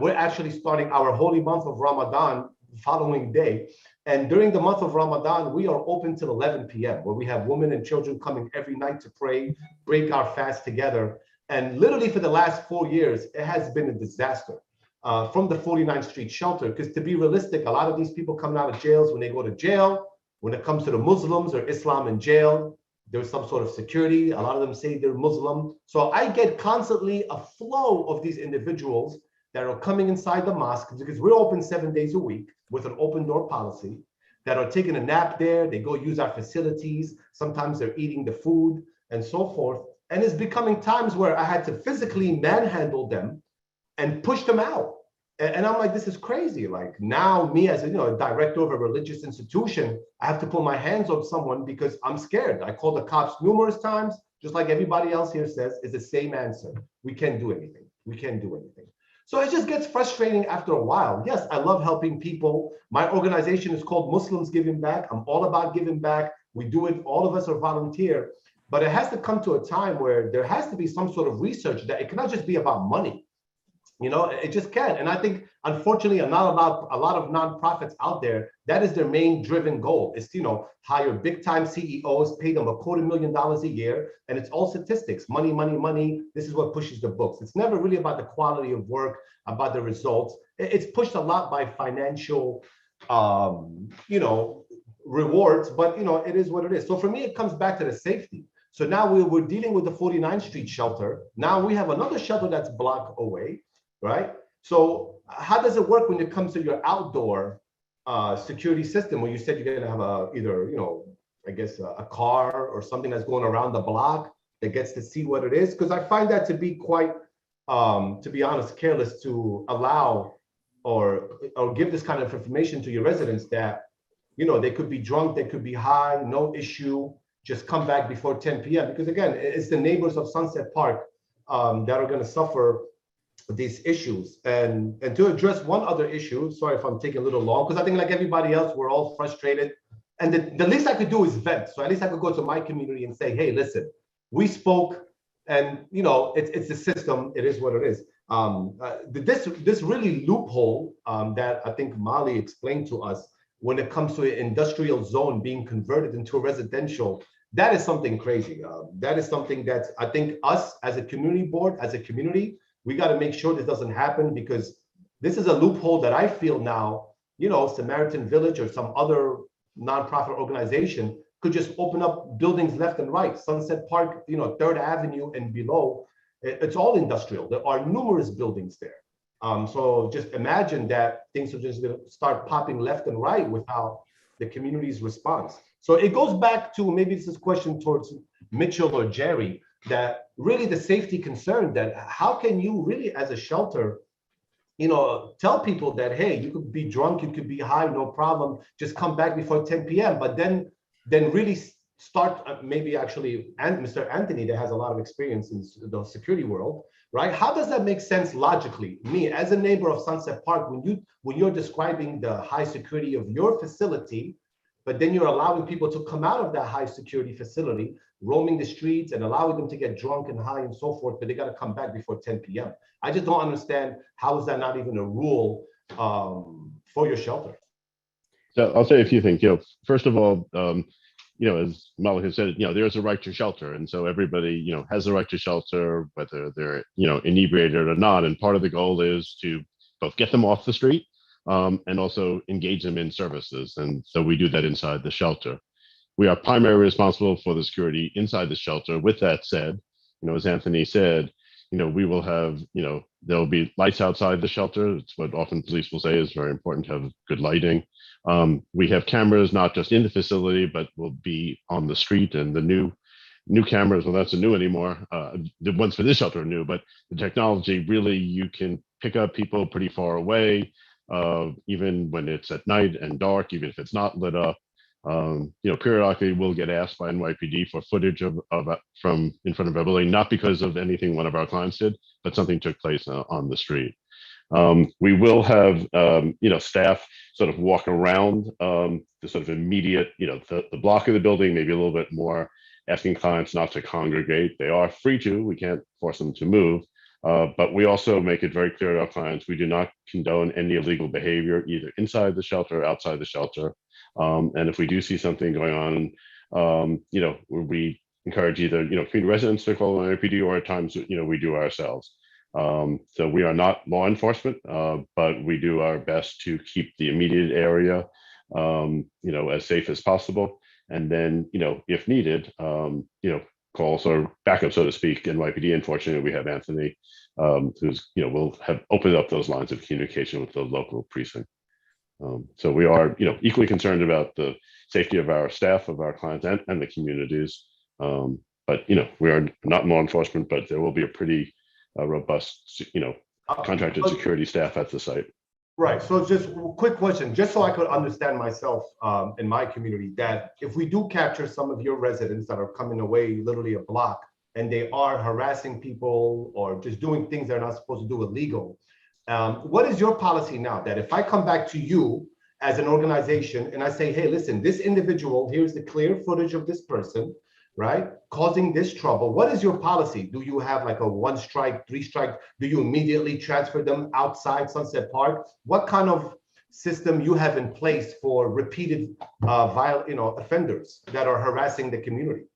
We're actually starting our holy month of Ramadan the following day. And during the month of Ramadan, we are open till 11 p.m., where we have women and children coming every night to pray, break our fast together. And literally for the last 4 years, it has been a disaster from the 49th Street shelter. Because to be realistic, a lot of these people coming out of jails, when they go to jail, when it comes to the Muslims or Islam in jail, there's some sort of security. A lot of them say they're Muslim. So I get constantly a flow of these individuals that are coming inside the mosque, because we're open 7 days a week with an open door policy, that are taking a nap there. They go use our facilities. Sometimes they're eating the food and so forth. And it's becoming times where I had to physically manhandle them and push them out. And I'm like, this is crazy. Like, now me as a director of a religious institution, I have to put my hands on someone because I'm scared. I called the cops numerous times. just like everybody else here says, is the same answer. We can't do anything. We can't do anything. So it just gets frustrating after a while. Yes, I love helping people. My organization is called Muslims Giving Back. I'm all about giving back. We do it, all of us are volunteer, but it has to come to a time where there has to be some sort of research that it cannot just be about money. You know, it just can't. And I think, unfortunately, not a lot of nonprofits out there, that is their main driven goal is to, you know, hire big time CEOs, pay them $250,000 a year. And it's all statistics, money, money, money. This is what pushes the books. It's never really about the quality of work, about the results. It's pushed a lot by financial, you know, rewards, but, you know, it is what it is. So for me, it comes back to the safety. So now we're dealing with the 49th Street shelter. Now we have another shelter that's a block away. Right? So how does it work when it comes to your outdoor security system, where you said you're going to have either, you know, I guess a car or something that's going around the block that gets to see what it is? Because I find that to be quite, to be honest, careless to allow or give this kind of information to your residents that, you know, they could be drunk, they could be high, no issue, just come back before 10 p.m. Because again, it's the neighbors of Sunset Park that are going to suffer these issues. And to address one other issue, sorry if I'm taking a little long, because I think like everybody else, we're all frustrated. And the least I could do is vent. So at least I could go to my community and say, hey, listen, we spoke and, you know, it's the system. It is what it is. This really loophole that I think Molly explained to us when it comes to an industrial zone being converted into a residential, that is something crazy. That is something that I think us as a community board, as a community, we got to make sure this doesn't happen, because this is a loophole that I feel now, you know, Samaritan Village or some other nonprofit organization could just open up buildings left and right. Sunset Park, you know, 3rd Avenue and below, it's all industrial. There are numerous buildings there. So just imagine that things are just going to start popping left and right without the community's response. So it goes back to, maybe this is a question towards Mitchell or Jerry, that really the safety concern, that how can you really as a shelter, you know, tell people that, hey, you could be drunk, you could be high, no problem, just come back before 10 p.m. But then really start maybe actually, and Mr. Anthony that has a lot of experience in the security world, right? How does that make sense logically? Me as a neighbor of Sunset Park, when you're describing the high security of your facility, but then you're allowing people to come out of that high security facility, roaming the streets and allowing them to get drunk and high and so forth, but they got to come back before 10 p.m. I just don't understand, how is that not even a rule for your shelter? So I'll say a few things. You know, first of all, you know, as Molly has said, you know, there's a right to shelter, and so everybody, you know, has a right to shelter, whether they're, you know, inebriated or not. And part of the goal is to both get them off the street and also engage them in services. And so we do that inside the shelter. We are primarily responsible for the security inside the shelter. With that said, you know, as Anthony said, you know, we will have, you know, there'll be lights outside the shelter. It's what often police will say is very important to have good lighting. We have cameras, not just in the facility, but will be on the street. And the new cameras, well, that's not new anymore. The ones for this shelter are new, but the technology, really, you can pick up people pretty far away, even when it's at night and dark, even if it's not lit up. You know, periodically we'll get asked by NYPD for footage of from in front of our building, not because of anything one of our clients did, but something took place on the street. We will have, you know, staff sort of walk around the sort of immediate, you know, the block of the building, maybe a little bit more, asking clients not to congregate. They are free to, we can't force them to move. But we also make it very clear to our clients, we do not condone any illegal behavior, either inside the shelter or outside the shelter. And if we do see something going on, you know, we encourage either, you know, community residents to call NYPD, or at times, you know, we do ourselves. So we are not law enforcement, but we do our best to keep the immediate area, you know, as safe as possible. And then, you know, if needed, you know, calls or backup, so to speak, NYPD. Unfortunately, we have Anthony, who's, you know, will have opened up those lines of communication with the local precinct. So we are, you know, equally concerned about the safety of our staff, of our clients, and the communities. But, you know, we are not law enforcement, but there will be a pretty robust, you know, contracted security staff at the site. Right. So just a quick question, just so I could understand myself in my community, that if we do capture some of your residents that are coming away literally a block and they are harassing people or just doing things they're not supposed to do illegal. What is your policy now that if I come back to you as an organization and I say, hey, listen, this individual, here's the clear footage of this person, right, causing this trouble. What is your policy? Do you have like a 1 strike, 3 strike? Do you immediately transfer them outside Sunset Park? What kind of system you have in place for repeated offenders that are harassing the community?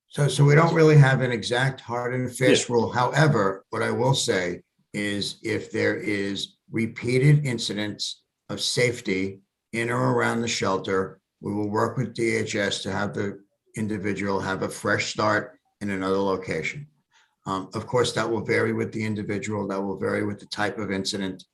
So we don't really have an exact hard and fast rule. However, what I will say is if there is repeated incidents of safety in or around the shelter, we will work with DHS to have the individual have a fresh start in another location. Of course, that will vary with the individual, that will vary with the type of incident.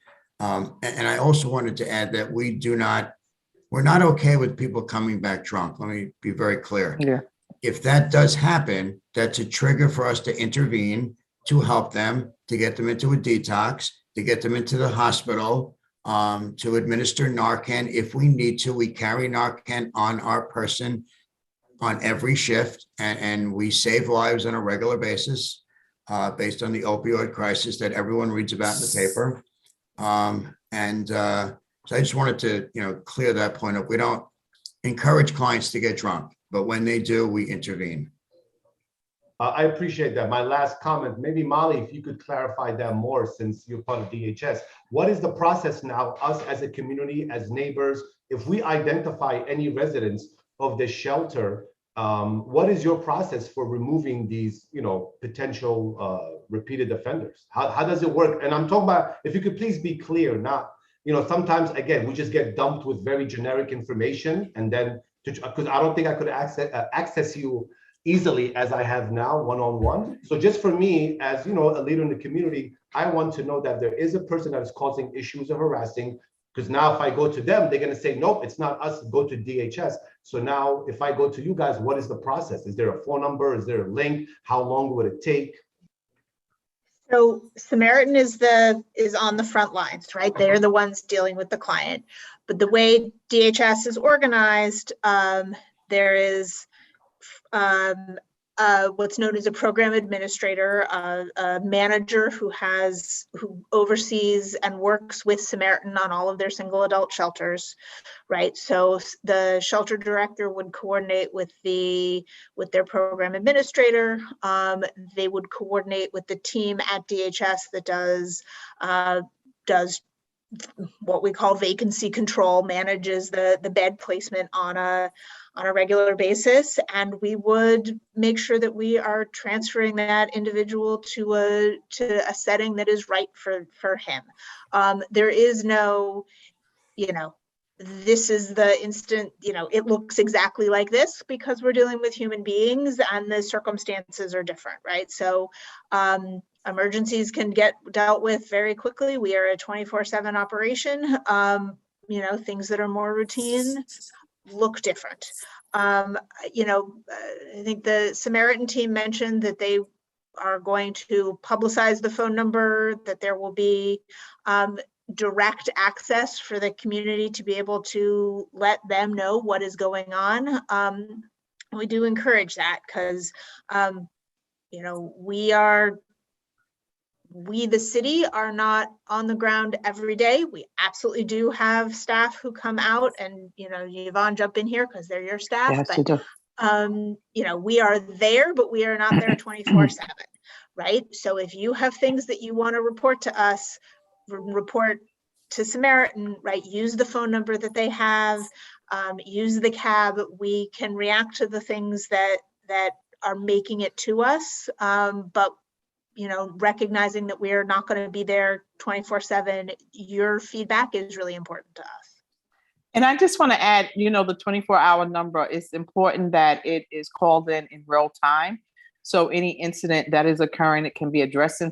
And I also wanted to add that we're not okay with people coming back drunk. Let me be very clear. Yeah. If that does happen, that's a trigger for us to intervene, to help them, to get them into a detox, to get them into the hospital, to administer Narcan. If we need to, we carry Narcan on our person on every shift, and we save lives on a regular basis based on the opioid crisis that everyone reads about in the paper. So I just wanted to, clear that point up. We don't encourage clients to get drunk, but when they do, we intervene. I appreciate that. My last comment, maybe Molly, if you could clarify that more since you're part of DHS. What is the process now, us as a community, as neighbors, if we identify any residents of the shelter, what is your process for removing these, potential repeated offenders? How does it work? And I'm talking about, if you could please be clear, not, sometimes, again, we just get dumped with very generic information, and then, because I don't think I could access you easily as I have now, one-on-one. So just for me, as a leader in the community, I want to know that there is a person that is causing issues of harassing, because now if I go to them, they're going to say, nope, it's not us, go to DHS. So now if I go to you guys, what is the process? Is there a phone number? Is there a link? How long would it take? So Samaritan is on the front lines, right? They're the ones dealing with the client. But the way DHS is organized, there is what's known as a program administrator, a manager who oversees and works with Samaritan on all of their single adult shelters, right? So the shelter director would coordinate with their program administrator. They would coordinate with the team at DHS that does what we call vacancy control, manages the bed placement on a regular basis, and we would make sure that we are transferring that individual to a setting that is right for him. There is no, this is the instant, it looks exactly like this, because we're dealing with human beings and the circumstances are different, right? So emergencies can get dealt with very quickly. We are a 24/7 operation. Things that are more routine look different. I think the Samaritan team mentioned that they are going to publicize the phone number, that there will be direct access for the community to be able to let them know what is going on. We do encourage that because, we, the city, are not on the ground every day. We absolutely do have staff who come out, and Yvonne, jump in here because they're your staff. Yes, but you do. we are there, but we are not there 24/7, right? So if you have things that you want to report to us, report to Samaritan, right? Use the phone number that they have, use the cab. We can react to the things that are making it to us, but recognizing that we are not going to be there 24/7, your feedback is really important to us. And I just want to add, the 24-hour number, it's important that it is called in real time. So any incident that is occurring, it can be addressed in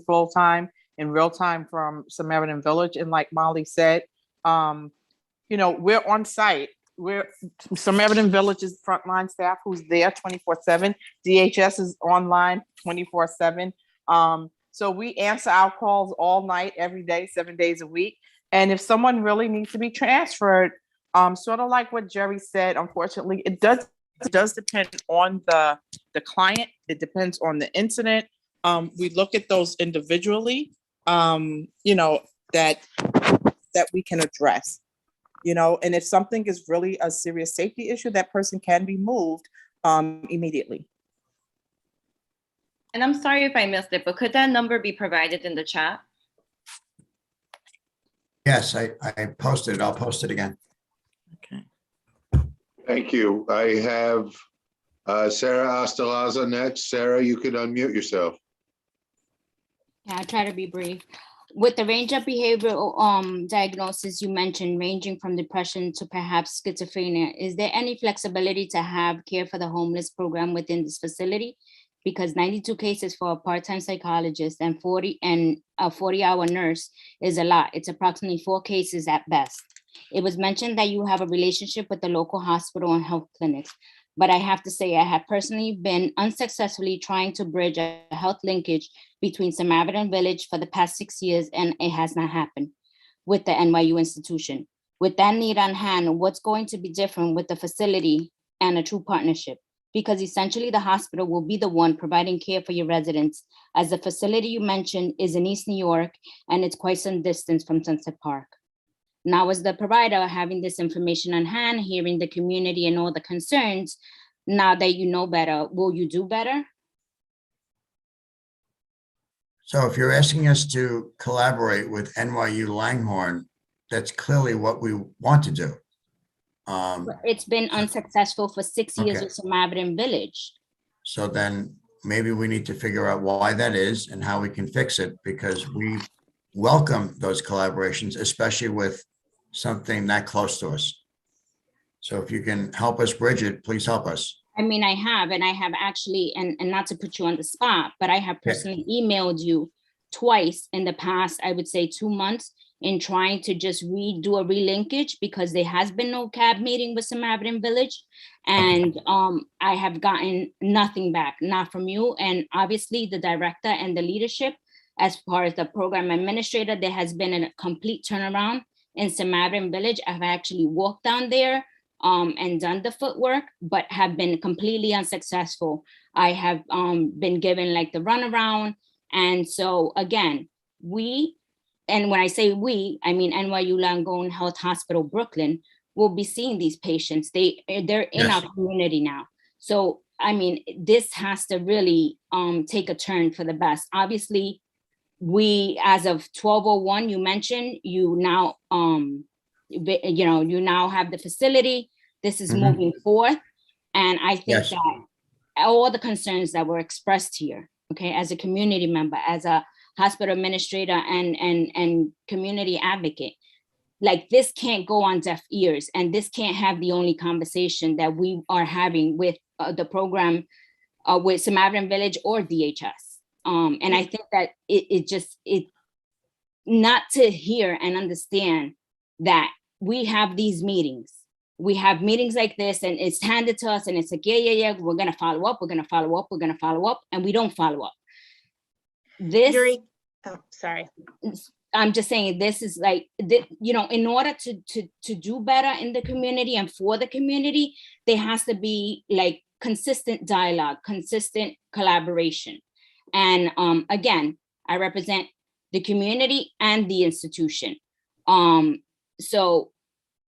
in real time from Samaritan Village. And like Molly said, we're on site. We're Samaritan Village's frontline staff who's there 24/7. DHS is online 24/7. So we answer our calls all night, every day, 7 days a week. And if someone really needs to be transferred, sort of like what Jerry said, unfortunately, it does It does depend on the client. It depends on the incident. We look at those individually, you know, that we can address, you know, and if something is really a serious safety issue, that person can be moved immediately. And I'm sorry if I missed it, but could that number be provided in the chat? Yes, I posted it. I'll post it again. Thank you. I have Sarah Ostalaza next. Sarah, you could unmute yourself. Yeah, I'll try to be brief. With the range of behavioral diagnosis you mentioned, ranging from depression to perhaps schizophrenia, is there any flexibility to have care for the homeless program within this facility? Because 92 cases for a part-time psychologist and a 40-hour nurse is a lot. It's approximately 4 cases at best. It was mentioned that you have a relationship with the local hospital and health clinics, but I have to say I have personally been unsuccessfully trying to bridge a health linkage between Samaritan Village for the past 6 years, and it has not happened with the NYU institution. With that need on hand, what's going to be different with the facility and a true partnership? Because essentially the hospital will be the one providing care for your residents, as the facility you mentioned is in East New York, and it's quite some distance from Sunset Park. Now, as the provider, having this information on hand, hearing the community and all the concerns, now that you know better, will you do better? So if you're asking us to collaborate with NYU Langhorne, that's clearly what we want to do. It's been unsuccessful for 6 years Okay. with Samaritan Village. So then maybe we need to figure out why that is and how we can fix it, because we welcome those collaborations, especially with something that close to us. So if you can help us bridge it, please help us. I mean, I have actually, and not to put you on the spot, but I have personally emailed you twice in the past, I would say 2 months, in trying to just do a relinkage, because there has been no CAB meeting with Samaritan Village. And I have gotten nothing back, not from you. And obviously the director and the leadership, as far as the program administrator, there has been a complete turnaround in Samaritan Village. I've actually walked down there and done the footwork, but have been completely unsuccessful. I have been given like the runaround. And so again, and when I say we, I mean NYU Langone Health Hospital, Brooklyn, will be seeing these patients. They're in our community now. So, I mean, this has to really take a turn for the best. Obviously, we, as of 1201, you mentioned, you now, you now have the facility. This is moving forth. And I think that all the concerns that were expressed here, okay, as a community member, as a hospital administrator and community advocate, like this can't go on deaf ears, and this can't have the only conversation that we are having with the program with Samaritan Village or DHS. And I think that it not to hear and understand that we have these meetings. We have meetings like this, and it's handed to us, and it's like, yeah, we're gonna follow up, we're gonna follow up, we're gonna follow up, and we don't follow up. This, oh, sorry. I'm just saying, this is like, in order to do better in the community and for the community, there has to be like consistent dialogue, consistent collaboration. And again, I represent the community and the institution. So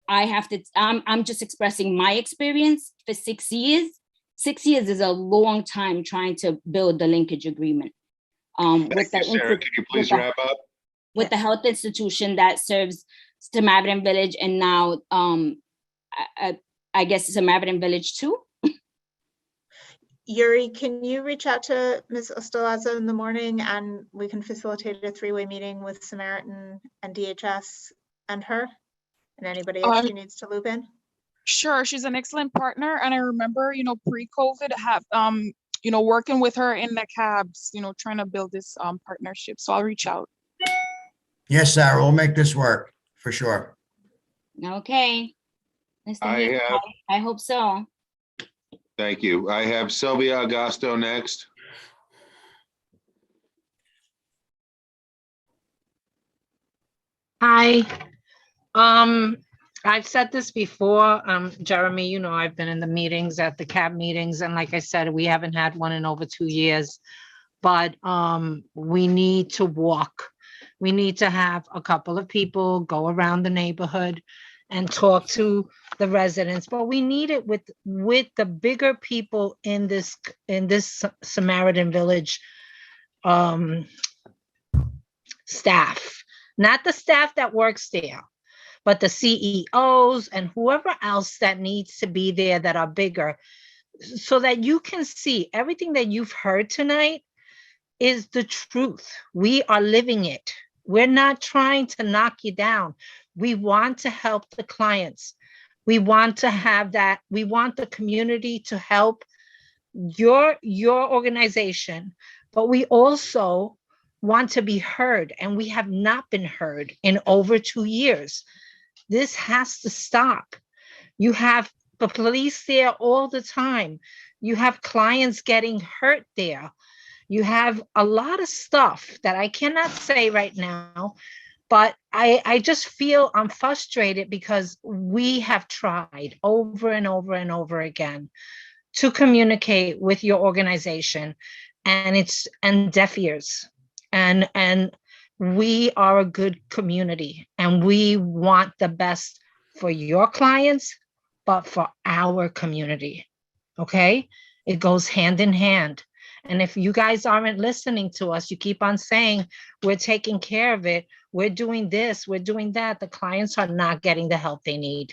I have to, I'm just expressing my experience for 6 years. 6 years is a long time trying to build the linkage agreement. With the Sarah, could you please wrap up? With the health institution that serves Samaritan Village, and now I guess Samaritan Village too. Yuri, can you reach out to Ms. Ostalaza in the morning, and we can facilitate a 3-way meeting with Samaritan and DHS and her and anybody else she needs to loop in? Sure, she's an excellent partner, and I remember, pre-COVID, have working with her in the cabs, trying to build this partnership. So I'll reach out. Yes, Sarah, we'll make this work for sure. Okay. I hope so. Thank you. I have Sylvia Augusto next. Hi. I've said this before, Jeremy, you know, I've been in the meetings at the CAB meetings, and like I said, we haven't had one in over 2 years. But we need to walk. We need to have a couple of people go around the neighborhood and talk to the residents. But we need it with the bigger people in this Samaritan Village staff, not the staff that works there, but the CEOs and whoever else that needs to be there that are bigger, so that you can see everything that you've heard tonight is the truth. We are living it. We're not trying to knock you down. We want to help the clients. We want to have that. We want the community to help your organization, but we also want to be heard, and we have not been heard in over 2 years. This has to stop. You have the police there all the time. You have clients getting hurt there. You have a lot of stuff that I cannot say right now, but I just feel I'm frustrated because we have tried over and over and over again to communicate with your organization, and it's deaf ears. And we are a good community, and we want the best for your clients, but for our community. Okay? It goes hand in hand. And if you guys aren't listening to us, you keep on saying, we're taking care of it, we're doing this, we're doing that. The clients are not getting the help they need.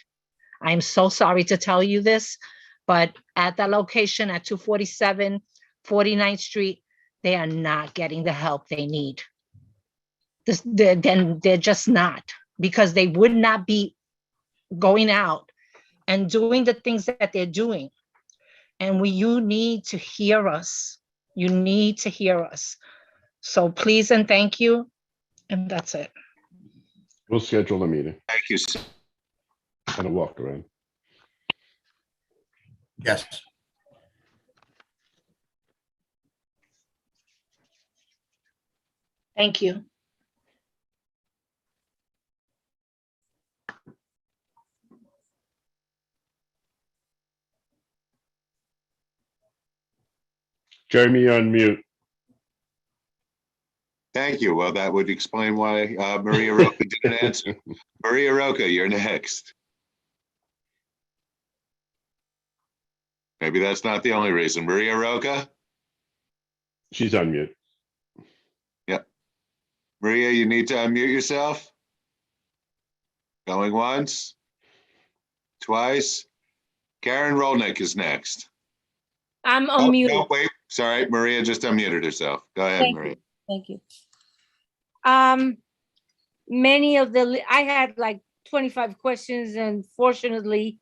I'm so sorry to tell you this, but at that location at 247 49th Street, they are not getting the help they need. They're just not, because they would not be going out and doing the things that they're doing. And you need to hear us. You need to hear us. So please and thank you. And that's it. We'll schedule a meeting Thank you, sir. and a walk around. Yes. Thank you. Jeremy, you're on mute. Thank you. Well, that would explain why Maria Roca didn't answer. Maria Roca, you're next. Maybe that's not the only reason. Maria Roca? She's on mute. Yep. Maria, you need to unmute yourself. Going once, twice. Karen Rolnick is next. I'm Oh, unmuted. no, wait. Sorry, Maria just unmuted herself. Go ahead, Thank Maria. you. Thank you. I had like 25 questions, and fortunately,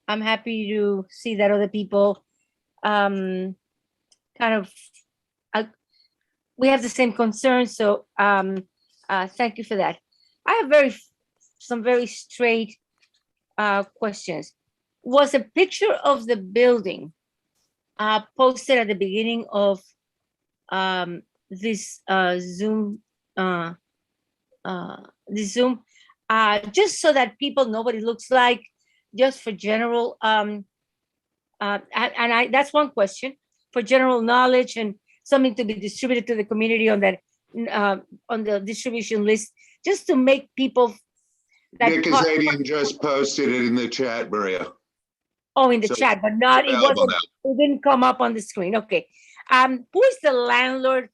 I'm happy to see that other people we have the same concerns. So thank you for that. I have some very straight questions. Was a picture of the building posted at the beginning of this Zoom, just so that people know what it looks like, just for general, that's one question, for general knowledge and something to be distributed to the community on that, on the distribution list, just to make people. Nick Azadian just posted it in the chat, Maria. Oh, in the So chat, but not, it's it available wasn't, it didn't come up on the screen. Okay. Who is the landlord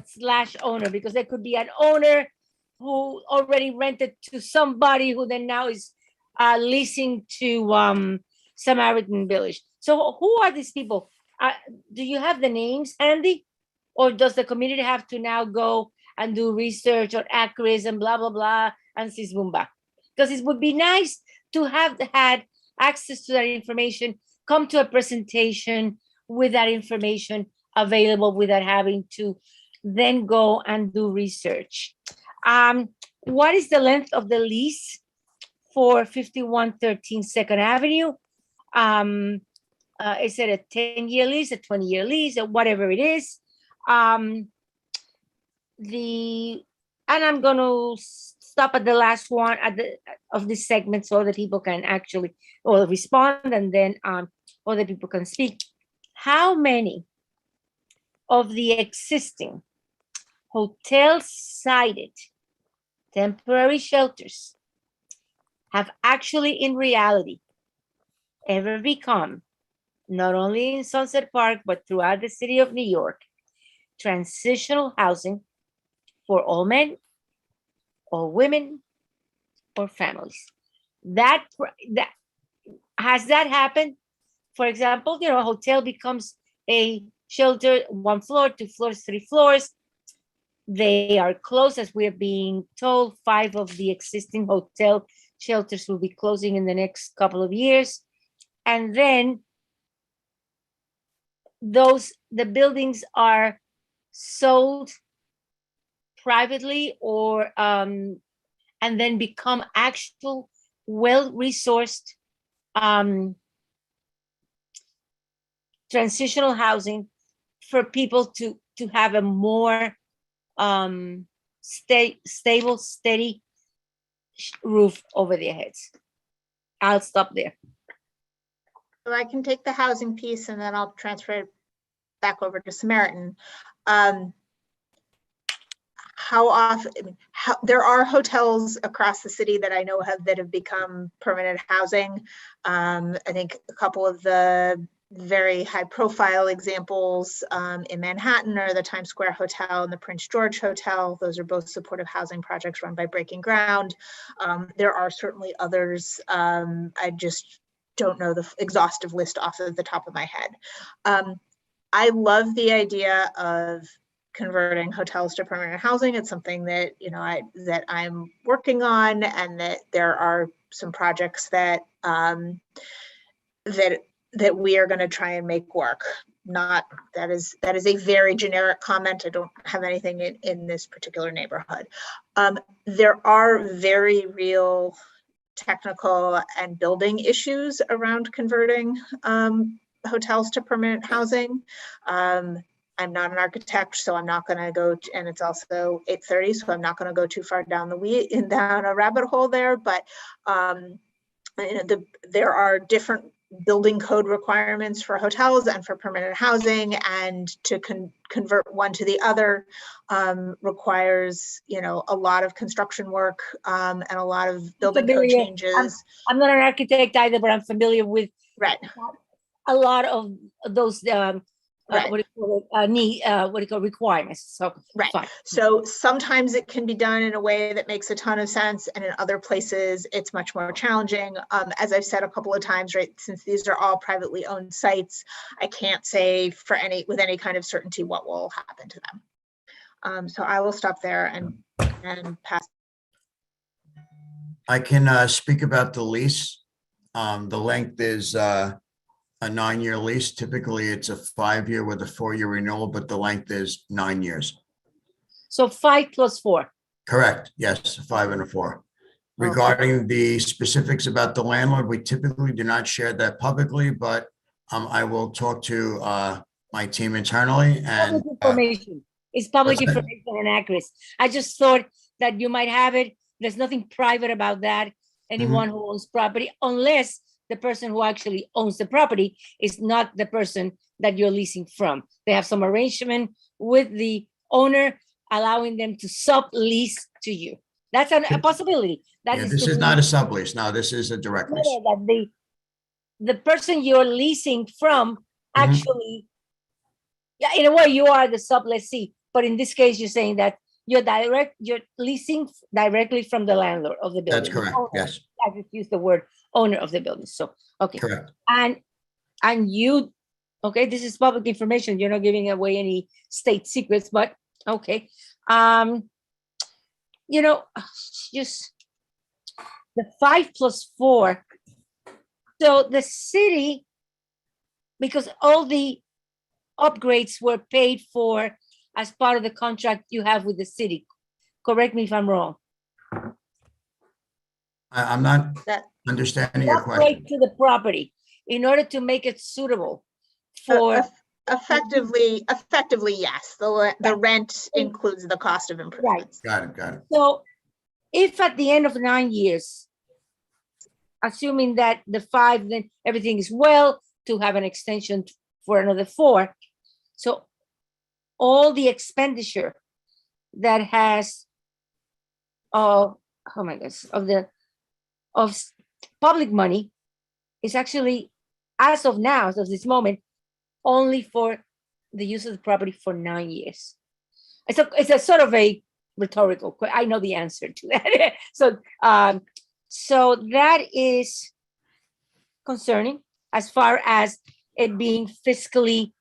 slash owner? Because there could be an owner who already rented to somebody who then now is leasing to Samaritan Village. So who are these people? Do you have the names, Andy? Or does the community have to now go and do research on Acris and blah, blah, blah, and Sisbumba? Because it would be nice to have had access to that information, come to a presentation with that information available without having to then go and do research. What is the length of the lease for 5113 Second Avenue? Is it a 10-year lease, a 20-year lease, or whatever it is? And I'm going to stop at the last one of this segment so that people can actually respond, and then other people can speak. How many of the existing hotel-sided temporary shelters have actually in reality ever become, not only in Sunset Park, but throughout the city of New York, transitional housing for all men, all women, or families? That has that happened? For example, a hotel becomes a shelter, 1 floor, 2 floors, 3 floors. They are closed, as we're being told. 5 of the existing hotel shelters will be closing in the next couple of years. And then the buildings are sold privately, or and then become actual well-resourced transitional housing for people to have a more stable, steady roof over their heads. I'll stop there. So I can take the housing piece and then I'll transfer it back over to Samaritan. How often, there are hotels across the city that I know that have become permanent housing. I think a couple of the very high profile examples in Manhattan are the Times Square Hotel and the Prince George Hotel. Those are both supportive housing projects run by Breaking Ground. There are certainly others. I just don't know the exhaustive list off of the top of my head. I love the idea of converting hotels to permanent housing. It's something that that I'm working on, and that there are some projects that that we are going to try and make work. That is a very generic comment. I don't have anything in this particular neighborhood. There are very real technical and building issues around converting hotels to permanent housing. I'm not an architect, so I'm not going to go, and it's also 8:30, so I'm not going to go too far down down a rabbit hole there. But there are different building code requirements for hotels and for permanent housing, and to convert one to the other requires a lot of construction work and a lot of building code changes. I'm not an architect either, but I'm familiar with a lot of those requirements. So fine. So sometimes it can be done in a way that makes a ton of sense, and in other places it's much more challenging. As I've said a couple of times, since these are all privately owned sites, I can't say with any kind of certainty what will happen to them. So I will stop there and pass. I can speak about the lease. The length is a 9-year lease. Typically, it's a 5-year with a 4-year renewal, but the length is 9 years. So 5 + 4. Correct. Yes, 5 and a 4. Regarding the specifics about the landlord, we typically do not share that publicly, but I will talk to my team internally. And public information. It's public information and accurate. I just thought that you might have it. There's nothing private about that. Anyone who owns property, unless the person who actually owns the property is not the person that you're leasing from. They have some arrangement with the owner, allowing them to sublease to you. That's a possibility. This is not a sublease. No, this is a direct lease. That the person you're leasing from actually, in a way, you are the sublessee. But in this case, you're saying that you're leasing directly from the landlord of the building. That's correct. Yes. I just used the word owner of the building. So, okay. Correct. And you, okay, this is public information. You're not giving away any state secrets, but okay. Just the 5 + 4. So the city, because all the upgrades were paid for as part of the contract you have with the city. Correct me if I'm wrong. I'm not understanding your question. To the property in order to make it suitable for effectively, yes. The rent includes the cost of improvements. Got it. So if at the end of 9 years, assuming that the 5, then everything is well, to have an extension for another 4. So all the expenditure that has, oh my goodness, of public money is actually, as of now, as of this moment, only for the use of the property for 9 years. It's a sort of a rhetorical question. I know the answer to that. So that is concerning as far as it being fiscally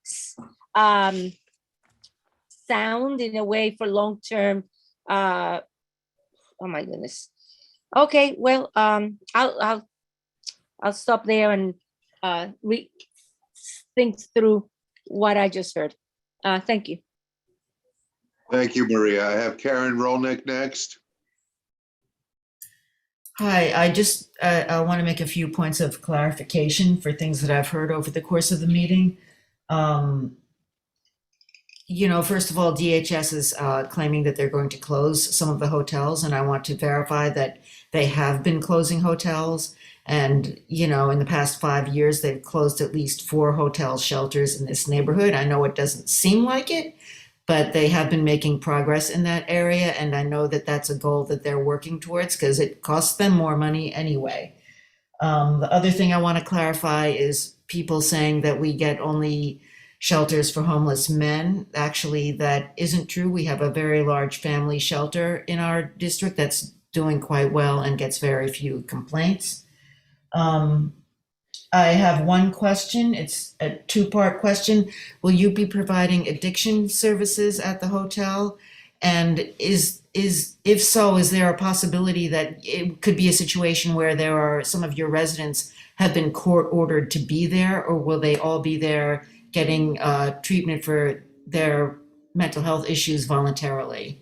sound in a way for long-term. Oh my goodness. Okay, well, I'll stop there and think through what I just heard. Thank you. Thank you, Maria. I have Karen Rolnick next. Hi, I want to make a few points of clarification for things that I've heard over the course of the meeting. First of all, DHS is claiming that they're going to close some of the hotels, and I want to verify that they have been closing hotels. And, in the past 5 years, they've closed at least 4 hotel shelters in this neighborhood. I know it doesn't seem like it, but they have been making progress in that area. And I know that that's a goal that they're working towards because it costs them more money anyway. The other thing I want to clarify is people saying that we get only shelters for homeless men. Actually, that isn't true. We have a very large family shelter in our district that's doing quite well and gets very few complaints. I have one question. It's a 2-part question. Will you be providing addiction services at the hotel? And if so, is there a possibility that it could be a situation where there are some of your residents have been court ordered to be there, or will they all be there getting treatment for their mental health issues voluntarily?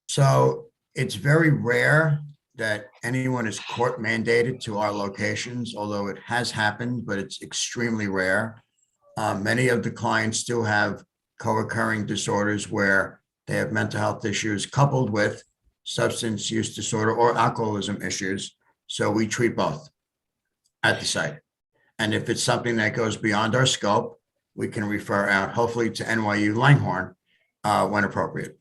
So it's very rare that anyone is court mandated to our locations, although it has happened, but it's extremely rare. Many of the clients do have co-occurring disorders where they have mental health issues coupled with substance use disorder or alcoholism issues. So we treat both at the site. And if it's something that goes beyond our scope, we can refer out hopefully to NYU Langhorne when appropriate.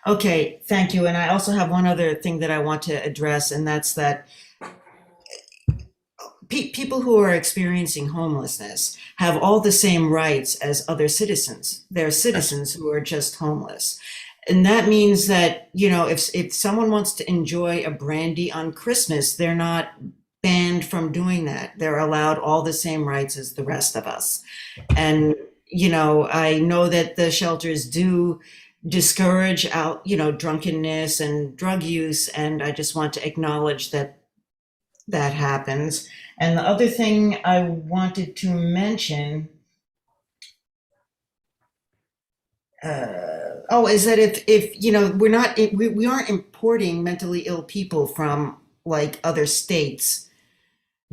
Okay, thank you. And I also have one other thing that I want to address, and that's that people who are experiencing homelessness have all the same rights as other citizens. They're citizens who are just homeless. And that means that, if someone wants to enjoy a brandy on Christmas, they're not banned from doing that. They're allowed all the same rights as the rest of us. And, I know that the shelters do discourage drunkenness and drug use, and I just want to acknowledge that happens. And the other thing I wanted to mention is that if we aren't importing mentally ill people from like other states.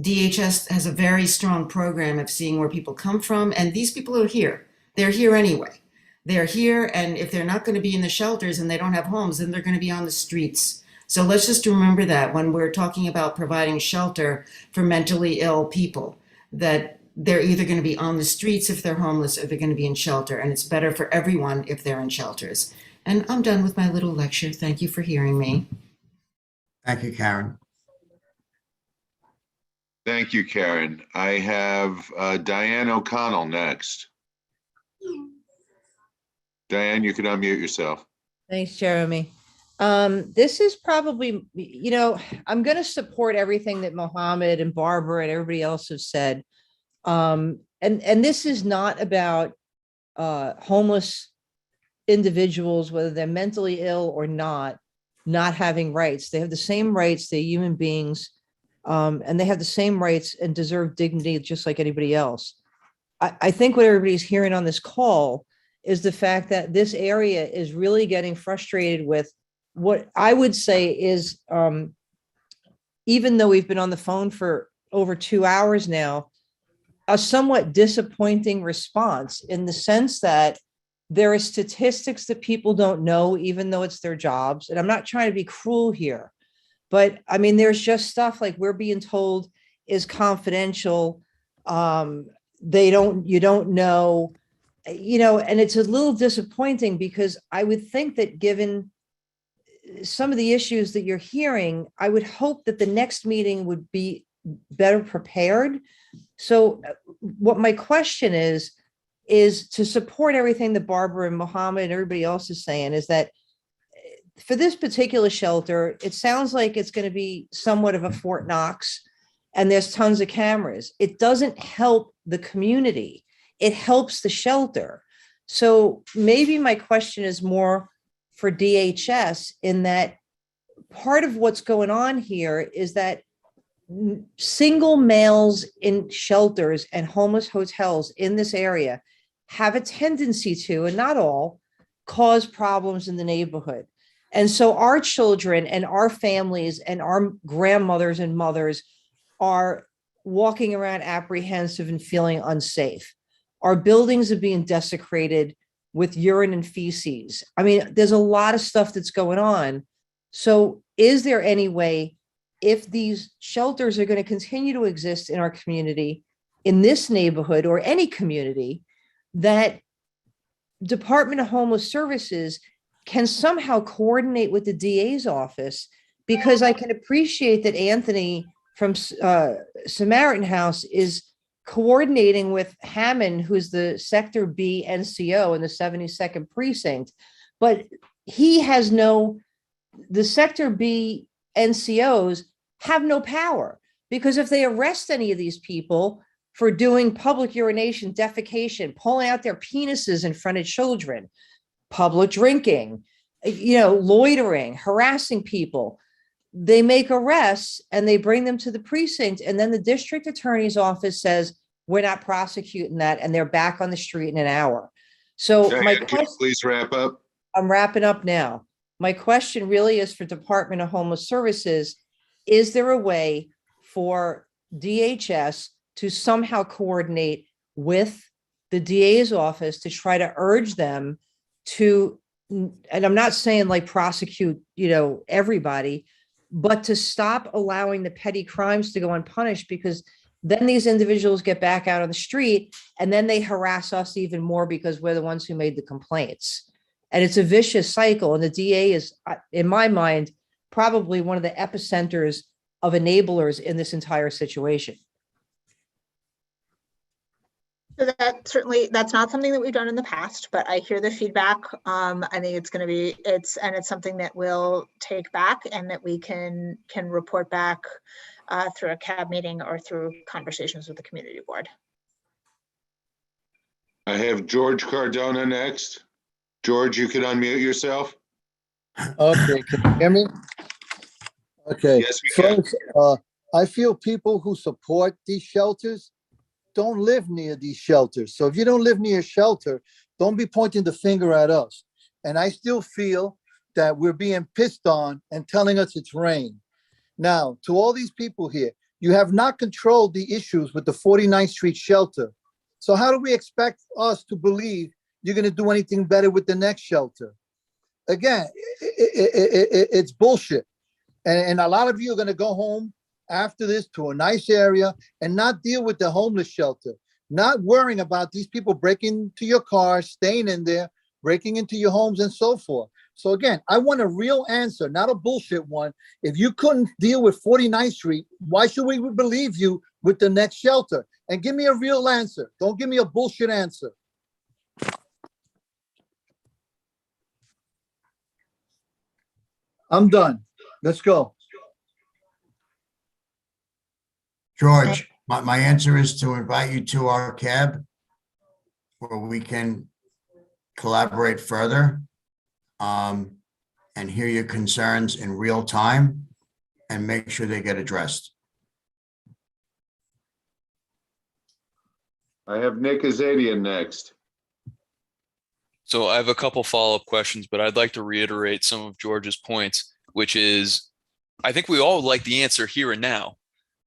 DHS has a very strong program of seeing where people come from, and these people are here. They're here anyway. They're here, and if they're not going to be in the shelters and they don't have homes, then they're going to be on the streets. So let's just remember that when we're talking about providing shelter for mentally ill people, that they're either going to be on the streets if they're homeless or they're going to be in shelter, and it's better for everyone if they're in shelters. And I'm done with my little lecture. Thank you for hearing me. Thank you, Karen. Thank you, Karen. I have Diane O'Connell next. Diane, you can unmute yourself. Thanks, Jeremy. This is probably, I'm going to support everything that Mohammed and Barbara and everybody else has said. And this is not about homeless individuals, whether they're mentally ill or not having rights. They have the same rights. They're human beings, and they have the same rights and deserve dignity just like anybody else. I think what everybody's hearing on this call is the fact that this area is really getting frustrated with what I would say is, even though we've been on the phone for over 2 hours now, a somewhat disappointing response in the sense that there are statistics that people don't know, even though it's their jobs. And I'm not trying to be cruel here, but I mean, there's just stuff like we're being told is confidential. You don't know, and it's a little disappointing because I would think that given some of the issues that you're hearing, I would hope that the next meeting would be better prepared. So what my question is to support everything that Barbara and Mohammed and everybody else is saying, is that for this particular shelter, it sounds like it's going to be somewhat of a Fort Knox, and there's tons of cameras. It doesn't help the community. It helps the shelter. So maybe my question is more for DHS, in that part of what's going on here is that single males in shelters and homeless hotels in this area have a tendency to, and not all, cause problems in the neighborhood. And so our children and our families and our grandmothers and mothers are walking around apprehensive and feeling unsafe. Our buildings are being desecrated with urine and feces. I mean, there's a lot of stuff that's going on. So is there any way, if these shelters are going to continue to exist in our community, in this neighborhood or any community, that Department of Homeless Services can somehow coordinate with the DA's office? Because I can appreciate that Anthony from Samaritan House is coordinating with Hammond, who's the Sector B NCO in the 72nd Precinct, but the Sector B NCOs have no power, because if they arrest any of these people for doing public urination, defecation, pulling out their penises in front of children, public drinking, loitering, harassing people, they make arrests and they bring them to the precinct. And then the district attorney's office says, we're not prosecuting that. And they're back on the street in an hour. So Diane, can you please wrap up? I'm wrapping up now. My question really is for Department of Homeless Services. Is there a way for DHS to somehow coordinate with the DA's office to try to urge them to, and I'm not saying like prosecute, everybody, but to stop allowing the petty crimes to go unpunished, because then these individuals get back out on the street and then they harass us even more because we're the ones who made the complaints. And it's a vicious cycle. And the DA is, in my mind, probably one of the epicenters of enablers in this entire situation. So that's not something that we've done in the past, but I hear the feedback. I think it's something that we'll take back and that we can report back through a CAB meeting or through conversations with the community board. I have George Cardona next. George, you can unmute yourself. Okay, can you hear me? Okay. Yes, we can. First, I feel people who support these shelters don't live near these shelters. So if you don't live near a shelter, don't be pointing the finger at us. And I still feel that we're being pissed on and telling us it's rain. Now, to all these people here, you have not controlled the issues with the 49th Street shelter. So how do we expect us to believe you're going to do anything better with the next shelter? Again, it's bullshit. And a lot of you are going to go home after this to a nice area and not deal with the homeless shelter, not worrying about these people breaking into your car, staying in there, breaking into your homes and so forth. So again, I want a real answer, not a bullshit one. If you couldn't deal with 49th Street, why should we believe you with the next shelter? And give me a real answer. Don't give me a bullshit answer. I'm done. Let's go. George, my answer is to invite you to our cab where we can collaborate further and hear your concerns in real time and make sure they get addressed. I have Nick Azadian next. So I have a couple follow-up questions, but I'd like to reiterate some of George's points, which is, I think we all like the answer here and now,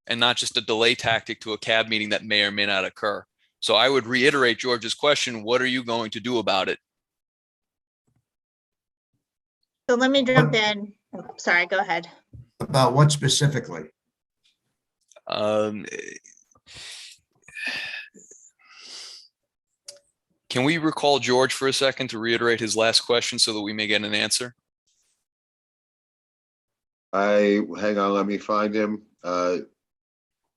and not just a delay tactic to a CAB meeting that may or may not occur. So I would reiterate George's question, what are you going to do about it? So let me jump in. Oh, sorry, go ahead. About what specifically? Can we recall George for a second to reiterate his last question so that we may get an answer? Hang on, let me find him.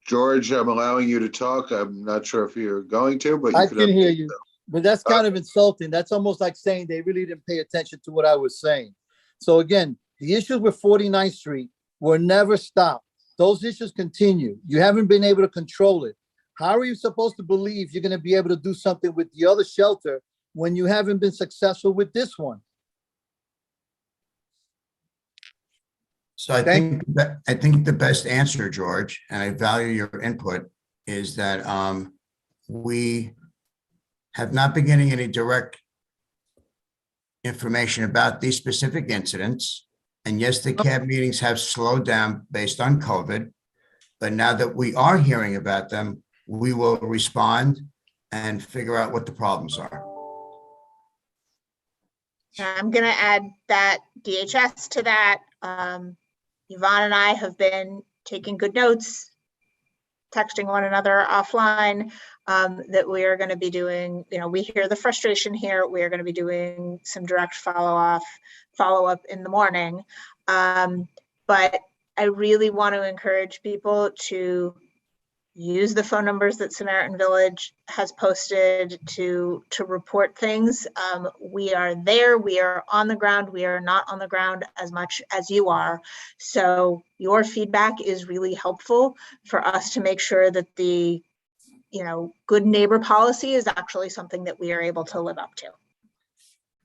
George, I'm allowing you to talk. I'm not sure if you're going to, but I you can hear you, but that's kind of insulting. That's almost like saying they really didn't pay attention to what I was saying. So again, the issues with 49th Street were never stopped. Those issues continue. You haven't been able to control it. How are you supposed to believe you're going to be able to do something with the other shelter when you haven't been successful with this one? So I think the best answer, George, and I value your input, is that we have not been getting any direct information about these specific incidents. And yes, the CAB meetings have slowed down based on COVID, but now that we are hearing about them, we will respond and figure out what the problems are. I'm going to add that DHS to that. Yvonne and I have been taking good notes, texting one another offline, that we are going to be doing, we hear the frustration here. We are going to be doing some direct follow-up in the morning. But I really want to encourage people to use the phone numbers that Samaritan Village has posted to report things. We are there, we are on the ground, we are not on the ground as much as you are. So your feedback is really helpful for us to make sure that the good neighbor policy is actually something that we are able to live up to.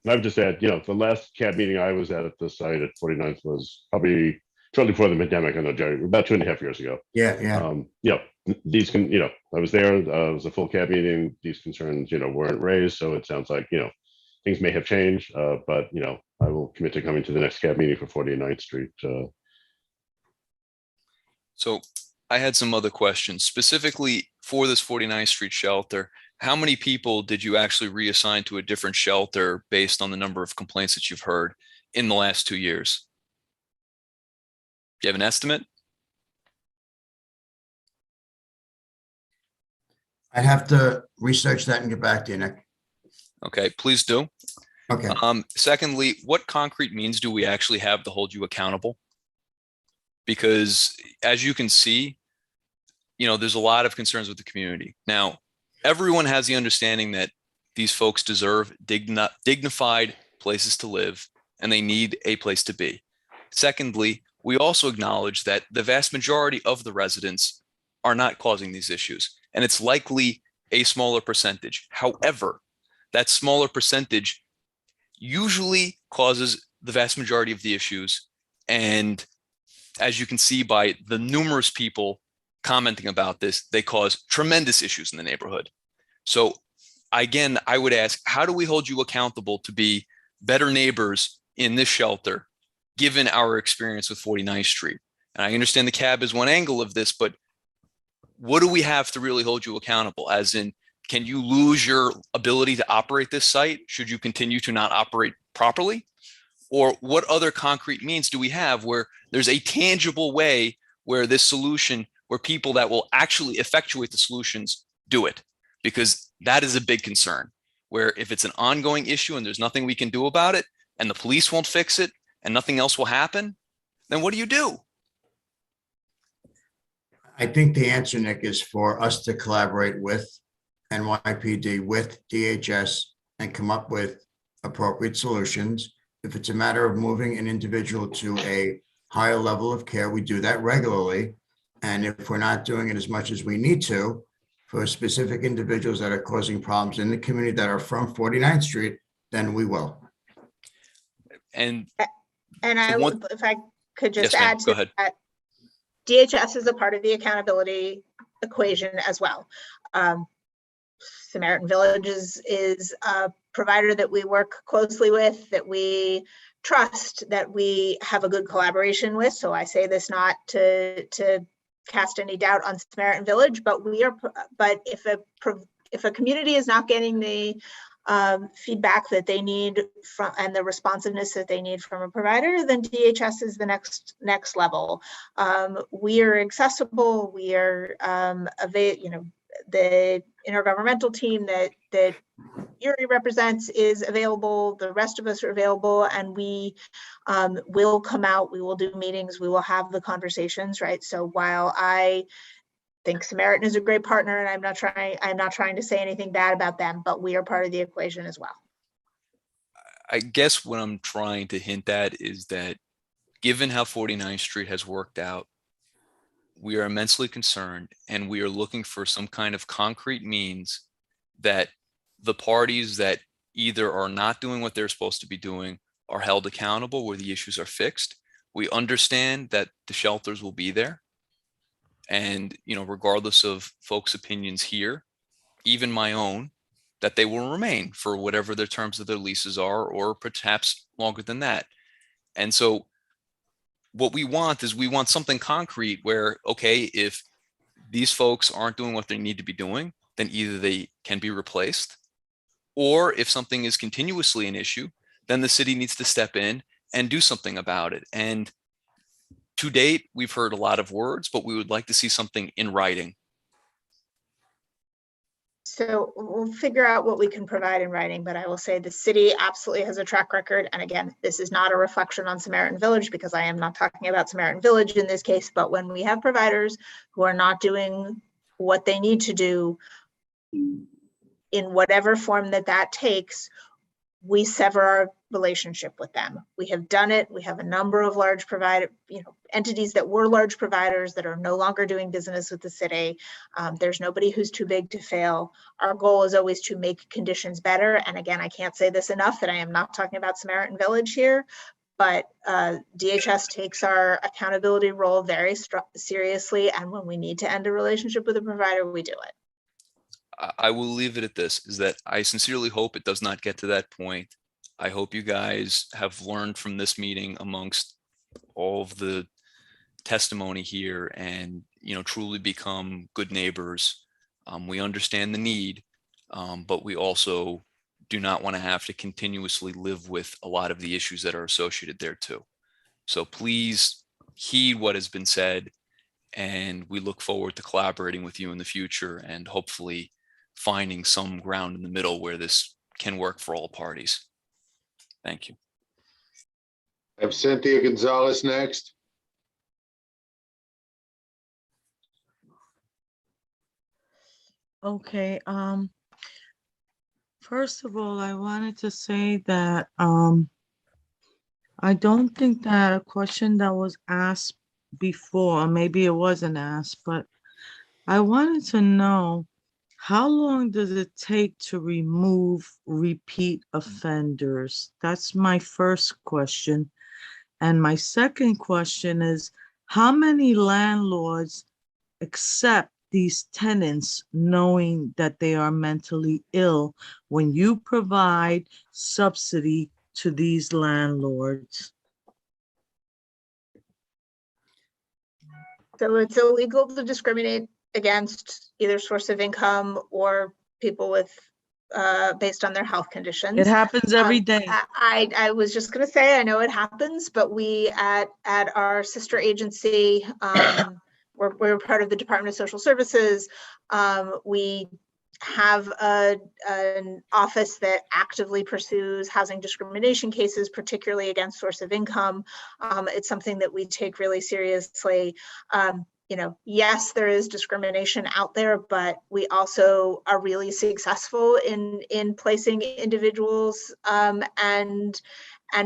I've just said, the last CAB meeting I was at the site at 49th was probably shortly before the pandemic. I know, Jerry, about 2.5 years ago. Yeah. These can, I was there. It was a full CAB meeting. These concerns, weren't raised. So it sounds like, things may have changed. But I will commit to coming to the next CAB meeting for 49th Street. So I had some other questions specifically for this 49th Street shelter. How many people did you actually reassign to a different shelter based on the number of complaints that you've heard in the last 2 years? Do you have an estimate? I'd have to research that and get back to you, Nick. Okay, please do. Okay. Secondly, what concrete means do we actually have to hold you accountable? Because as you can see, there's a lot of concerns with the community. Now, everyone has the understanding that these folks deserve dignified places to live, and they need a place to be. Secondly, we also acknowledge that the vast majority of the residents are not causing these issues, and it's likely a smaller percentage. However, that smaller percentage usually causes the vast majority of the issues. And as you can see by the numerous people commenting about this, they cause tremendous issues in the neighborhood. So again, I would ask, how do we hold you accountable to be better neighbors in this shelter, given our experience with 49th Street? And I understand the CAB is one angle of this, but what do we have to really hold you accountable? As in, can you lose your ability to operate this site should you continue to not operate properly? Or what other concrete means do we have where there's a tangible way where this solution, where people that will actually effectuate the solutions do it? Because that is a big concern, where if it's an ongoing issue and there's nothing we can do about it, and the police won't fix it, and nothing else will happen, then what do you do? I think the answer, Nick, is for us to collaborate with NYPD, with DHS, and come up with appropriate solutions. If it's a matter of moving an individual to a higher level of care, we do that regularly. And if we're not doing it as much as we need to, for specific individuals that are causing problems in the community that are from 49th Street, then we will. And if I could just yes, add go to ahead. that, DHS is a part of the accountability equation as well. Samaritan Village is a provider that we work closely with, that we trust, that we have a good collaboration with. So I say this not to cast any doubt on Samaritan Village, but if a community is not getting the feedback that they need from, and the responsiveness that they need from a provider, then DHS is the next level. We are accessible. We are the intergovernmental team that Yuri represents is available. The rest of us are available, and we will come out. We will do meetings. We will have the conversations, right? So while I think Samaritan is a great partner, and I'm not trying to say anything bad about them, but we are part of the equation as well. I guess what I'm trying to hint at is that given how 49th Street has worked out, we are immensely concerned, and we are looking for some kind of concrete means that the parties that either are not doing what they're supposed to be doing are held accountable where the issues are fixed. We understand that the shelters will be there. And, regardless of folks' opinions here, even my own, that they will remain for whatever their terms of their leases are, or perhaps longer than that. And so what we want is something concrete where, okay, if these folks aren't doing what they need to be doing, then either they can be replaced, or if something is continuously an issue, then the city needs to step in and do something about it. And to date, we've heard a lot of words, but we would like to see something in writing. So we'll figure out what we can provide in writing, but I will say the city absolutely has a track record. And again, this is not a reflection on Samaritan Village, because I am not talking about Samaritan Village in this case, but when we have providers who are not doing what they need to do in whatever form that takes, we sever our relationship with them. We have done it. We have a number of large provider, entities that were large providers that are no longer doing business with the city. There's nobody who's too big to fail. Our goal is always to make conditions better. And again, I can't say this enough that I am not talking about Samaritan Village here, but DHS takes our accountability role very seriously. And when we need to end a relationship with a provider, we do it. I will leave it at this, is that I sincerely hope it does not get to that point. I hope you guys have learned from this meeting amongst all of the testimony here and, truly become good neighbors. We understand the need, but we also do not want to have to continuously live with a lot of the issues that are associated there too. So please heed what has been said, and we look forward to collaborating with you in the future and hopefully finding some ground in the middle where this can work for all parties. Thank you. I have Cynthia Gonzalez next. Okay, first of all, I wanted to say that I don't think that a question that was asked before, maybe it wasn't asked, but I wanted to know, how long does it take to remove repeat offenders? That's my first question. And my second question is, how many landlords accept these tenants knowing that they are mentally ill when you provide subsidy to these landlords? So it's illegal to discriminate against either source of income or people with based on their health conditions. It happens every day. I was just going to say, I know it happens, but we at our sister agency, we're part of the Department of Social Services. We have an office that actively pursues housing discrimination cases, particularly against source of income. It's something that we take really seriously. Yes, there is discrimination out there, but we also are really successful in placing individuals and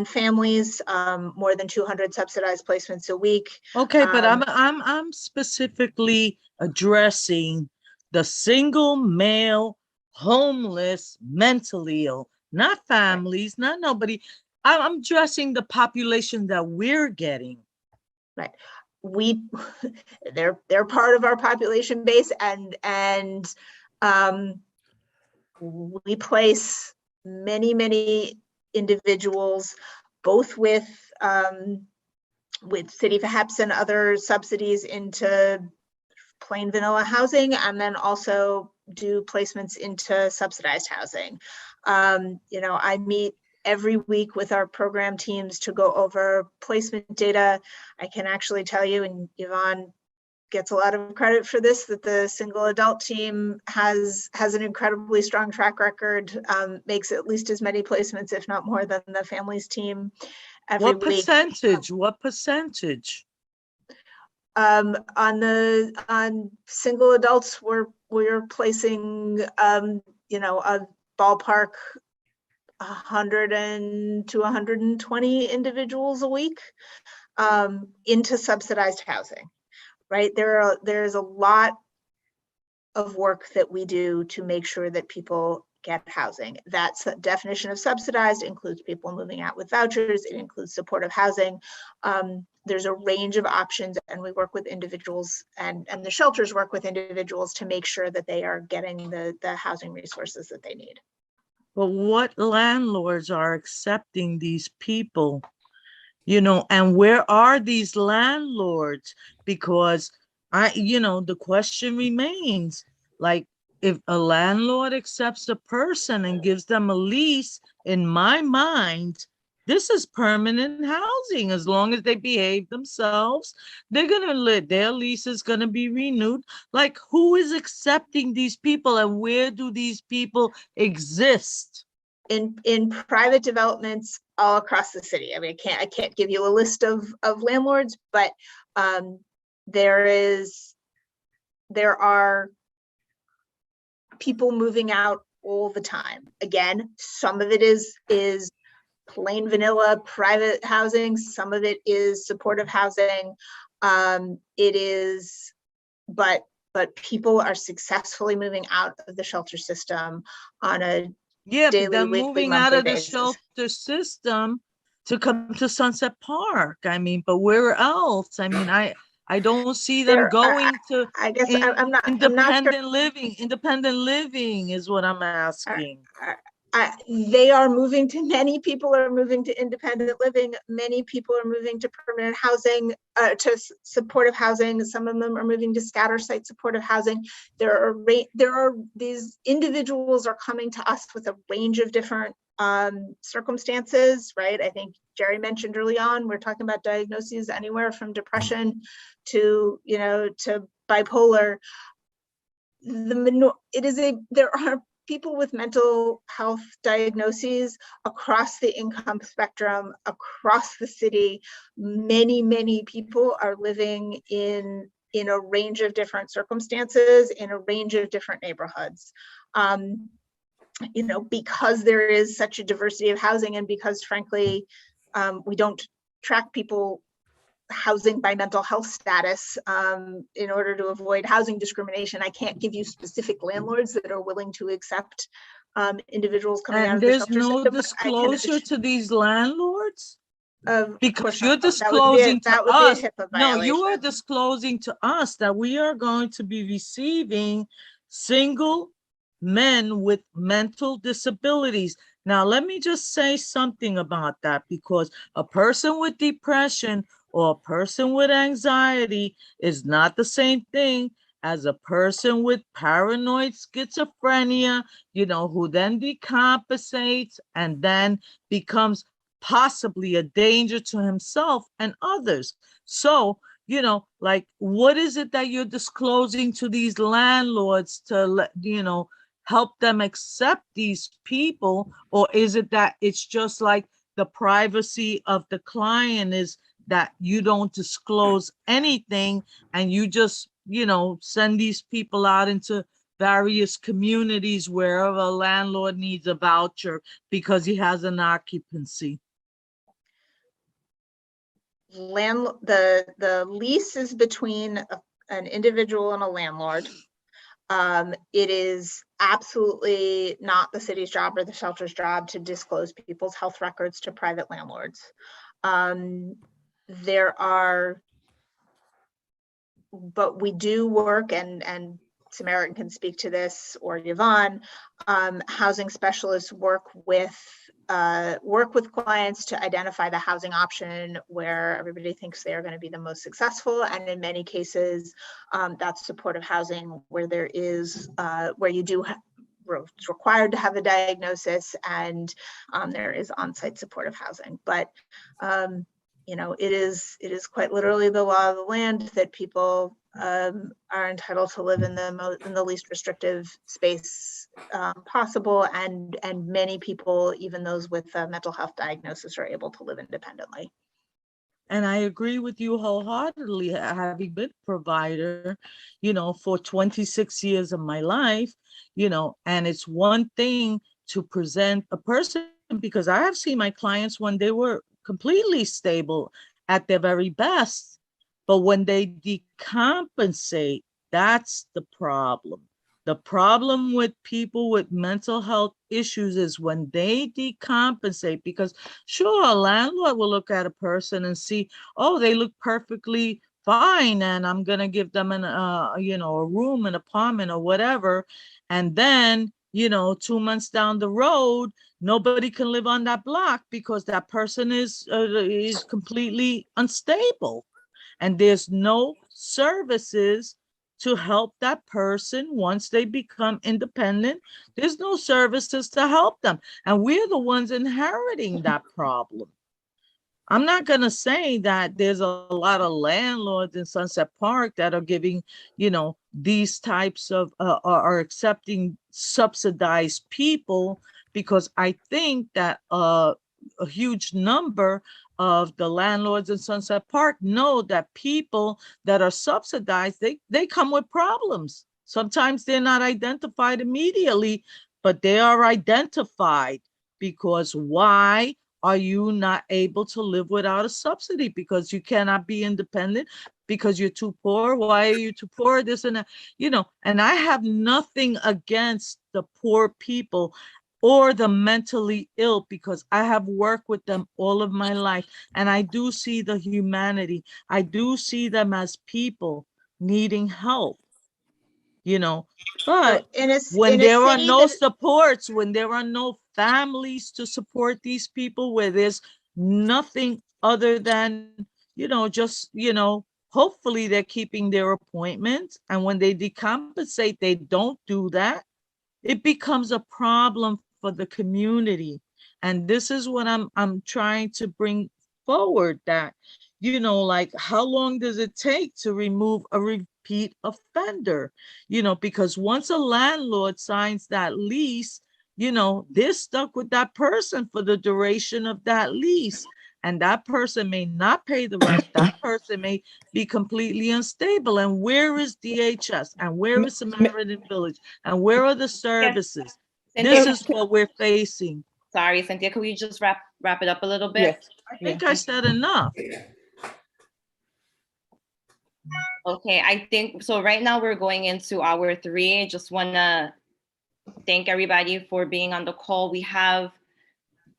families, more than 200 subsidized placements a week. Okay, but I'm specifically addressing the single male, homeless, mentally ill, not families, not nobody. I'm addressing the population that we're getting. Right. They're part of our population base, and we place many individuals, both with city perhaps and other subsidies into plain vanilla housing, and then also do placements into subsidized housing. I meet every week with our program teams to go over placement data. I can actually tell you, and Yvonne gets a lot of credit for this, that the single adult team has an incredibly strong track record, makes at least as many placements, if not more, than the families team every What week. percentage? What percentage? On single adults, we're placing a ballpark 100 to 120 individuals a week into subsidized housing. Right, there's a lot of work that we do to make sure that people get housing. That's the definition of subsidized, includes people moving out with vouchers, it includes supportive housing. There's a range of options, and we work with individuals, and the shelters work with individuals to make sure that they are getting the housing resources that they need. But what landlords are accepting these people? And where are these landlords? Because the question remains, like, if a landlord accepts a person and gives them a lease, in my mind, this is permanent housing. As long as they behave themselves, they're going to live, their lease is going to be renewed. Like, who is accepting these people, and where do these people exist? In private developments all across the city. I mean, I can't give you a list of landlords, but there are people moving out all the time. Again, some of it is plain vanilla private housing, some of it is supportive housing. But people are successfully moving out of the shelter system on a daily, but they're weekly, moving out monthly of the basis. shelter system to come to Sunset Park. I mean, but where else? I mean, I don't see them going to. I guess I'm not independent sure. living. Independent living is what I'm asking. They are moving to, many people are moving to independent living. Many people are moving to permanent housing, to supportive housing. Some of them are moving to scatter site supportive housing. These individuals are coming to us with a range of different circumstances, right? I think Jerry mentioned early on, we're talking about diagnoses anywhere from depression to bipolar. There are people with mental health diagnoses across the income spectrum, across the city. Many people are living in a range of different circumstances, in a range of different neighborhoods. Because there is such a diversity of housing, and because frankly, we don't track people housing by mental health status in order to avoid housing discrimination, I can't give you specific landlords that are willing to accept individuals coming out of the shelter system. And there's no disclosure to these landlords? Because you're disclosing disclosing to us. No, you are disclosing to us that we are going to be receiving single men with mental disabilities. Now, let me just say something about that, because a person with depression or a person with anxiety is not the same thing as a person with paranoid schizophrenia, who then decompensates and then becomes possibly a danger to himself and others. So, like, what is it that you're disclosing to these landlords to let, help them accept these people? Or is it that it's just like the privacy of the client is that you don't disclose anything, and you just, send these people out into various communities wherever a landlord needs a voucher because he has an occupancy? The lease is between an individual and a landlord. It is absolutely not the city's job or the shelter's job to disclose people's health records to private landlords. But we do work, and Samaritan can speak to this, or Yvonne, housing specialists work with clients to identify the housing option where everybody thinks they are going to be the most successful. And in many cases, that's supportive housing where there is, where you do it's required to have a diagnosis, and there is on-site supportive housing. But you know, it is quite literally the law of the land that people are entitled to live in the least restrictive space possible, and many people, even those with a mental health diagnosis, are able to live independently. And I agree with you wholeheartedly, having been a provider, you know, for 26 years of my life, you know, and it's one thing to present a person, because I have seen my clients when they were completely stable at their very best, but when they decompensate, that's the problem. The problem with people with mental health issues is when they decompensate, because sure, a landlord will look at a person and see, oh, they look perfectly fine, and I'm going to give them an, you know, a room, an apartment or whatever. And then, you know, 2 months down the road, nobody can live on that block because that person is completely unstable. And there's no services to help that person once they become independent. There's no services to help them. And we're the ones inheriting that problem. I'm not going to say that there's a lot of landlords in Sunset Park that are giving, you know, these types of, are accepting subsidized people, because I think that a huge number of the landlords in Sunset Park know that people that are subsidized, they come with problems. Sometimes they're not identified immediately, but they are identified. Because why are you not able to live without a subsidy? Because you cannot be independent, because you're too poor. Why are you too poor? This and that, you know. And I have nothing against the poor people or the mentally ill, because I have worked with them all of my life, and I do see the humanity. I do see them as people needing help, you know. But when there are no supports, when there are no families to support these people, where there's nothing other than, you know, just, you know, hopefully they're keeping their appointments, and when they decompensate, they don't do that, it becomes a problem for the community. And this is what I'm trying to bring forward, that, you know, like, how long does it take to remove a repeat offender? You know, because once a landlord signs that lease, you know, they're stuck with that person for the duration of that lease. And that person may not pay the rent. That person may be completely unstable. And where is DHS? And where is Samaritan Village? And where are the services? This is what we're facing. Sorry, Cynthia, could we just wrap it up a little bit? Yes. I think I said enough. Okay, I think so. Right now we're going into hour 3. I just want to thank everybody for being on the call. We have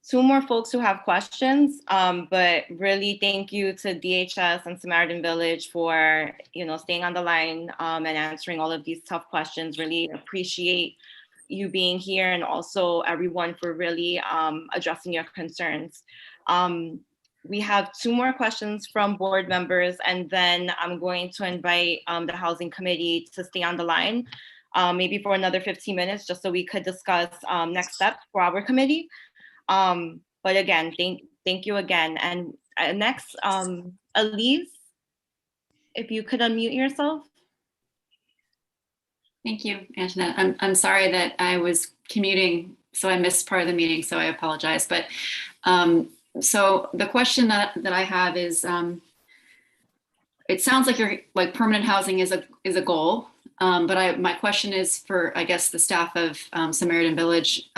2 more folks who have questions, but really thank you to DHS and Samaritan Village for, you know, staying on the line and answering all of these tough questions. Really appreciate you being here, and also everyone for really addressing your concerns. We have 2 more questions from board members, and then I'm going to invite the Housing Committee to stay on the line, maybe for another 15 minutes, just so we could discuss next steps for our committee. But again, thank you again. And next, Elise, if you could unmute yourself. Thank you, Antoinette. I'm sorry that I was commuting, so I missed part of the meeting, so I apologize. But so the question that I have is, it sounds like permanent housing is a goal, but my question is for, I guess, the staff of Samaritan Village.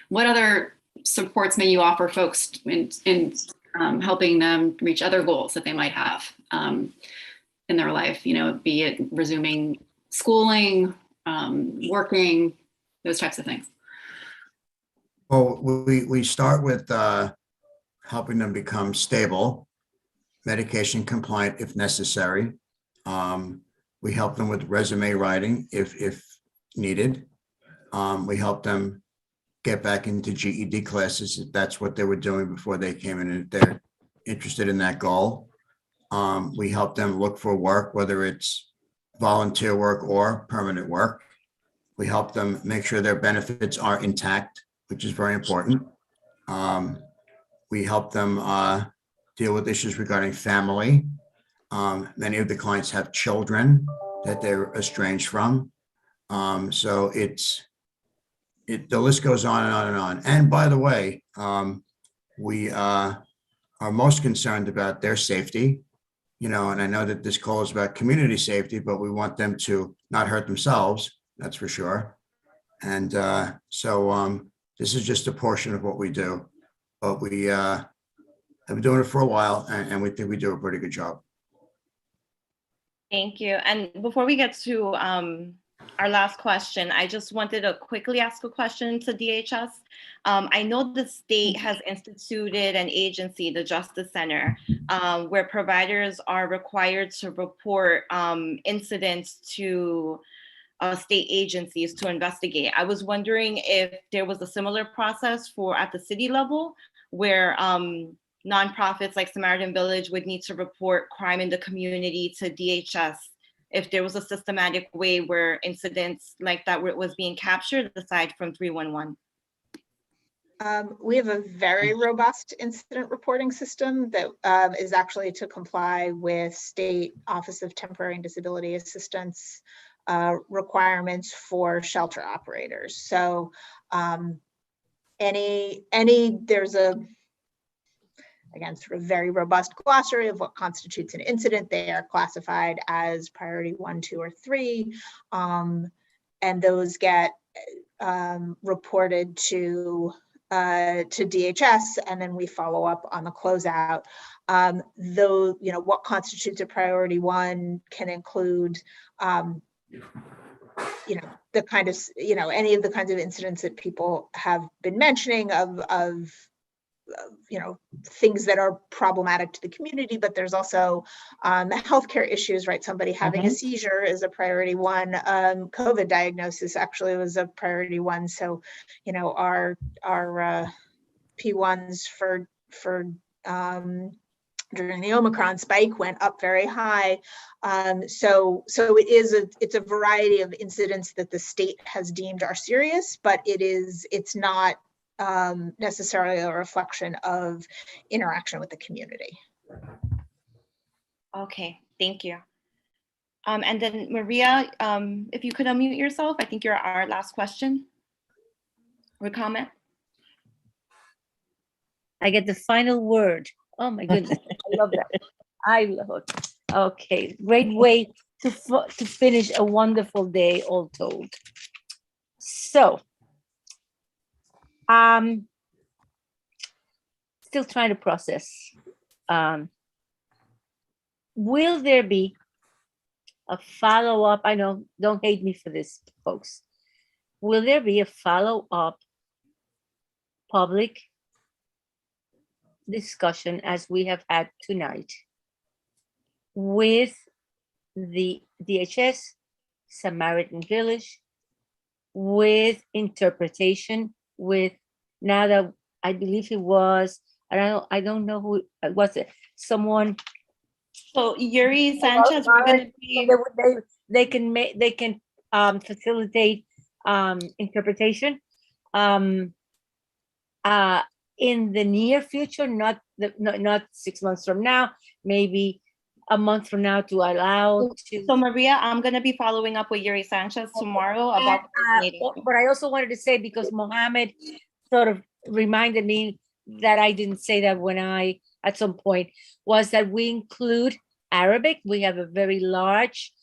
What other supports may you offer folks in helping them reach other goals that they might have in their life? You know, be it resuming schooling, working, those types of things. Well, we start with helping them become stable, medication compliant if necessary. We help them with resume writing if needed. We help them get back into GED classes if that's what they were doing before they came in, and they're interested in that goal. We help them look for work, whether it's volunteer work or permanent work. We help them make sure their benefits are intact, which is very important. We help them deal with issues regarding family. Many of the clients have children that they're estranged from. So the list goes on and on and on. And by the way, we are most concerned about their safety, and I know that this call is about community safety, but we want them to not hurt themselves, that's for sure. And so this is just a portion of what we do, but we have been doing it for a while, and we think we do a pretty good job. Thank you. And before we get to our last question, I just wanted to quickly ask a question to DHS. I know the state has instituted an agency, the Justice Center, where providers are required to report incidents to state agencies to investigate. I was wondering if there was a similar process at the city level where nonprofits like Samaritan Village would need to report crime in the community to DHS, if there was a systematic way where incidents like that was being captured aside from 311. We have a very robust incident reporting system that is actually to comply with State Office of Temporary and Disability Assistance requirements for shelter operators. So there's again, sort of very robust glossary of what constitutes an incident. They are classified as priority 1, 2, or 3, and those get reported to DHS, and then we follow up on the closeout. Though, what constitutes a priority 1 can include, the kind of, any of the kinds of incidents that people have been mentioning of things that are problematic to the community, but there's also healthcare issues, right? Somebody having a seizure is a priority 1. COVID diagnosis actually was a priority 1. So, our P1s for during the Omicron spike went up very high. So it's a variety of incidents that the state has deemed are serious, but it's not necessarily a reflection of interaction with the community. Okay, thank you. And then Maria, if you could unmute yourself, I think you're our last question or comment. I get the final word. Oh my goodness, I love that. I love it. Okay, great way to finish a wonderful day, all told. So, still trying to process. Will there be a follow-up? I know, don't hate me for this, folks. Will there be a follow-up public discussion as we have had tonight with the DHS, Samaritan Village, with interpretation, with now that I believe it was, I don't know who was it, someone. So Yuri Sanchez, we're gonna be, they can facilitate interpretation in the near future, not 6 months from now, maybe a month from now, to allow to. So Maria, I'm gonna be following up with Yuri Sanchez tomorrow about but I also wanted to say, because Mohammed sort of reminded me that I didn't say that when I, at some point, was that we include Arabic. We have a very large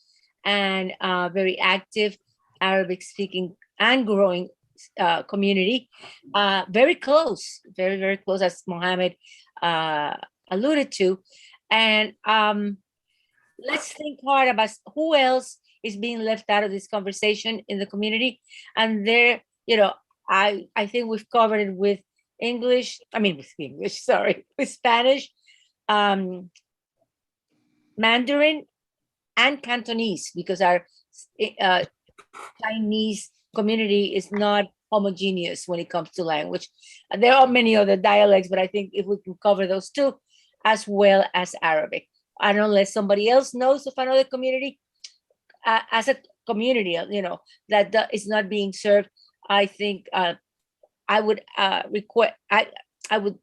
and very active Arabic speaking and growing community, very close, very, very close, as Mohammed alluded to. And let's think hard about who else is being left out of this conversation in the community. And there, I think we've covered it with with Spanish, Mandarin, and Cantonese, because our uh, Chinese community is not homogeneous when it comes to language. There are many other dialects, but I think if we can cover those two, as well as Arabic. And unless somebody else knows of another community, as a community, that is not being served, I think I would request, I would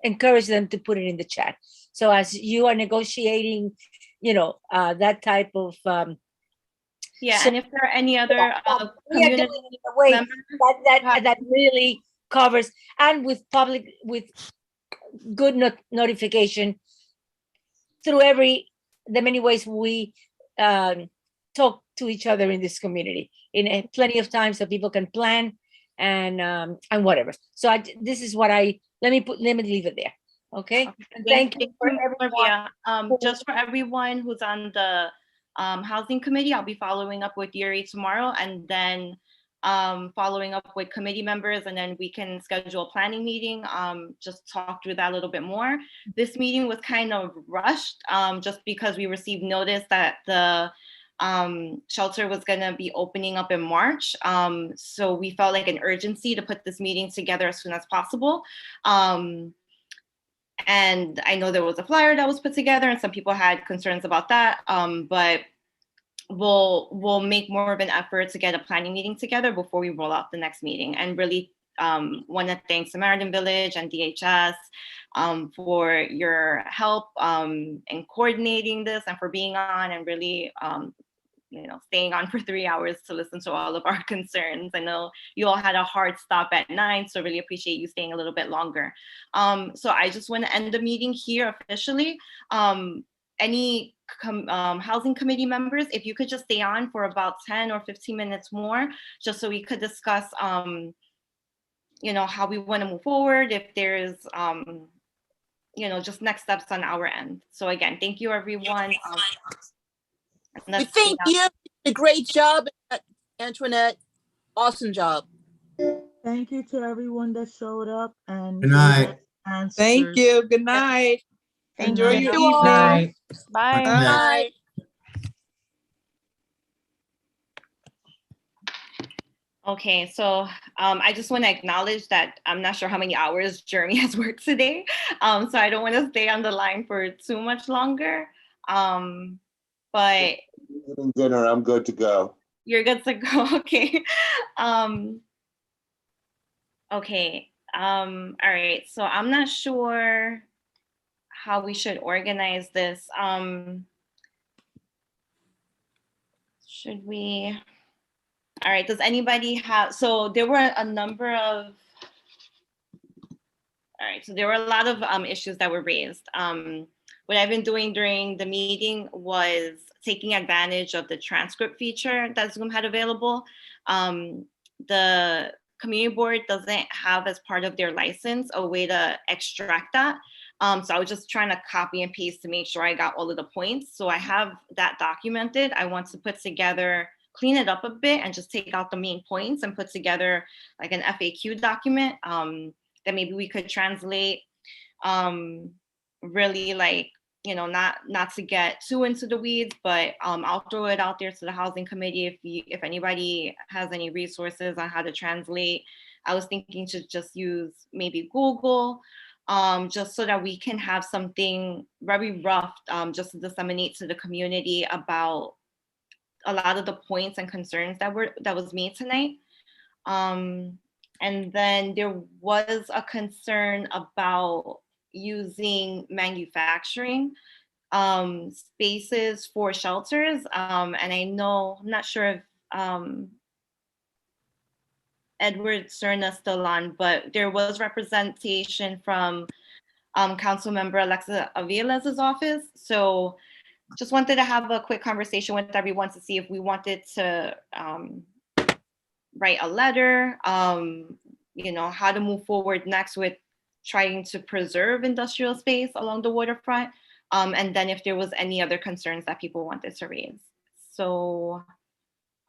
encourage them to put it in the chat. So as you are negotiating, that type of Yeah, so and if there are any other we are doing community it in a way members, that really covers, and with good notification through the many ways we talk to each other in this community, in plenty of times so people can plan and whatever. So this is what let me leave it there. Okay. And thank you for everyone. Olivia. Just for everyone who's on the housing committee, I'll be following up with Yuri tomorrow, and then following up with committee members, and then we can schedule a planning meeting, just talk through that a little bit more. This meeting was kind of rushed just because we received notice that the shelter was going to be opening up in March. So we felt like an urgency to put this meeting together as soon as possible. And I know there was a flyer that was put together and some people had concerns about that, but we'll make more of an effort to get a planning meeting together before we roll out the next meeting. And really want to thank Samaritan Village and DHS for your help in coordinating this and for being on and really staying on for 3 hours to listen to all of our concerns. I know you all had a hard stop at 9, so really appreciate you staying a little bit longer. So I just want to end the meeting here officially. Any housing committee members, if you could just stay on for about 10 or 15 minutes more, just so we could discuss, how we want to move forward, if there's, just next steps on our end. So again, thank you, everyone. We thank you. A great job, Antoinette. Awesome job. Thank you to everyone that showed up and Good night. Thank you. Good night. Enjoy your evening. Bye. Bye. Okay, so I just want to acknowledge that I'm not sure how many hours Jeremy has worked today, so I don't want to stay on the line for too much longer. But dinner, I'm good to go. You're good to go. Okay. Okay. All right. So I'm not sure how we should organize this. Should we? All right. Does anybody have? So there were a number of. All right. So there were a lot of issues that were raised. What I've been doing during the meeting was taking advantage of the transcript feature that Zoom had available. The community board doesn't have as part of their license a way to extract that. So I was just trying to copy and paste to make sure I got all of the points. So I have that documented. I want to put together, clean it up a bit and just take out the main points and put together like an FAQ document that maybe we could translate. Really like, not to get too into the weeds, but I'll throw it out there to the housing committee if anybody has any resources on how to translate. I was thinking to just use maybe Google, just so that we can have something very rough, just to disseminate to the community about a lot of the points and concerns that was made tonight. And then there was a concern about using manufacturing spaces for shelters. And I know, I'm not sure if Edward Cerna's still on, but there was representation from Councilmember Alexa Avila's office. So just wanted to have a quick conversation with everyone to see if we wanted to write a letter, how to move forward next with trying to preserve industrial space along the waterfront. And then if there was any other concerns that people wanted to raise. So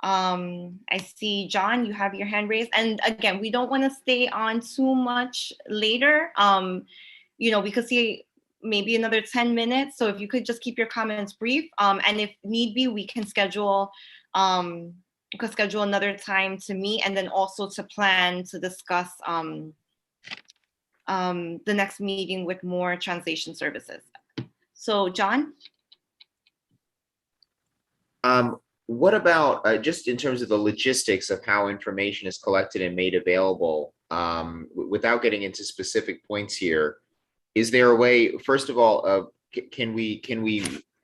I see, John, you have your hand raised. And again, we don't want to stay on too much later. We could see maybe another 10 minutes. So if you could just keep your comments brief, and if need be, we can schedule another time to meet, and then also to plan to discuss the next meeting with more translation services. So John? What about just in terms of the logistics of how information is collected and made available, without getting into specific points here? Is there a way, first of all, can we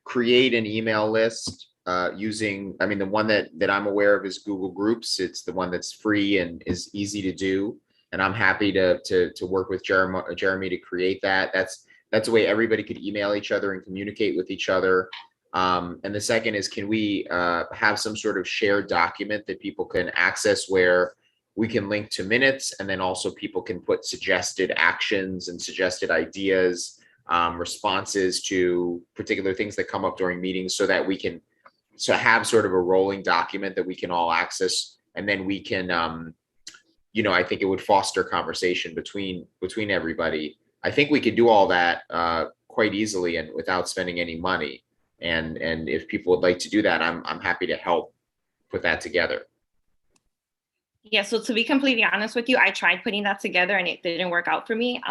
create an email list using, I mean, the one that I'm aware of is Google Groups. It's the one that's free and is easy to do. And I'm happy to work with Jeremy to create that. That's a way everybody could email each other and communicate with each other. And the second is, can we have some sort of shared document that people can access where we can link to minutes, and then also people can put suggested actions and suggested ideas, responses to particular things that come up during meetings, so that we can have sort of a rolling document that we can all access, and then we can, I think it would foster conversation between everybody. I think we could do all that quite easily and without spending any money. And if people would like to do that, I'm happy to help put that together. Yeah, so to be completely honest with you, I tried putting that together and it didn't work out for me.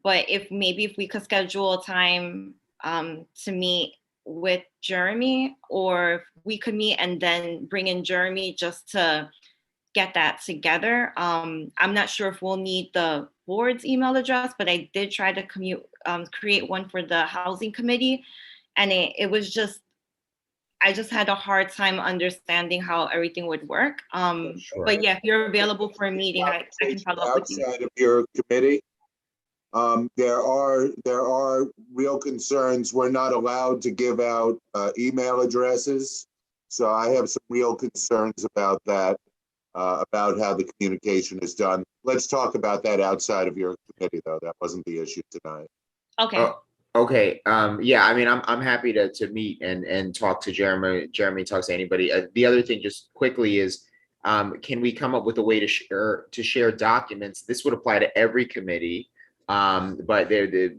But if we could schedule a time to meet with Jeremy, or if we could meet and then bring in Jeremy just to get that together. I'm not sure if we'll need the board's email address, but I did try to create one for the housing committee. And it was just, I just had a hard time understanding how everything would work. Sure. But yeah, if you're available for a meeting, I can follow up with you. Outside of your committee, there are real concerns. We're not allowed to give out email addresses. So I have some real concerns about that, about how the communication is done. Let's talk about that outside of your committee, though. That wasn't the issue tonight. Okay. Okay. Yeah, I mean, I'm happy to meet and talk to Jeremy. Jeremy talks to anybody. The other thing, just quickly, is can we come up with a way to share documents? This would apply to every committee, but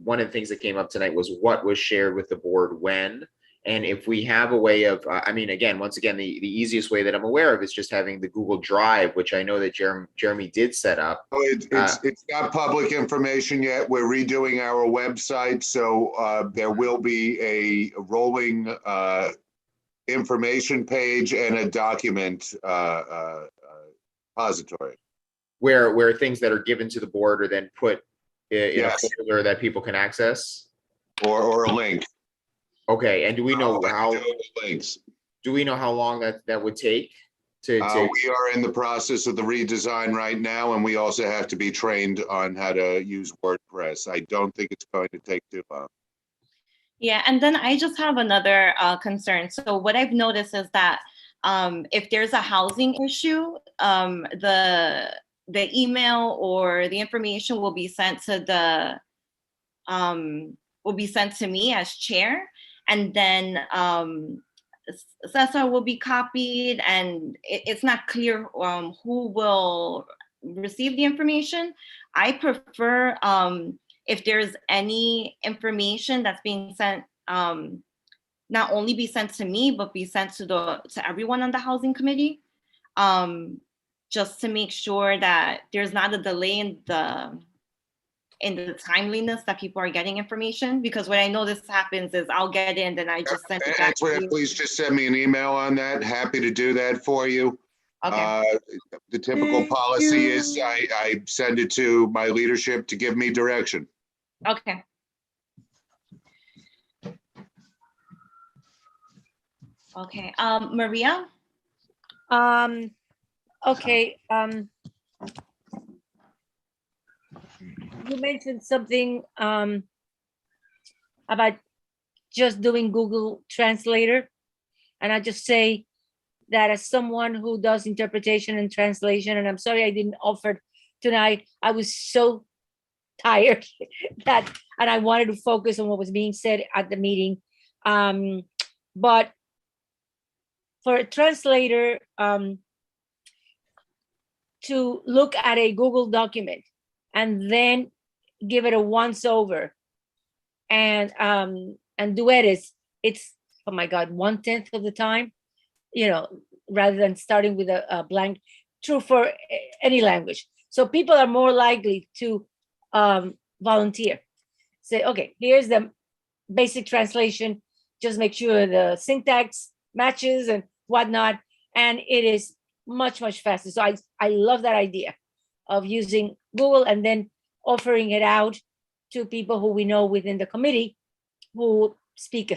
one of the things that came up tonight was what was shared with the board when. And if we have a way of, I mean, once again, the easiest way that I'm aware of is just having the Google Drive, which I know that Jeremy did set up. It's not public information yet. We're redoing our website, so there will be a rolling information page and a document repository. Where things that are given to the board are then put in Yes. a folder that people can access? Or a link. Okay, and do we know how? Links. Do we know how long that would take? We are in the process of the redesign right now, and we also have to be trained on how to use WordPress. I don't think it's going to take too long. Yeah, and then I just have another concern. So what I've noticed is that if there's a housing issue, the email or the information will be sent to me as chair, and then Cesar will be copied, and it's not clear who will receive the information. I prefer if there's any information that's being sent, not only be sent to me, but be sent to everyone on the housing committee, just to make sure that there's not a delay in the timeliness that people are getting information. Because what I know this happens is I'll get in, then I just send it back to you. Please just send me an email on that. Happy to do that for you. Okay. The typical policy is I send it to my leadership to give me direction. Okay. Okay, Maria? Okay, you mentioned something about just doing Google Translator. And I just say that as someone who does interpretation and translation, and I'm sorry I didn't offer tonight, I was so tired and I wanted to focus on what was being said at the meeting. But for a translator to look at a Google document and then give it a once over and duetes, it's, oh my God, 1/10 of the time, rather than starting with a blank. True for any language. So people are more likely to volunteer. Say, okay, here's the basic translation. Just make sure the syntax matches and whatnot. And it is much, much faster. So I love that idea of using Google and then offering it out to people who we know within the committee who speak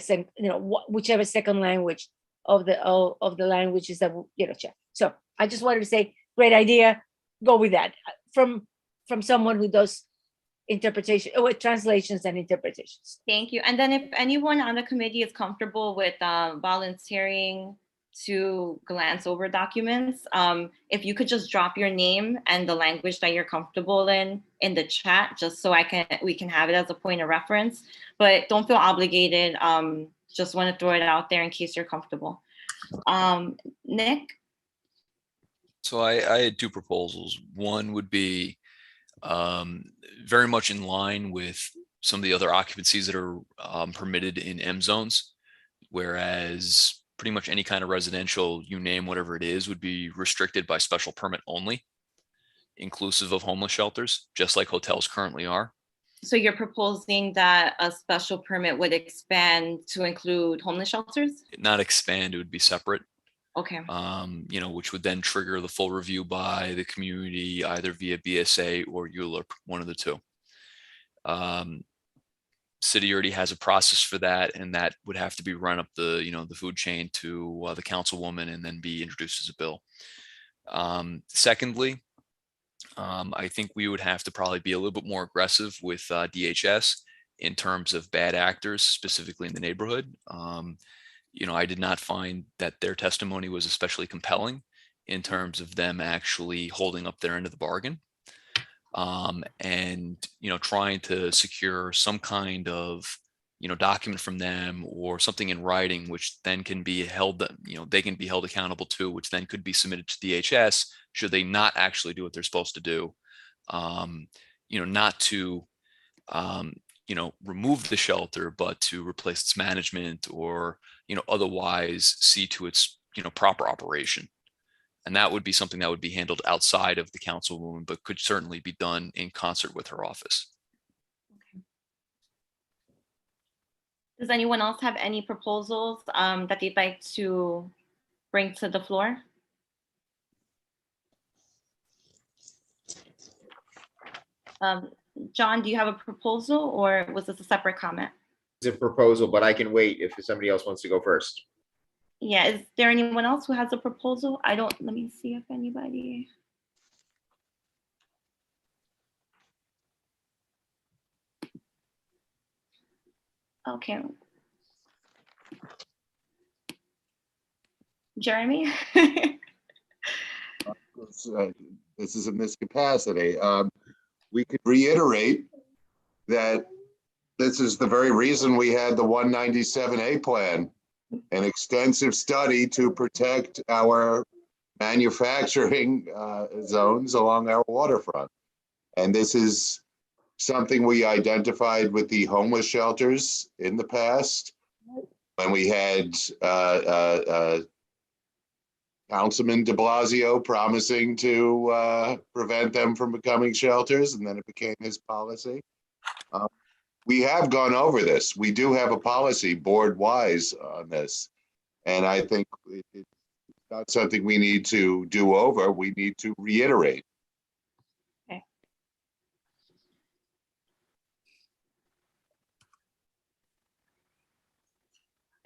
whichever second language of the languages that check. So I just wanted to say, great idea. Go with that from someone who does interpretation or translations and interpretations. Thank you. And then if anyone on the committee is comfortable with volunteering to glance over documents, if you could just drop your name and the language that you're comfortable in the chat, just so we can have it as a point of reference. But don't feel obligated. Just want to throw it out there in case you're comfortable. Nick? So I had two proposals. One would be very much in line with some of the other occupancies that are permitted in M zones, whereas pretty much any kind of residential, you name whatever it is, would be restricted by special permit only, inclusive of homeless shelters, just like hotels currently are. So you're proposing that a special permit would expand to include homeless shelters? Not expand, it would be separate. Okay. Which would then trigger the full review by the community, either via BSA or ULURP, one of the two. City already has a process for that, and that would have to be run up the food chain to the councilwoman and then be introduced as a bill. Secondly, I think we would have to probably be a little bit more aggressive with DHS in terms of bad actors, specifically in the neighborhood. I did not find that their testimony was especially compelling in terms of them actually holding up their end of the bargain. And trying to secure some kind of document from them or something in writing, which then can be held, they can be held accountable to, which then could be submitted to DHS should they not actually do what they're supposed to do. Not to remove the shelter, but to replace its management or otherwise see to its proper operation. And that would be something that would be handled outside of the councilwoman, but could certainly be done in concert with her office. Okay. Does anyone else have any proposals that they'd like to bring to the floor? John, do you have a proposal, or was this a separate comment? It's a proposal, but I can wait if somebody else wants to go first. Yeah, is there anyone else who has a proposal? Let me see if anybody. Okay. Jeremy? This is in this capacity. We could reiterate that this is the very reason we had the 197A plan, an extensive study to protect our manufacturing zones along our waterfront. And this is something we identified with the homeless shelters in the past when we had Councilman de Blasio promising to prevent them from becoming shelters, and then it became his policy. We have gone over this. We do have a policy board-wise on this. And I think it's not something we need to do over. We need to reiterate. Okay.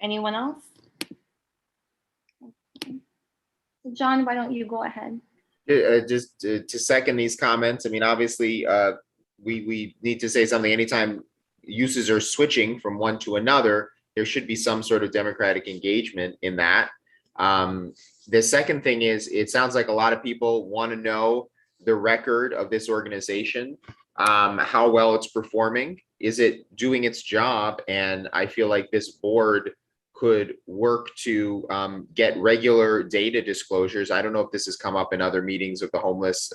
Anyone else? John, why don't you go ahead? Just to second these comments, I mean, obviously, we need to say something anytime uses are switching from one to another, there should be some sort of democratic engagement in that. The second thing is, it sounds like a lot of people want to know the record of this organization, how well it's performing. Is it doing its job? And I feel like this board could work to get regular data disclosures. I don't know if this has come up in other meetings of the homeless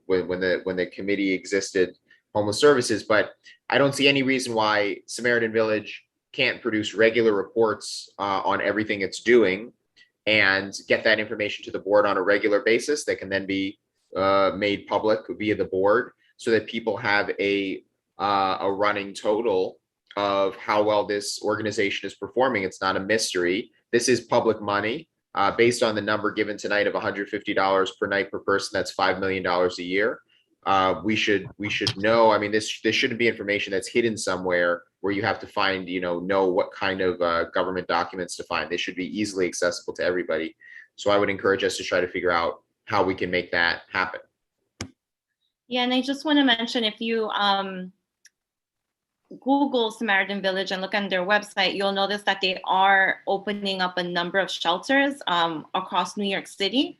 when the committee existed homeless services, but I don't see any reason why Samaritan Village can't produce regular reports on everything it's doing and get that information to the board on a regular basis that can then be made public via the board, so that people have a running total of how well this organization is performing. It's not a mystery. This is public money. Based on the number given tonight of $150 per night per person, that's $5 million a year. We should know. I mean, this shouldn't be information that's hidden somewhere where you have to find, know what kind of government documents to find. They should be easily accessible to everybody. So I would encourage us to try to figure out how we can make that happen. Yeah, and I just want to mention, if you Google Samaritan Village and look on their website, you'll notice that they are opening up a number of shelters across New York City.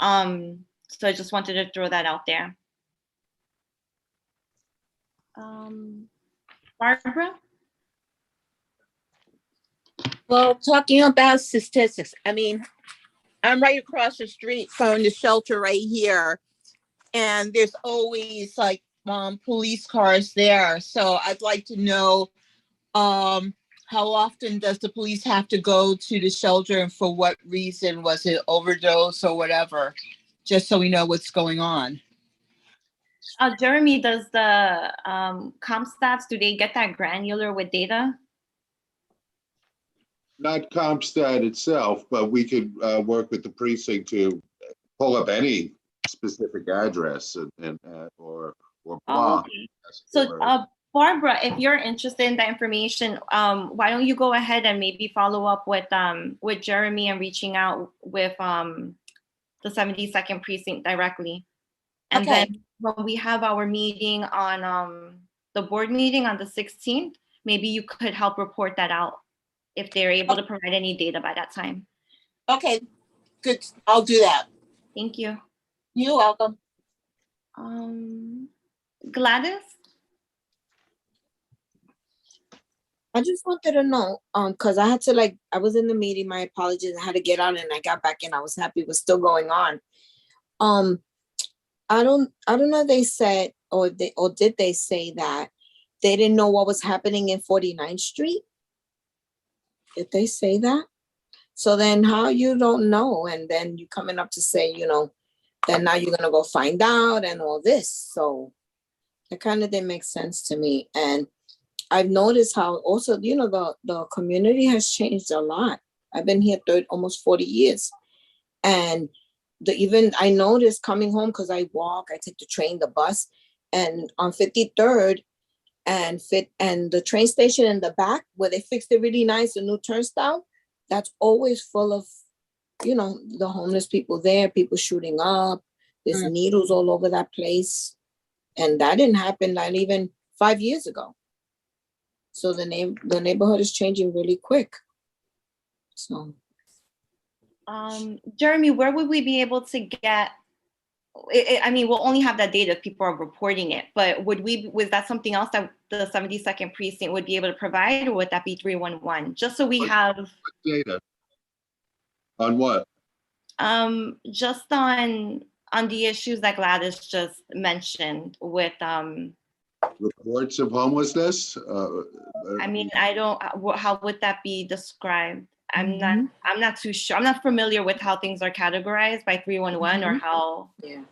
So I just wanted to throw that out there. Barbara? Well, talking about statistics, I mean, I'm right across the street from the shelter right here, and there's always like police cars there. So I'd like to know how often does the police have to go to the shelter, and for what reason? Was it overdose or whatever? Just so we know what's going on. Jeremy, does the comp stats, do they get that granular with data? Not CompStat itself, but we could work with the precinct to pull up any specific address or block. Oh, okay. So Barbara, if you're interested in that information, why don't you go ahead and maybe follow up with Jeremy and reaching out with the 72nd precinct directly. And Okay. then when we have our meeting on the board meeting on the 16th, maybe you could help report that out if they're able to provide any data by that time. Okay, good. I'll do that. Thank you. You're welcome. Gladys? I just wanted to know, because I had to I was in the meeting, my apologies, I had to get on and I got back in. I was happy it was still going on. I don't know if they said, or did they say that they didn't know what was happening in 49th Street? Did they say that? So then how you don't know, and then you coming up to say, that now you're gonna go find out and all this. So it kind of didn't make sense to me. And I've noticed how also, the community has changed a lot. I've been here almost 40 years. And I noticed coming home, because I walk, I take the train, the bus, and on 53rd and the train station in the back where they fixed it really nice, a new turnstile, that's always full of, the homeless people there, people shooting up, there's needles all over that place. And that didn't happen not even 5 years ago. So the neighborhood is changing really quick. So. Jeremy, where would we be able to get, I mean, we'll only have that data if people are reporting it, but was that something else that the 72nd precinct would be able to provide, or would that be 311? Just so we have. Data. On what? Just on the issues that Gladys just mentioned with, Reports of homelessness? I mean, how would that be described? I'm not too sure. I'm not familiar with how things are categorized by 311 or how. Yeah.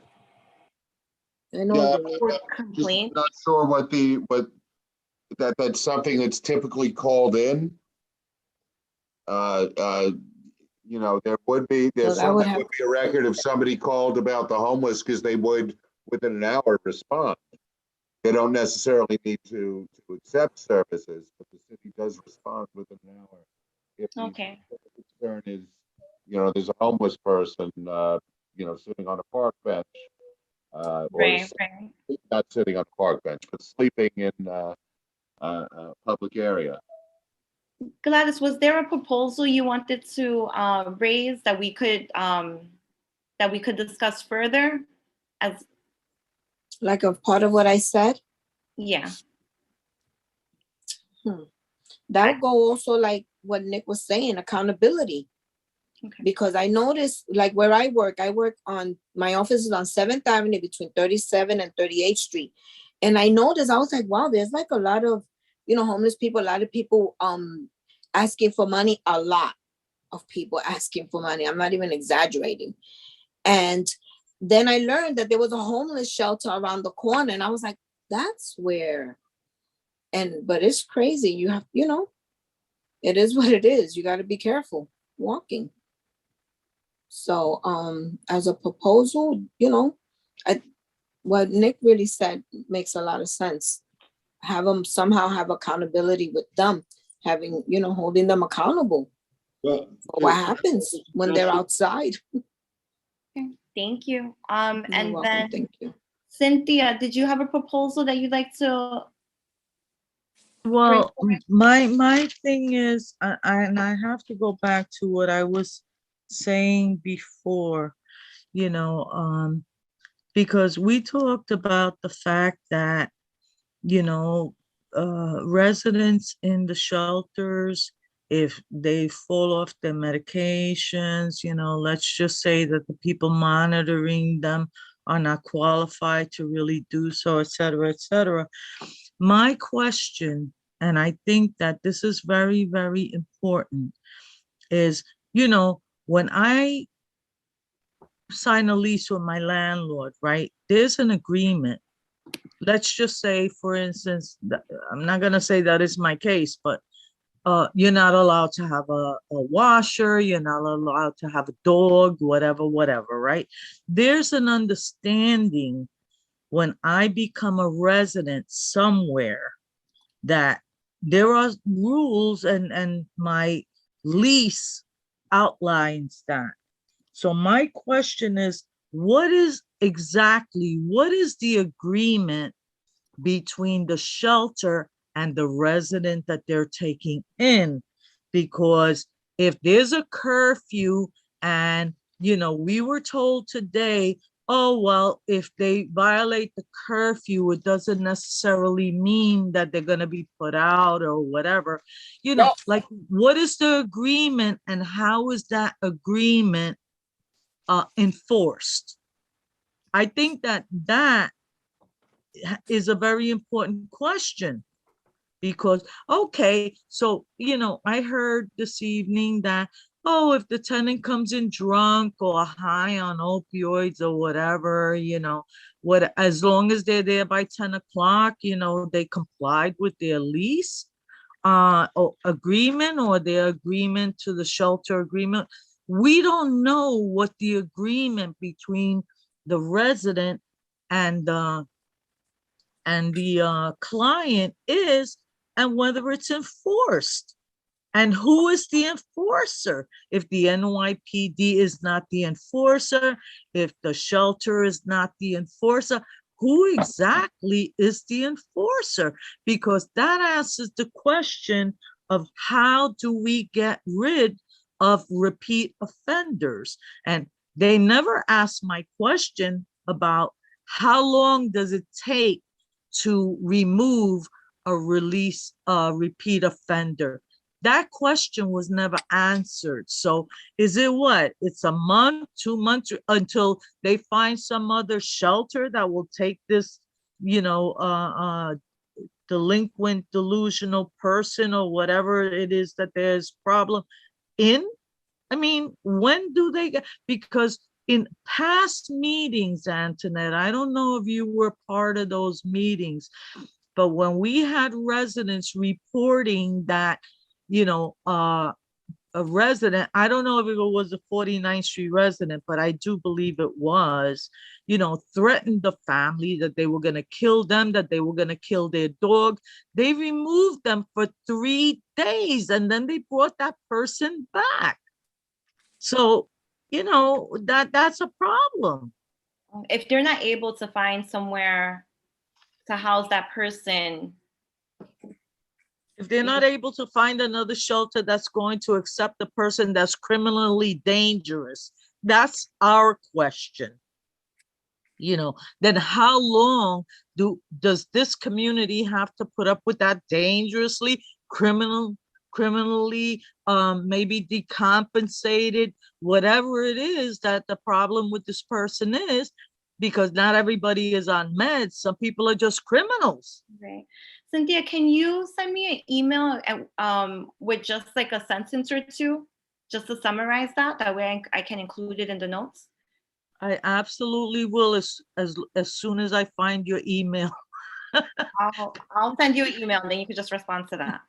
Complaint. Not sure that's something that's typically called in. There would be a record if somebody called about the homeless, because they would within an hour respond. They don't necessarily need to accept services, but the city does respond within an hour. If the concern is, there's a homeless person, sitting on a park bench, or not sitting on a park bench, but sleeping in a public area. Gladys, was there a proposal you wanted to raise that we could discuss further as? Like a part of what I said? Yeah. That would go also like what Nick was saying, accountability. Okay. Because I noticed, like where I work on, my office is on 7th Avenue between 37th and 38th Street. And I noticed, I was like, wow, there's like a lot of, homeless people, a lot of people asking for money, a lot of people asking for money. I'm not even exaggerating. And then I learned that there was a homeless shelter around the corner, and I was like, that's where. But it's crazy. You have, it is what it is. You got to be careful walking. So as a proposal, what Nick really said makes a lot of sense. Have them somehow have accountability with them, having, holding them accountable for what happens when they're outside. Okay, thank you. You're And welcome. then Thank you. Cynthia, did you have a proposal that you'd like to? Well, my thing is, and I have to go back to what I was saying before, because we talked about the fact that, residents in the shelters, if they fall off their medications, let's just say that the people monitoring them are not qualified to really do so, et cetera, et cetera. My question, and I think that this is very, very important, is, when I sign a lease with my landlord, right, there's an agreement. Let's just say, for instance, I'm not going to say that is my case, but you're not allowed to have a washer, you're not allowed to have a dog, whatever, right? There's an understanding when I become a resident somewhere that there are rules, and my lease outlines that. So my question is, what is the agreement between the shelter and the resident that they're taking in? Because if there's a curfew and, we were told today, oh, well, if they violate the curfew, it doesn't necessarily mean that they're going to be put out or whatever. Like, what is the agreement, and how is that agreement enforced? I think that is a very important question, because, okay, so, I heard this evening that, oh, if the tenant comes in drunk or high on opioids or whatever, as long as they're there by 10 o'clock, they complied with their lease agreement, or their agreement to the shelter agreement. We don't know what the agreement between the resident and the client is, and whether it's enforced. And who is the enforcer? If the NYPD is not the enforcer, if the shelter is not the enforcer, who exactly is the enforcer? Because that answers the question of, how do we get rid of repeat offenders? And they never asked my question about, how long does it take to remove a repeat offender? That question was never answered. So is it what? It's a month, 2 months, until they find some other shelter that will take this, delinquent, delusional person, or whatever it is that there's problem in? I mean, when do they get, because in past meetings, Antoinette, I don't know if you were part of those meetings, but when we had residents reporting that, a resident, I don't know if it was a 49th Street resident, but I do believe it was, threatened the family that they were going to kill them, that they were going to kill their dog. They removed them for 3 days, and then they brought that person back. So, that's a problem. If they're not able to find somewhere to house that person, if they're not able to find another shelter that's going to accept the person that's criminally dangerous, that's our question. Then how long does this community have to put up with that dangerously, criminally, maybe decompensated, whatever it is that the problem with this person is? because not everybody is on meds. Some people are just criminals. Right. Cynthia, can you send me an email with just like a sentence or two, just to summarize that? That way I can include it in the notes. I absolutely will as soon as I find your email. I'll send you an email and then you can just respond to that.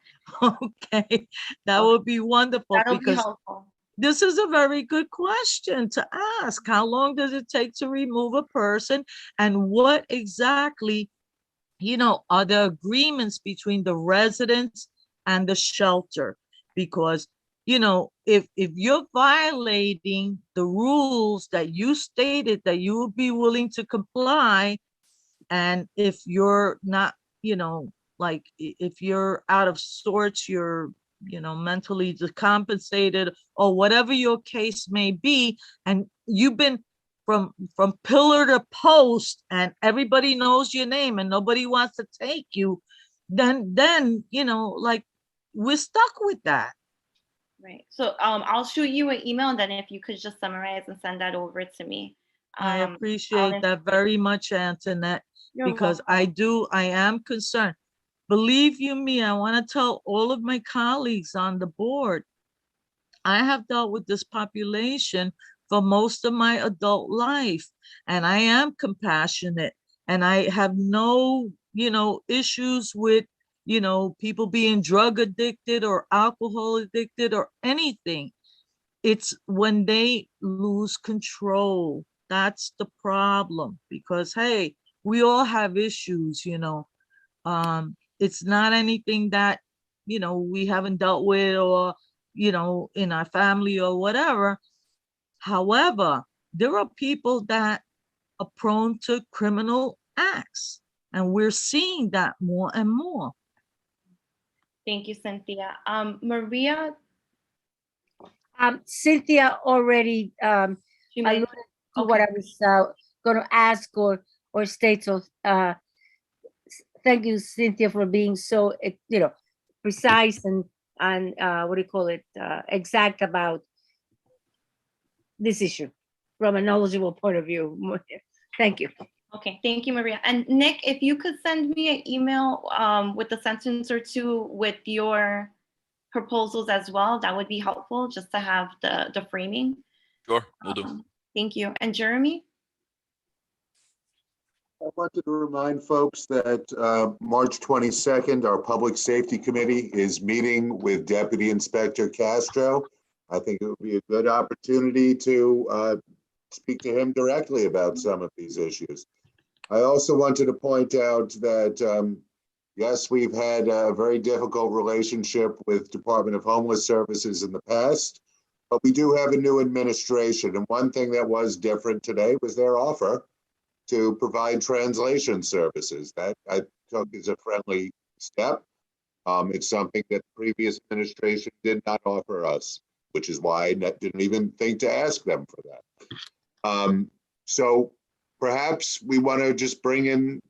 Okay, that would be wonderful. That'll be because helpful. this is a very good question to ask. How long does it take to remove a person? And what exactly, are the agreements between the residents and the shelter? Because, if you're violating the rules that you stated that you would be willing to comply, and if you're not, like if you're out of sorts, you're, mentally decompensated or whatever your case may be, and you've been from pillar to post and everybody knows your name and nobody wants to take you, then like we're stuck with that. Right. So I'll shoot you an email and then if you could just summarize and send that over to me. I appreciate that very much, Antoinette, because I am concerned. Believe you me, I want to tell all of my colleagues on the board, I have dealt with this population for most of my adult life, and I am compassionate, and I have no, issues with, people being drug addicted or alcohol addicted or anything. It's when they lose control. That's the problem, because, hey, we all have issues, it's not anything that, we haven't dealt with or, in our family or whatever. However, there are people that are prone to criminal acts, and we're seeing that more and more. Thank you, Cynthia. Maria? Cynthia already alluded to what I was going to ask or state. So thank you, Cynthia, for being so, precise and what do you call it, exact about this issue from a knowledgeable point of view. Thank you. Okay, thank you, Maria. And Nick, if you could send me an email with a sentence or two with your proposals as well, that would be helpful just to have the framing. Sure, we'll do. Thank you. And Jeremy? I wanted to remind folks that March 22nd, our Public Safety Committee is meeting with Deputy Inspector Castro. I think it would be a good opportunity to speak to him directly about some of these issues. I also wanted to point out that, yes, we've had a very difficult relationship with Department of Homeless Services in the past, but we do have a new administration. And one thing that was different today was their offer to provide translation services. That I took as a friendly step. It's something that the previous administration did not offer us, which is why I didn't even think to ask them for that. So perhaps we want to just bring in,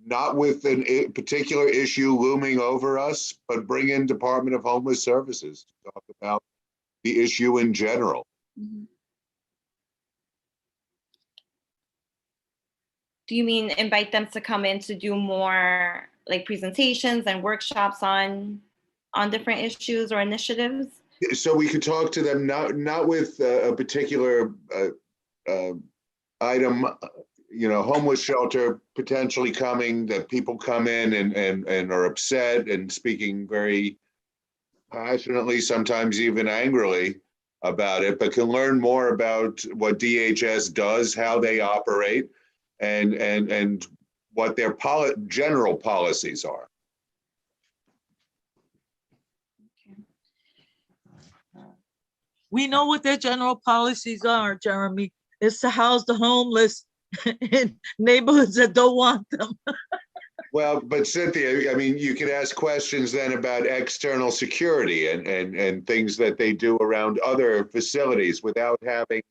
not with a particular issue looming over us, but bring in Department of Homeless Services to talk about the issue in general. Mm-hmm. Do you mean invite them to come in to do more like presentations and workshops on different issues or initiatives? So we could talk to them not with a particular item, homeless shelter potentially coming, that people come in and are upset and speaking very passionately, sometimes even angrily about it, but can learn more about what DHS does, how they operate, and what their general policies are. We know what their general policies are, Jeremy. It's to house the homeless in neighborhoods that don't want them. Well, but Cynthia, I mean, you could ask questions then about external security and things that they do around other facilities without having,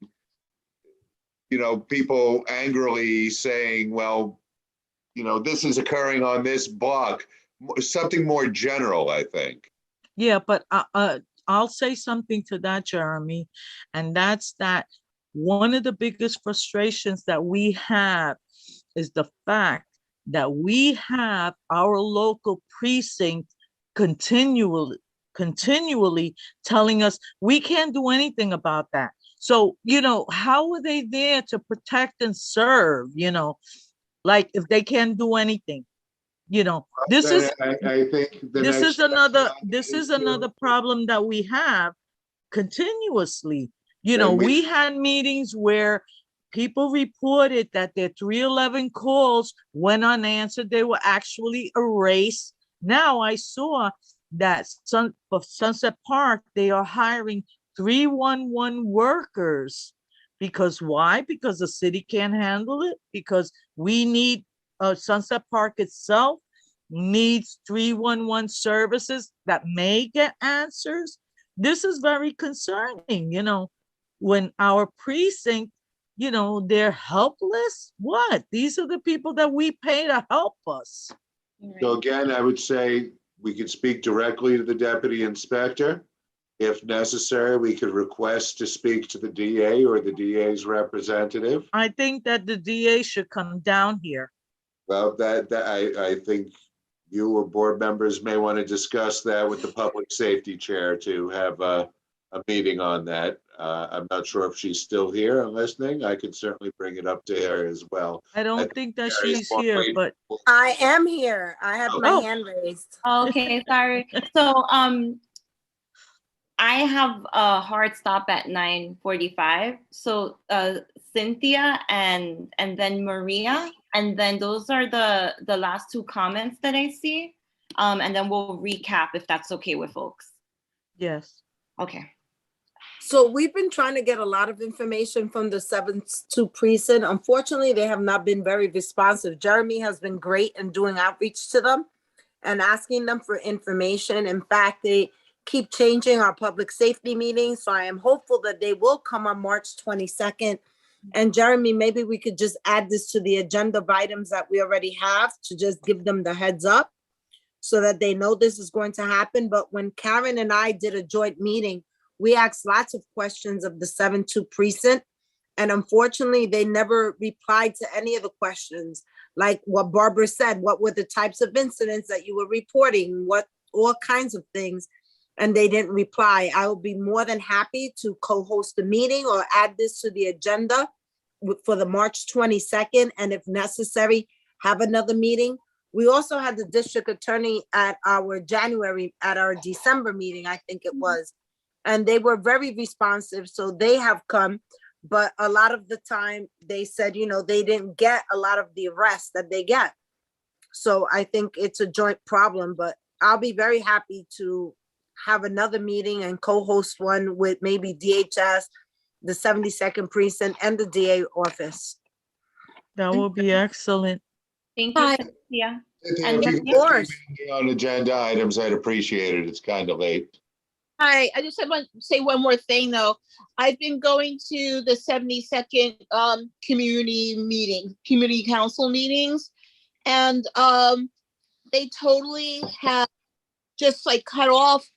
people angrily saying, well, this is occurring on this block. Something more general, I think. Yeah, but I'll say something to that, Jeremy, and that's that one of the biggest frustrations that we have is the fact that we have our local precinct continually telling us we can't do anything about that. So, how are they there to protect and serve, like if they can't do anything? This is I think the this next is another problem that we have continuously. We had meetings where people reported that their 311 calls went unanswered. They were actually erased. Now I saw that for Sunset Park, they are hiring 311 workers. Because why? Because the city can't handle it. Because we need Sunset Park itself needs 311 services that may get answers. This is very concerning, when our precinct, they're helpless. What? These are the people that we pay to help us. So again, I would say we could speak directly to the deputy inspector. If necessary, we could request to speak to the DA or the DA's representative. I think that the DA should come down here. Well, I think you or board members may want to discuss that with the public safety chair to have a meeting on that. I'm not sure if she's still here and listening. I could certainly bring it up to her as well. I don't think that she's here, but I am here. I have my hand raised. Okay, sorry. So I have a hard stop at 9:45. So Cynthia and then Maria, and then those are the last two comments that I see. And then we'll recap if that's okay with folks. Yes. Okay. So we've been trying to get a lot of information from the 7-2 precinct. Unfortunately, they have not been very responsive. Jeremy has been great in doing outreach to them and asking them for information. In fact, they keep changing our public safety meetings. So I am hopeful that they will come on March 22nd. And Jeremy, maybe we could just add this to the agenda of items that we already have to just give them the heads up so that they know this is going to happen. But when Karen and I did a joint meeting, we asked lots of questions of the 7-2 precinct. And unfortunately, they never replied to any of the questions. Like what Barbara said, what were the types of incidents that you were reporting? What, all kinds of things. And they didn't reply. I will be more than happy to co-host a meeting or add this to the agenda for the March 22nd. And if necessary, have another meeting. We also had the district attorney at our December meeting, I think it was. And they were very responsive. So they have come. But a lot of the time they said, they didn't get a lot of the arrests that they get. So I think it's a joint problem, but I'll be very happy to have another meeting and co-host one with maybe DHS, the 72nd precinct and the DA office. That will be excellent. Thank you, Cynthia. And If you could be on agenda items, I'd appreciate it. It's kind of late. Hi, I just want to say one more thing though. I've been going to the 72nd community council meetings, and they totally have just like cut off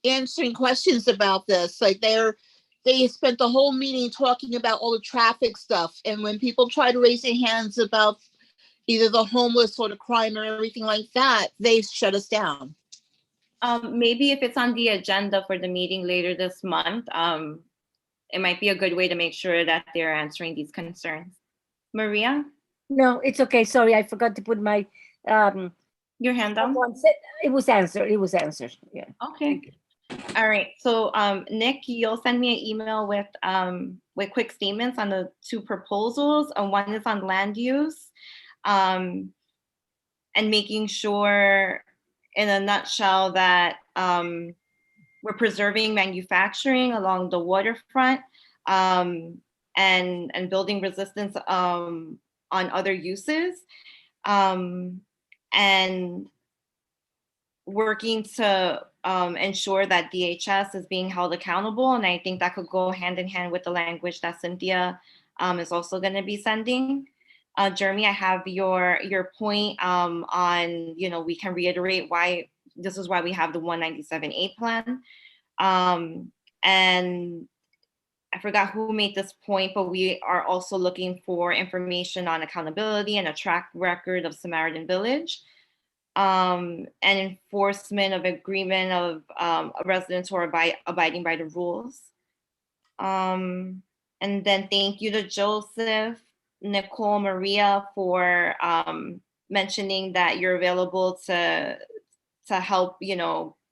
answering questions about this. Like they spent the whole meeting talking about all the traffic stuff, and when people try to raise their hands about either the homeless or the crime or everything like that, they shut us down. Maybe if it's on the agenda for the meeting later this month, it might be a good way to make sure that they're answering these concerns. Maria? No, it's okay. Sorry, I forgot to put my your hand down. It was answered. It was answered. Yeah. Okay. All right. So Nick, you'll send me an email with quick statements on the two proposals. One is on land use, and making sure, in a nutshell, that we're preserving manufacturing along the waterfront, and building resistance on other uses, and working to ensure that DHS is being held accountable. And I think that could go hand in hand with the language that Cynthia is also going to be sending. Jeremy, I have your point on, we can reiterate why this is why we have the 197A plan. And I forgot who made this point, but we are also looking for information on accountability and a track record of Samaritan Village, and enforcement of agreement of residents who are abiding by the rules. And then thank you to Joseph, Nicole, Maria for mentioning that you're available to help,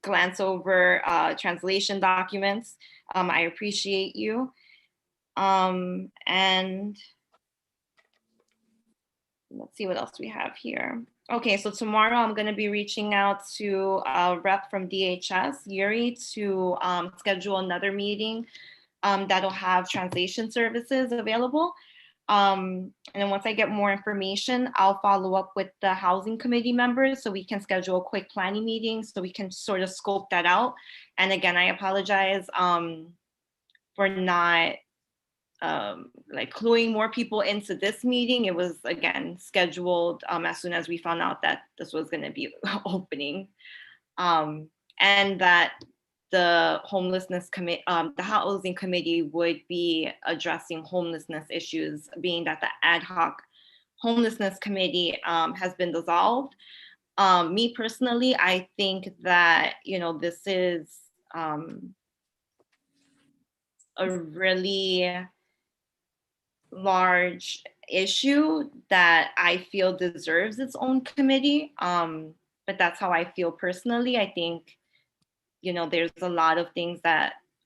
glance over translation documents. I appreciate you. And let's see what else we have here. Okay, so tomorrow I'm going to be reaching out to a rep from DHS, Yuri, to schedule another meeting that'll have translation services available. And then once I get more information, I'll follow up with the housing committee members so we can schedule a quick planning meeting so we can sort of scope that out. And again, I apologize for not like cluing more people into this meeting. It was, again, scheduled as soon as we found out that this was going to be opening, and that the homelessness committee, the housing committee would be addressing homelessness issues, being that the ad hoc homelessness committee has been dissolved. Me personally, I think that, this is a really large issue that I feel deserves its own committee. But that's how I feel personally. I think, there's a lot of things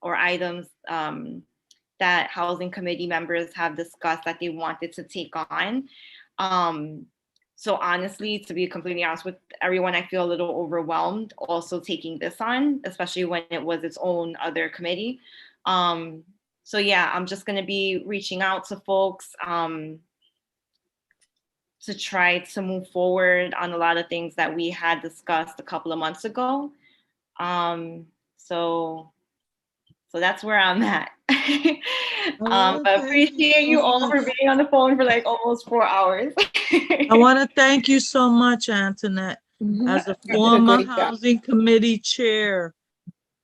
or items that housing committee members have discussed that they wanted to take on. So honestly, to be completely honest with everyone, I feel a little overwhelmed also taking this on, especially when it was its own other committee. So yeah, I'm just going to be reaching out to folks to try to move forward on a lot of things that we had discussed a couple of months ago. So that's where I'm at. I appreciate you all for being on the phone for like almost 4 hours. I want to thank you so much, Antoinette, as a former housing committee chair.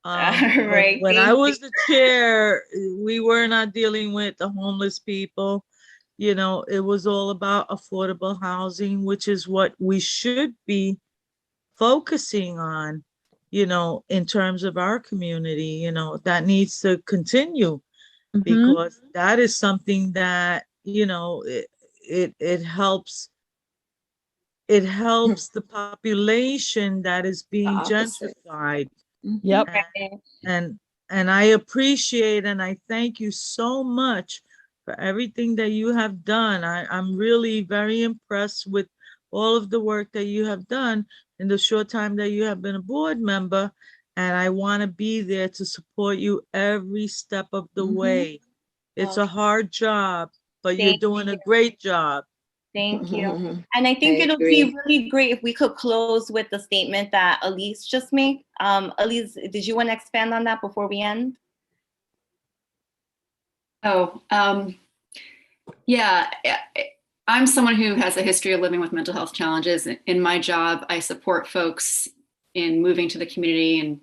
Right, When I was the chair, we were not dealing with the homeless people. It was all about affordable housing, which is what we should be focusing on, in terms of our community. That needs to continue because that is something that, it helps. It helps the population that is being gentrified. Yep. And I appreciate and I thank you so much for everything that you have done. I'm really very impressed with all of the work that you have done in the short time that you have been a board member. And I want to be there to support you every step of the way. It's a hard job, but you're doing a great job. Thank you. And I think it'll be really great if we could close with the statement that Elise just made. Elise, did you want to expand on that before we end? Yeah, I'm someone who has a history of living with mental health challenges. In my job, I support folks in moving to the community, and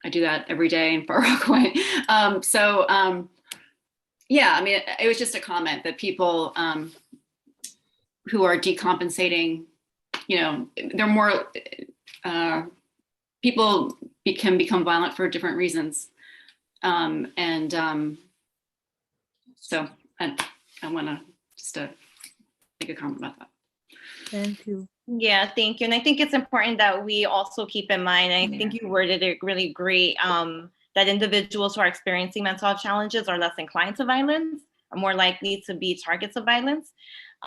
I do that every day in Far Rockaway. Yeah, I mean, it was just a comment that people who are decompensating, they're more, people can become violent for different reasons. So I want to just make a comment about that. Thank you. Yeah, thank you. And I think it's important that we also keep in mind, I think you worded it really great, that individuals who are experiencing mental health challenges are less inclined to violence, are more likely to be targets of violence.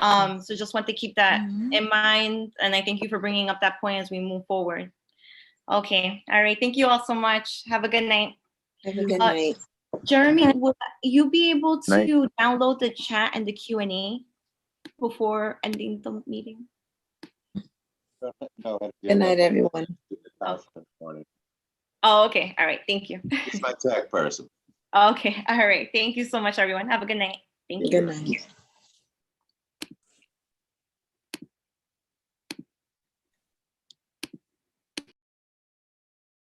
So just want to keep that in mind. And I thank you for bringing up that point as we move forward. Okay. All right. Thank you all so much. Have a good night. Have a good night. Jeremy, will you be able to download the chat and the Q&A before ending the meeting? No, Good night, everyone. Oh, okay. All right. Thank you. It's my tech person. Okay. All right. Thank you so much, everyone. Have a good night. Thank you. Good night.